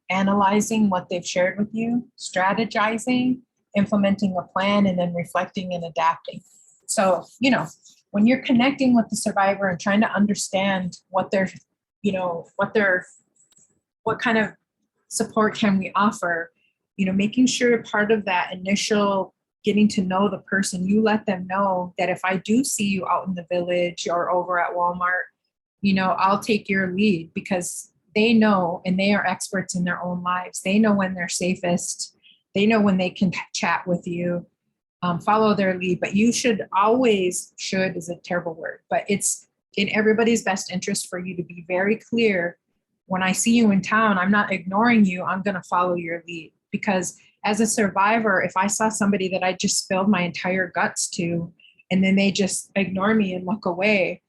analyzing what they've shared with you, strategizing, implementing a plan, and then reflecting and adapting. So, you know, when you're connecting with the survivor and trying to understand what they're, you know, what kind of support can we offer, you know, making sure part of that initial getting to know the person, you let them know that if I do see you out in the village or over at Walmart, you know, I'll take your lead, because they know, and they are experts in their own lives. They know when they're safest. They know when they can chat with you, follow their lead. But you should always, should is a terrible word, but it's in everybody's best interest for you to be very clear. When I see you in town, I'm not ignoring you. I'm going to follow your lead. Because as a survivor, if I saw somebody that I just spilled my entire guts to, and then they just ignore me and look away,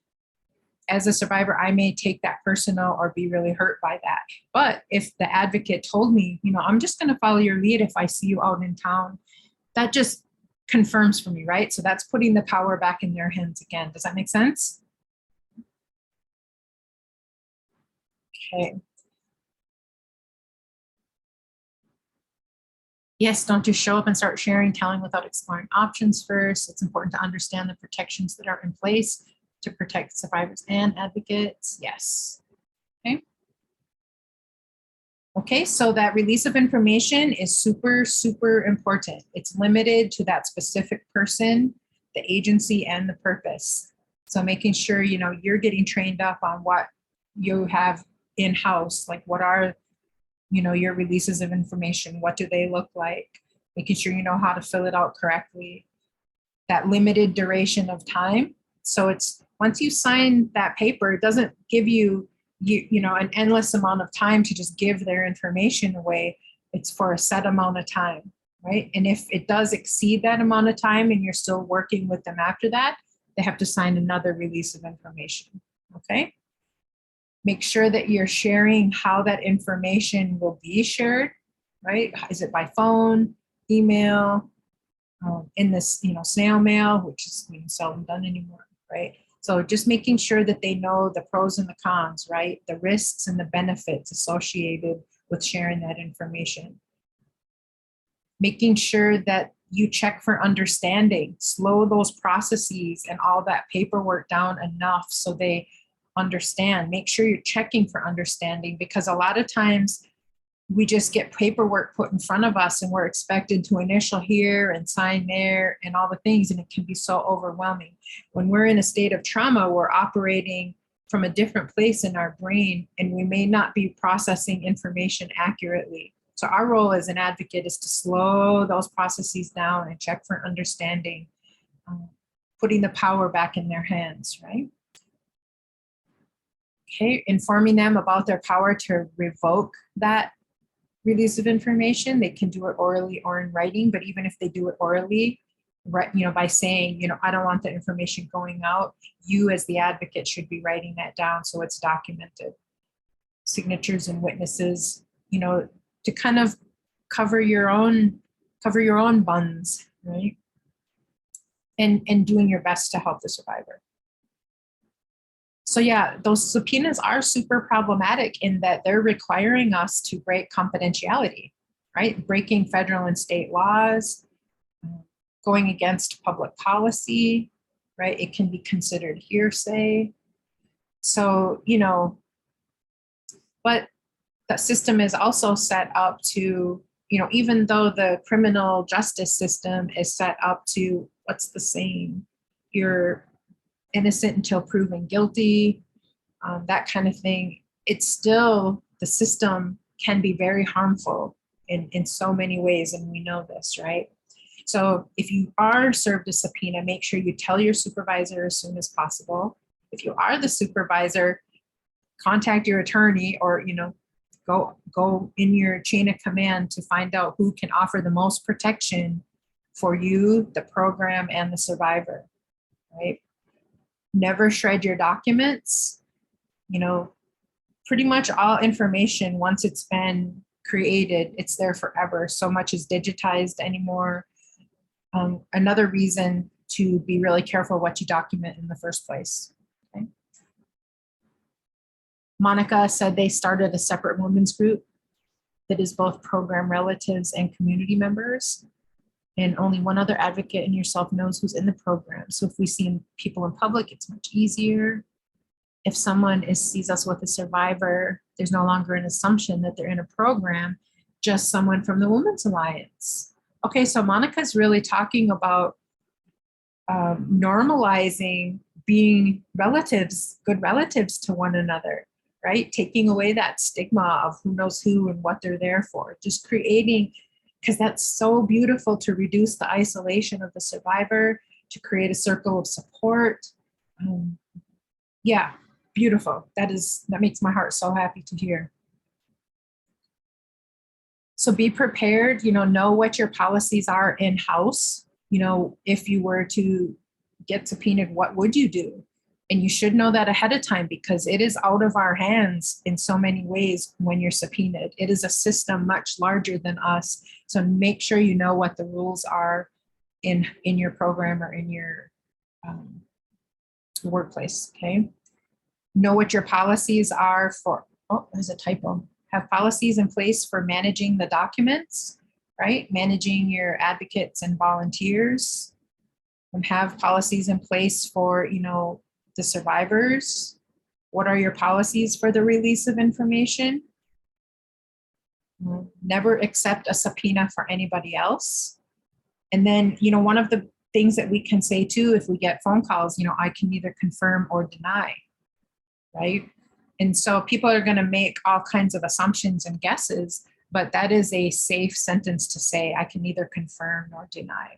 as a survivor, I may take that personal or be really hurt by that. But if the advocate told me, you know, I'm just going to follow your lead if I see you out in town, that just confirms for me, right? So that's putting the power back in their hands again. Does that make sense? Okay. Yes, don't just show up and start sharing, telling without exploring options first. It's important to understand the protections that are in place to protect survivors and advocates. Yes. Okay. Okay, so that release of information is super, super important. It's limited to that specific person, the agency, and the purpose. So making sure, you know, you're getting trained up on what you have in-house, like what are, you know, your releases of information, what do they look like, making sure you know how to fill it out correctly, that limited duration of time. So it's, once you sign that paper, it doesn't give you, you know, an endless amount of time to just give their information away. It's for a set amount of time, right? And if it does exceed that amount of time and you're still working with them after that, they have to sign another release of information, okay? Make sure that you're sharing how that information will be shared, right? Is it by phone, email, in this, you know, snail mail, which is seldom done anymore, right? So just making sure that they know the pros and the cons, right? The risks and the benefits associated with sharing that information. Making sure that you check for understanding, slow those processes and all that paperwork down enough so they understand. Make sure you're checking for understanding, because a lot of times we just get paperwork put in front of us and we're expected to initial here and sign there and all the things, and it can be so overwhelming. When we're in a state of trauma, we're operating from a different place in our brain, and we may not be processing information accurately. So our role as an advocate is to slow those processes down and check for understanding, putting the power back in their hands, right? Okay, informing them about their power to revoke that release of information. They can do it orally or in writing, but even if they do it orally, right, you know, by saying, you know, I don't want the information going out, you as the advocate should be writing that down so it's documented. Signatures and witnesses, you know, to kind of cover your own buns, right? And doing your best to help the survivor. So yeah, those subpoenas are super problematic in that they're requiring us to break confidentiality, right? Breaking federal and state laws, going against public policy, right? It can be considered hearsay. So, you know, but the system is also set up to, you know, even though the criminal justice system is set up to, what's the saying? You're innocent until proven guilty, that kind of thing. It's still, the system can be very harmful in so many ways, and we know this, right? So if you are served a subpoena, make sure you tell your supervisor as soon as possible. If you are the supervisor, contact your attorney, or, you know, go in your chain of command to find out who can offer the most protection for you, the program, and the survivor, right? Never shred your documents. You know, pretty much all information, once it's been created, it's there forever. So much is digitized anymore. Another reason to be really careful what you document in the first place. Okay. Monica said they started a separate women's group that is both program relatives and community members. And only one other advocate and yourself knows who's in the program. So if we see people in public, it's much easier. If someone sees us with a survivor, there's no longer an assumption that they're in a program, just someone from the Women's Alliance. Okay, so Monica's really talking about normalizing being relatives, good relatives to one another, right? Taking away that stigma of who knows who and what they're there for. Just creating, because that's so beautiful, to reduce the isolation of the survivor, to create a circle of support. Yeah, beautiful. That makes my heart so happy to hear. So be prepared, know what your policies are in-house. If you were to get subpoenaed, what would you do? And you should know that ahead of time, because it is out of our hands in so many ways when you're subpoenaed. It is a system much larger than us. So make sure you know what the rules are in your program or in your workplace, okay? Know what your policies are for, oh, there's a typo. Have policies in place for managing the documents, right? Managing your advocates and volunteers. And have policies in place for, the survivors. What are your policies for the release of information? Never accept a subpoena for anybody else. And then, one of the things that we can say too, if we get phone calls, I can neither confirm or deny, right? And so people are going to make all kinds of assumptions and guesses, but that is a safe sentence to say, I can neither confirm nor deny.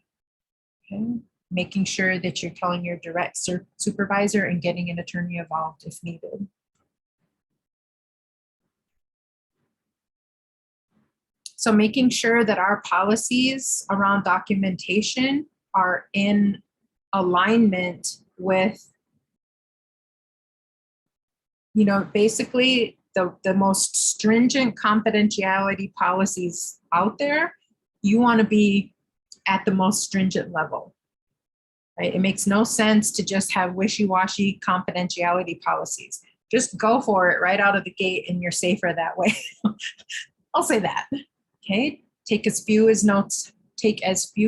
Okay. Making sure that you're telling your direct supervisor and getting an attorney involved if needed. So making sure that our policies around documentation are in alignment with, basically the most stringent confidentiality policies out there. You want to be at the most stringent level. Right? It makes no sense to just have wishy-washy confidentiality policies. Just go for it right out of the gate and you're safer that way. I'll say that. Okay. Take as few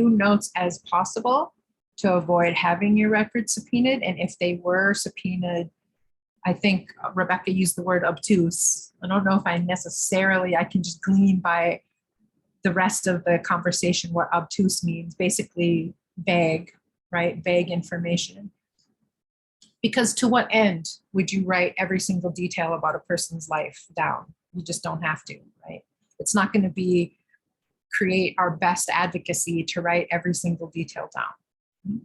notes as possible to avoid having your records subpoenaed. And if they were subpoenaed, I think Rebecca used the word obtuse. I don't know if I can just glean by the rest of the conversation what obtuse means. Basically vague. Right? Vague information. Because to what end would you write every single detail about a person's life down? You just don't have to, right? It's not going to create our best advocacy to write every single detail down.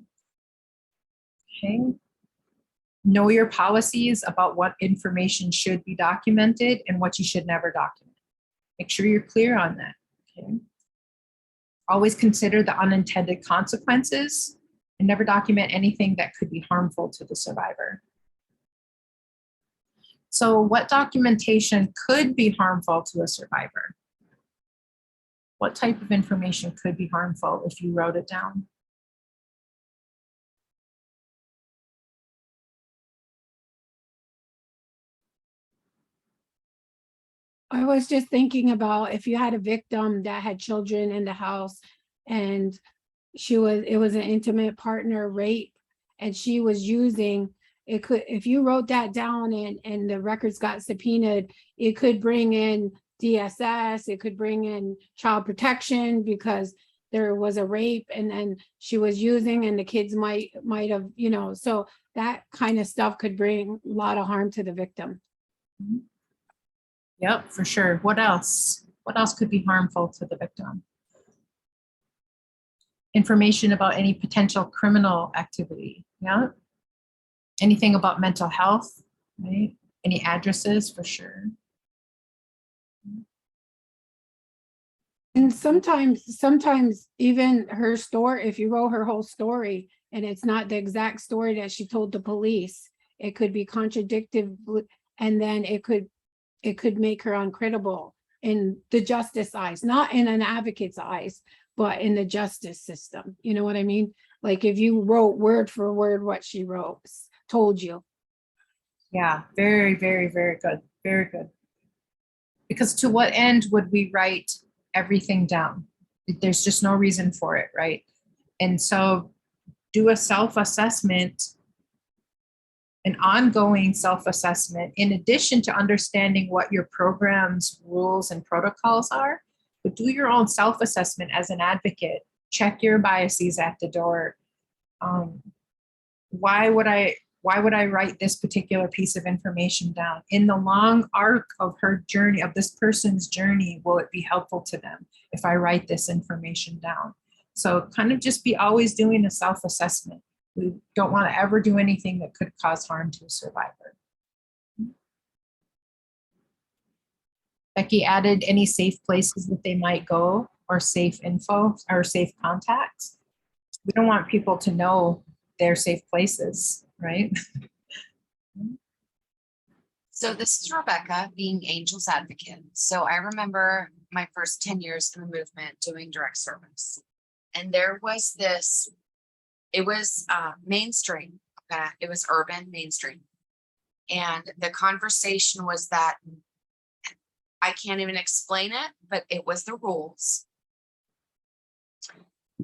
Okay. Know your policies about what information should be documented and what you should never document. Make sure you're clear on that. Okay. Always consider the unintended consequences. And never document anything that could be harmful to the survivor. So what documentation could be harmful to a survivor? What type of information could be harmful if you wrote it down? I was just thinking about if you had a victim that had children in the house and it was an intimate partner rape and she was using, if you wrote that down and the records got subpoenaed, it could bring in DSS, it could bring in child protection because there was a rape and then she was using and the kids might have, so that kind of stuff could bring a lot of harm to the victim. Yep, for sure. What else? What else could be harmful to the victim? Information about any potential criminal activity. Yeah. Anything about mental health, right? Any addresses, for sure. And sometimes even her story, if you wrote her whole story and it's not the exact story that she told the police, it could be contradictive, and then it could make her uncredible in the justice eyes, not in an advocate's eyes, but in the justice system. You know what I mean? Like if you wrote word for word what she wrote, told you. Yeah, very, very, very good. Very good. Because to what end would we write everything down? There's just no reason for it, right? And so do a self-assessment, an ongoing self-assessment, in addition to understanding what your program's rules and protocols are, but do your own self-assessment as an advocate. Check your biases at the door. Why would I write this particular piece of information down? In the long arc of her journey, of this person's journey, will it be helpful to them if I write this information down? So kind of just be always doing a self-assessment. We don't want to ever do anything that could cause harm to a survivor. Becky added any safe places that they might go, or safe info, or safe contacts. We don't want people to know their safe places, right? So this is Rebecca, being Angel's advocate. So I remember my first 10 years in the movement doing direct service. And there was this, it was mainstream, okay? It was urban mainstream. And the conversation was that, I can't even explain it, but it was the rules.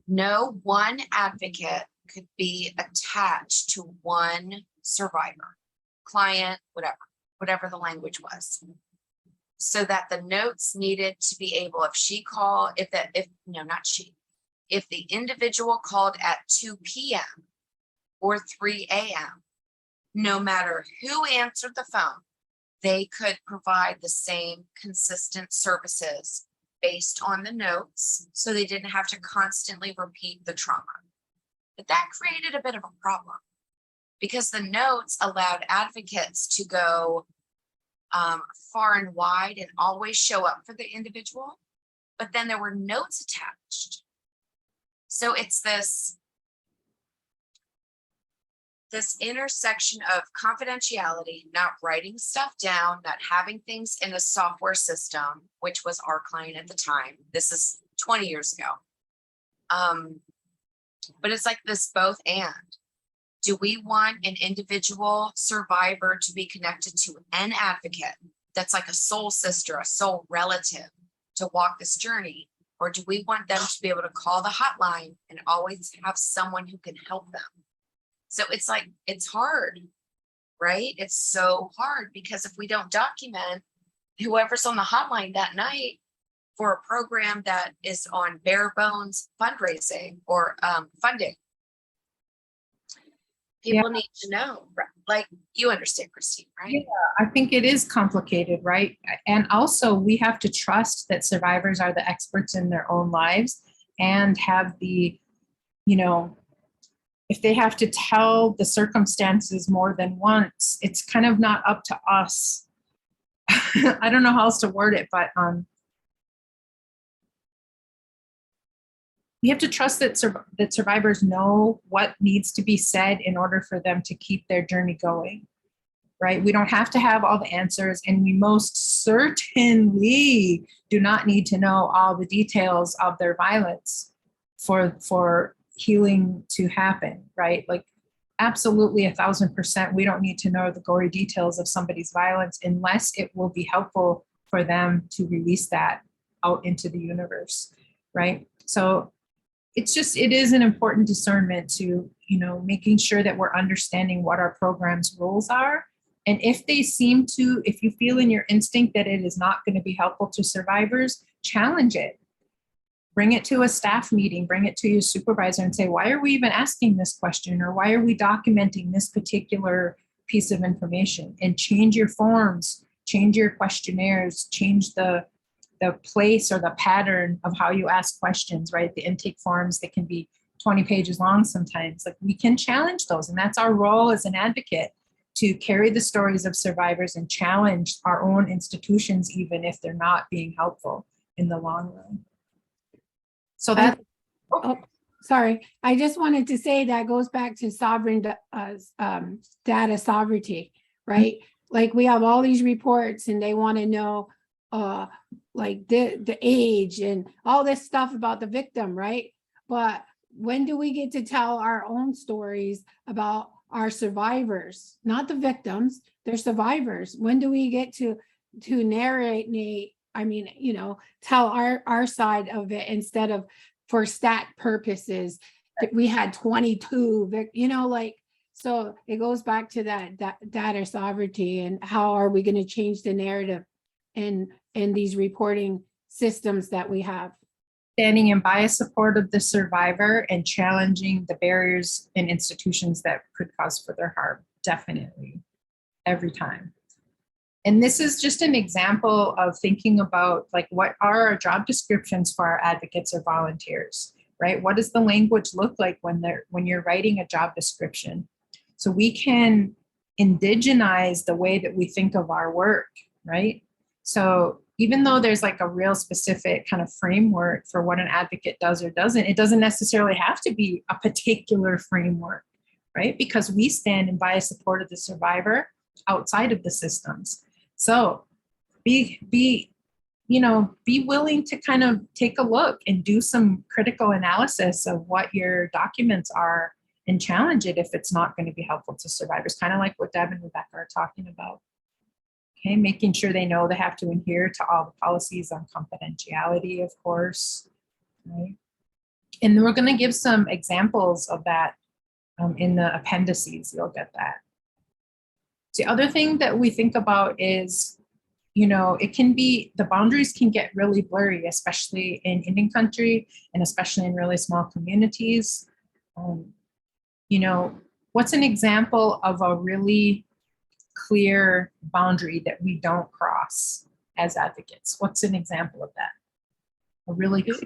No one advocate could be attached to one survivor, client, whatever the language was. So that the notes needed to be able, if the individual called at 2 p.m. or 3 a.m., no matter who answered the phone, they could provide the same consistent services based on the notes, so they didn't have to constantly repeat the trauma. But that created a bit of a problem because the notes allowed advocates to go far and wide and always show up for the individual, but then there were notes attached. So it's this intersection of confidentiality, not writing stuff down, not having things in a software system, which was our client at the time. This is 20 years ago. But it's like this both and. Do we want an individual survivor to be connected to an advocate that's like a soul sister, a soul relative to walk this journey? Or do we want them to be able to call the hotline and always have someone who can help them? So it's like, it's hard, right? It's so hard because if we don't document whoever's on the hotline that night for a program that is on bare bones fundraising or funding, people need to know, like you understand, Christine, right? Yeah, I think it is complicated, right? And also we have to trust that survivors are the experts in their own lives and have the, if they have to tell the circumstances more than once, it's kind of not up to us. I don't know how else to word it, but we have to trust that survivors know what needs to be said in order for them to keep their journey going, right? We don't have to have all the answers, and we most certainly do not need to know all the details of their violence for healing to happen, right? Like absolutely 1000%, we don't need to know the gory details of somebody's violence unless it will be helpful for them to release that out into the universe, right? So it is an important discernment to, making sure that we're understanding what our program's rules are. And if you feel in your instinct that it is not going to be helpful to survivors, challenge it. Bring it to a staff meeting, bring it to your supervisor and say, why are we even asking this question? Or why are we documenting this particular piece of information? And change your forms, change your questionnaires, change the place or the pattern of how you ask questions, right? The intake forms that can be 20 pages long sometimes. Like we can challenge those. And that's our role as an advocate, to carry the stories of survivors and challenge our own institutions, even if they're not being helpful in the long run. So that, Oh, sorry. I just wanted to say that goes back to data sovereignty, right? Like we have all these reports and they want to know like the age and all this stuff about the victim, right? But when do we get to tell our own stories about our survivors, not the victims, they're survivors? When do we get to narrate, I mean, you know, tell our side of it instead of for stat purposes that we had 22, you know, like, so it goes back to that data sovereignty and how are we going to change the narrative in these reporting systems that we have. standing in bias support of the survivor and challenging the barriers and institutions that could cause further harm. Definitely, every time. And this is just an example of thinking about like what are our job descriptions for our advocates or volunteers, right? What does the language look like when you're writing a job description? So we can indigenize the way that we think of our work, right? So even though there's like a real specific kind of framework for what an advocate does or doesn't, it doesn't necessarily have to be a particular framework, right? Because we stand in bias support of the survivor outside of the systems. So be willing to kind of take a look and do some critical analysis of what your documents are and challenge it if it's not going to be helpful to survivors, kind of like what Deb and Rebecca are talking about. Okay, making sure they know they have to adhere to all the policies on confidentiality, of course, right? And we're going to give some examples of that in the appendices. You'll get that. The other thing that we think about is, it can be, the boundaries can get really blurry, especially in Indian country and especially in really small communities. What's an example of a really clear boundary that we don't cross as advocates? What's an example of that? A really clear.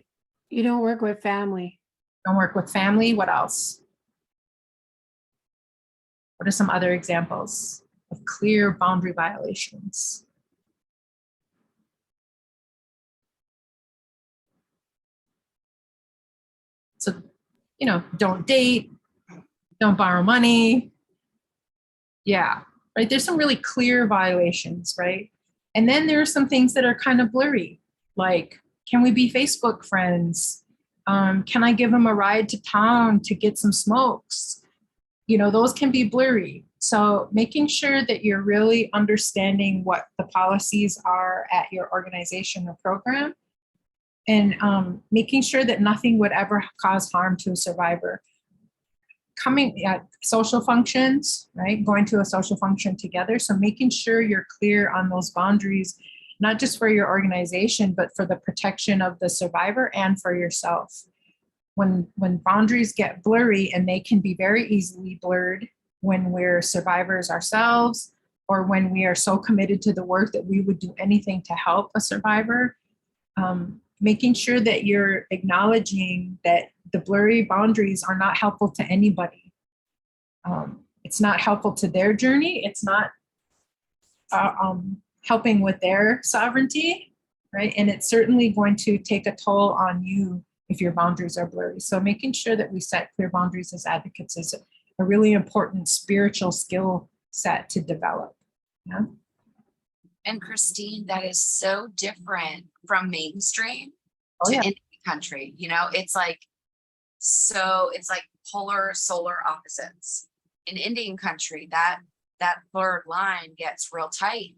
You don't work with family. Don't work with family. What else? What are some other examples of clear boundary violations? So, don't date, don't borrow money. Yeah, right. There's some really clear violations, right? And then there are some things that are kind of blurry, like, can we be Facebook friends? Can I give him a ride to town to get some smokes? Those can be blurry. So making sure that you're really understanding what the policies are at your organization or program, and making sure that nothing would ever cause harm to a survivor. Coming at social functions, right? Going to a social function together. So making sure you're clear on those boundaries, not just for your organization, but for the protection of the survivor and for yourself. When boundaries get blurry, and they can be very easily blurred when we're survivors ourselves, or when we are so committed to the work that we would do anything to help a survivor, making sure that you're acknowledging that the blurry boundaries are not helpful to anybody. It's not helpful to their journey. It's not helping with their sovereignty, right? And it's certainly going to take a toll on you if your boundaries are blurry. So making sure that we set clear boundaries as advocates is a really important spiritual skill set to develop. Yeah. And Christine, that is so different from mainstream to yeah. Indian country. It's like polar solar opposites. In Indian country, that blurred line gets real tight.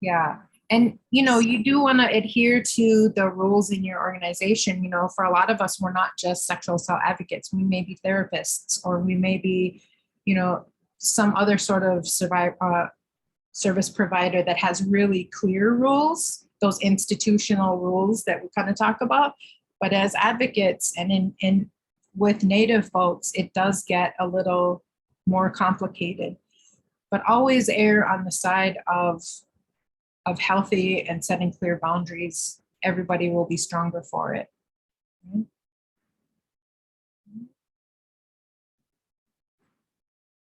Yeah. And, you do want to adhere to the rules in your organization. For a lot of us, we're not just sexual assault advocates. We may be therapists, or we may be, some other sort of service provider that has really clear rules, those institutional rules that we kind of talk about. But as advocates and with Native folks, it does get a little more complicated. But always err on the side of healthy and setting clear boundaries. Everybody will be stronger for it.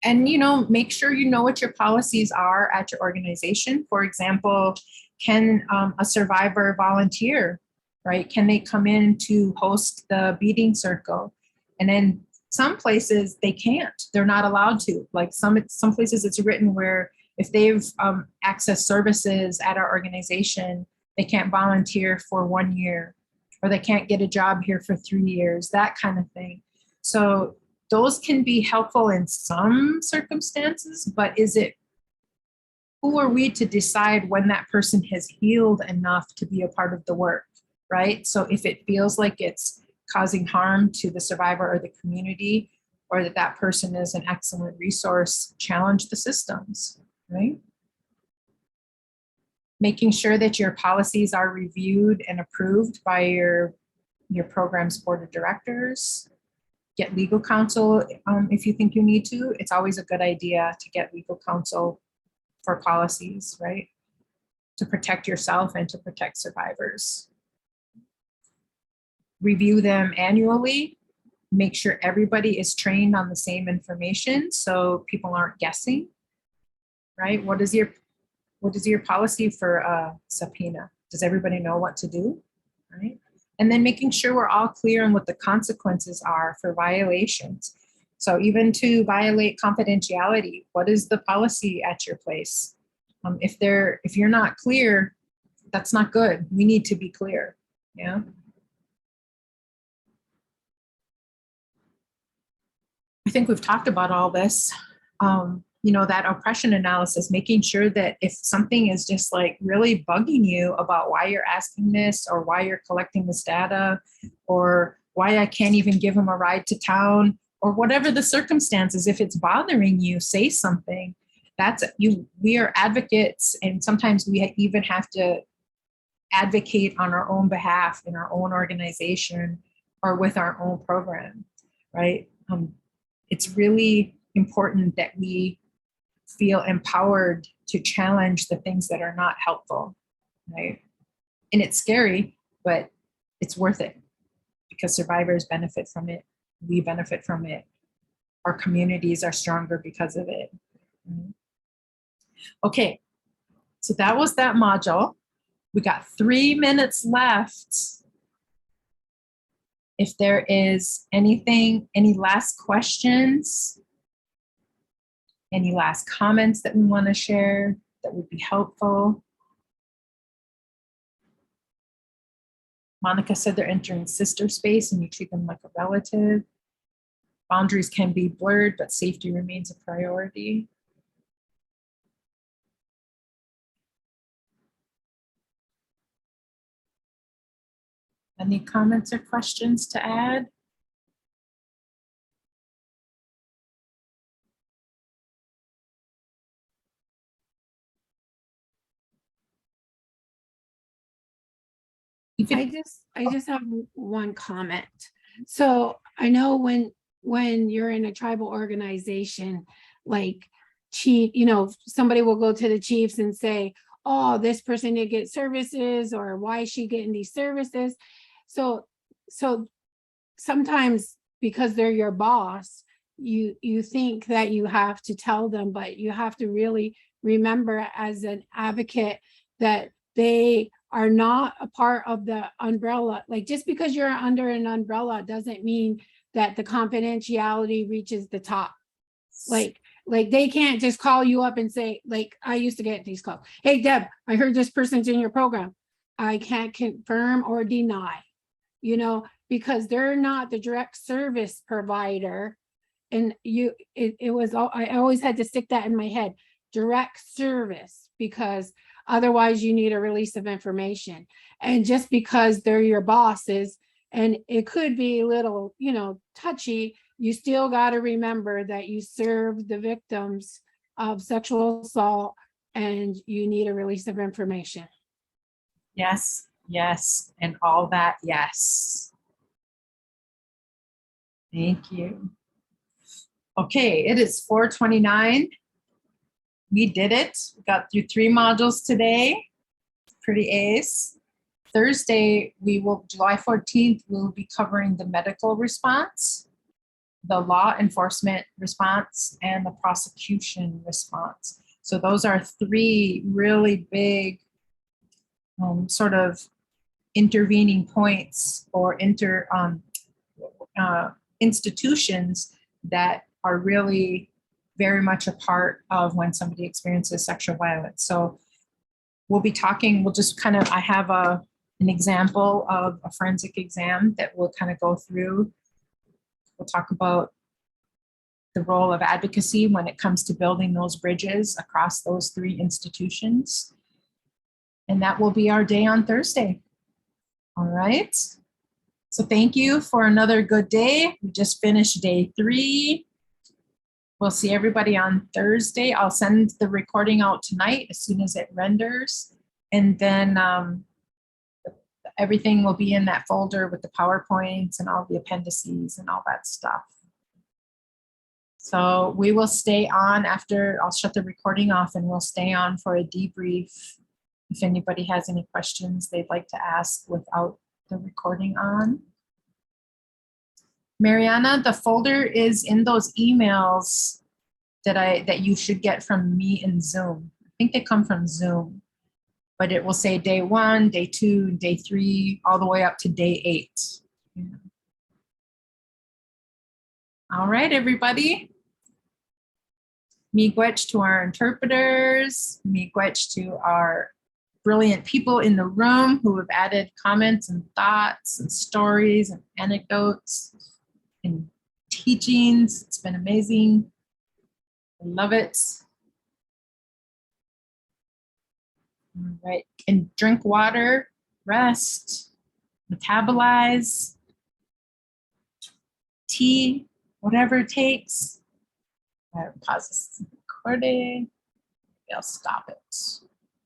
And, make sure you know what your policies are at your organization. For example, can a survivor volunteer right? Can they come in to host the beating circle? And then some places they can't, they're not allowed to. Like some places it's written where if they've accessed services at our organization, they can't volunteer for 1 year, or they can't get a job here for 3 years, that kind of thing. So those can be helpful in some circumstances, but who are we to decide when that person has healed enough to be a part of the work, right? So if it feels like it's causing harm to the survivor or the community, or that person is an excellent resource, challenge the systems, right? Making sure that your policies are reviewed and approved by your program's board of directors. Get legal counsel if you think you need to. It's always a good idea to get legal counsel for policies, right? To protect yourself and to protect survivors. Review them annually. Make sure everybody is trained on the same information so people aren't guessing, right? What is your policy for a subpoena? Does everybody know what to do, right? And then making sure we're all clear on what the consequences are for violations. So even to violate confidentiality, what is the policy at your place? If you're not clear, that's not good. We need to be clear, yeah? I think we've talked about all this. That oppression analysis, making sure that if something is just like really bugging you about why you're asking this, or why you're collecting this data, or why I can't even give them a ride to town, or whatever the circumstances, if it's bothering you, say something. We are advocates, and sometimes we even have to advocate on our own behalf in our own organization or with our own program, right? It's really important that we feel empowered to challenge the things that are not helpful, right? And it's scary, but it's worth it because survivors benefit from it. We benefit from it. Our communities are stronger because of it. Okay, so that was that module. We got 3 minutes left. If there is any last questions, any last comments that we want to share that would be helpful? Monica said they're entering sister space and you treat them like a relative. Boundaries can be blurred, but safety remains a priority. Any comments or questions to add? I just have one comment. So I know when you're in a tribal organization, like chief, somebody will go to the chiefs and say, oh, this person didn't get services, or why is she getting these services? So sometimes because they're your boss, you think that you have to tell them, but you have to really remember as an advocate that they are not a part of the umbrella. Like just because you're under an umbrella doesn't mean that the confidentiality reaches the top. Like they can't just call you up and say, like I used to get these calls. Hey, Deb, I heard this person's in your program. I can't confirm or deny, because they're not the direct service provider. And I always had to stick that in my head, direct service, because otherwise you need a release of information. And just because they're your bosses, and it could be a little, touchy, you still got to remember that you serve the victims of sexual assault and you need a release of information. Yes, yes, and all that, yes. Thank you. Okay, it is 4:29. We did it. We got through 3 modules today. Pretty ace. Thursday, July 14th, we'll be covering the medical response, the law enforcement response, and the prosecution response. So those are 3 really big sort of intervening points or institutions that are really very much a part of when somebody experiences sexual violence. So we'll be talking, we'll just kind of, I have an example of a forensic exam that we'll kind of go through. We'll talk about the role of advocacy when it comes to building those bridges across those 3 institutions. And that will be our day on Thursday. All right. So thank you for another good day. We just finished day 3. We'll see everybody on Thursday. I'll send the recording out tonight as soon as it renders. And then everything will be in that folder with the PowerPoints and all the appendices and all that stuff. So we will stay on after, I'll shut the recording off and we'll stay on for a debrief. If anybody has any questions they'd like to ask without the recording on. Mariana, the folder is in those emails that you should get from me in Zoom. I think they come from Zoom, but it will say day 1, day 2, day 3, all the way up to day 8. Yeah. All right, everybody. Miigwech to our interpreters, miigwech to our brilliant people in the room who have added comments and thoughts and stories and anecdotes and teachings. It's been amazing. I love it. All right, and drink water, rest, metabolize, tea, whatever it takes. All right, pause this recording. I'll stop it.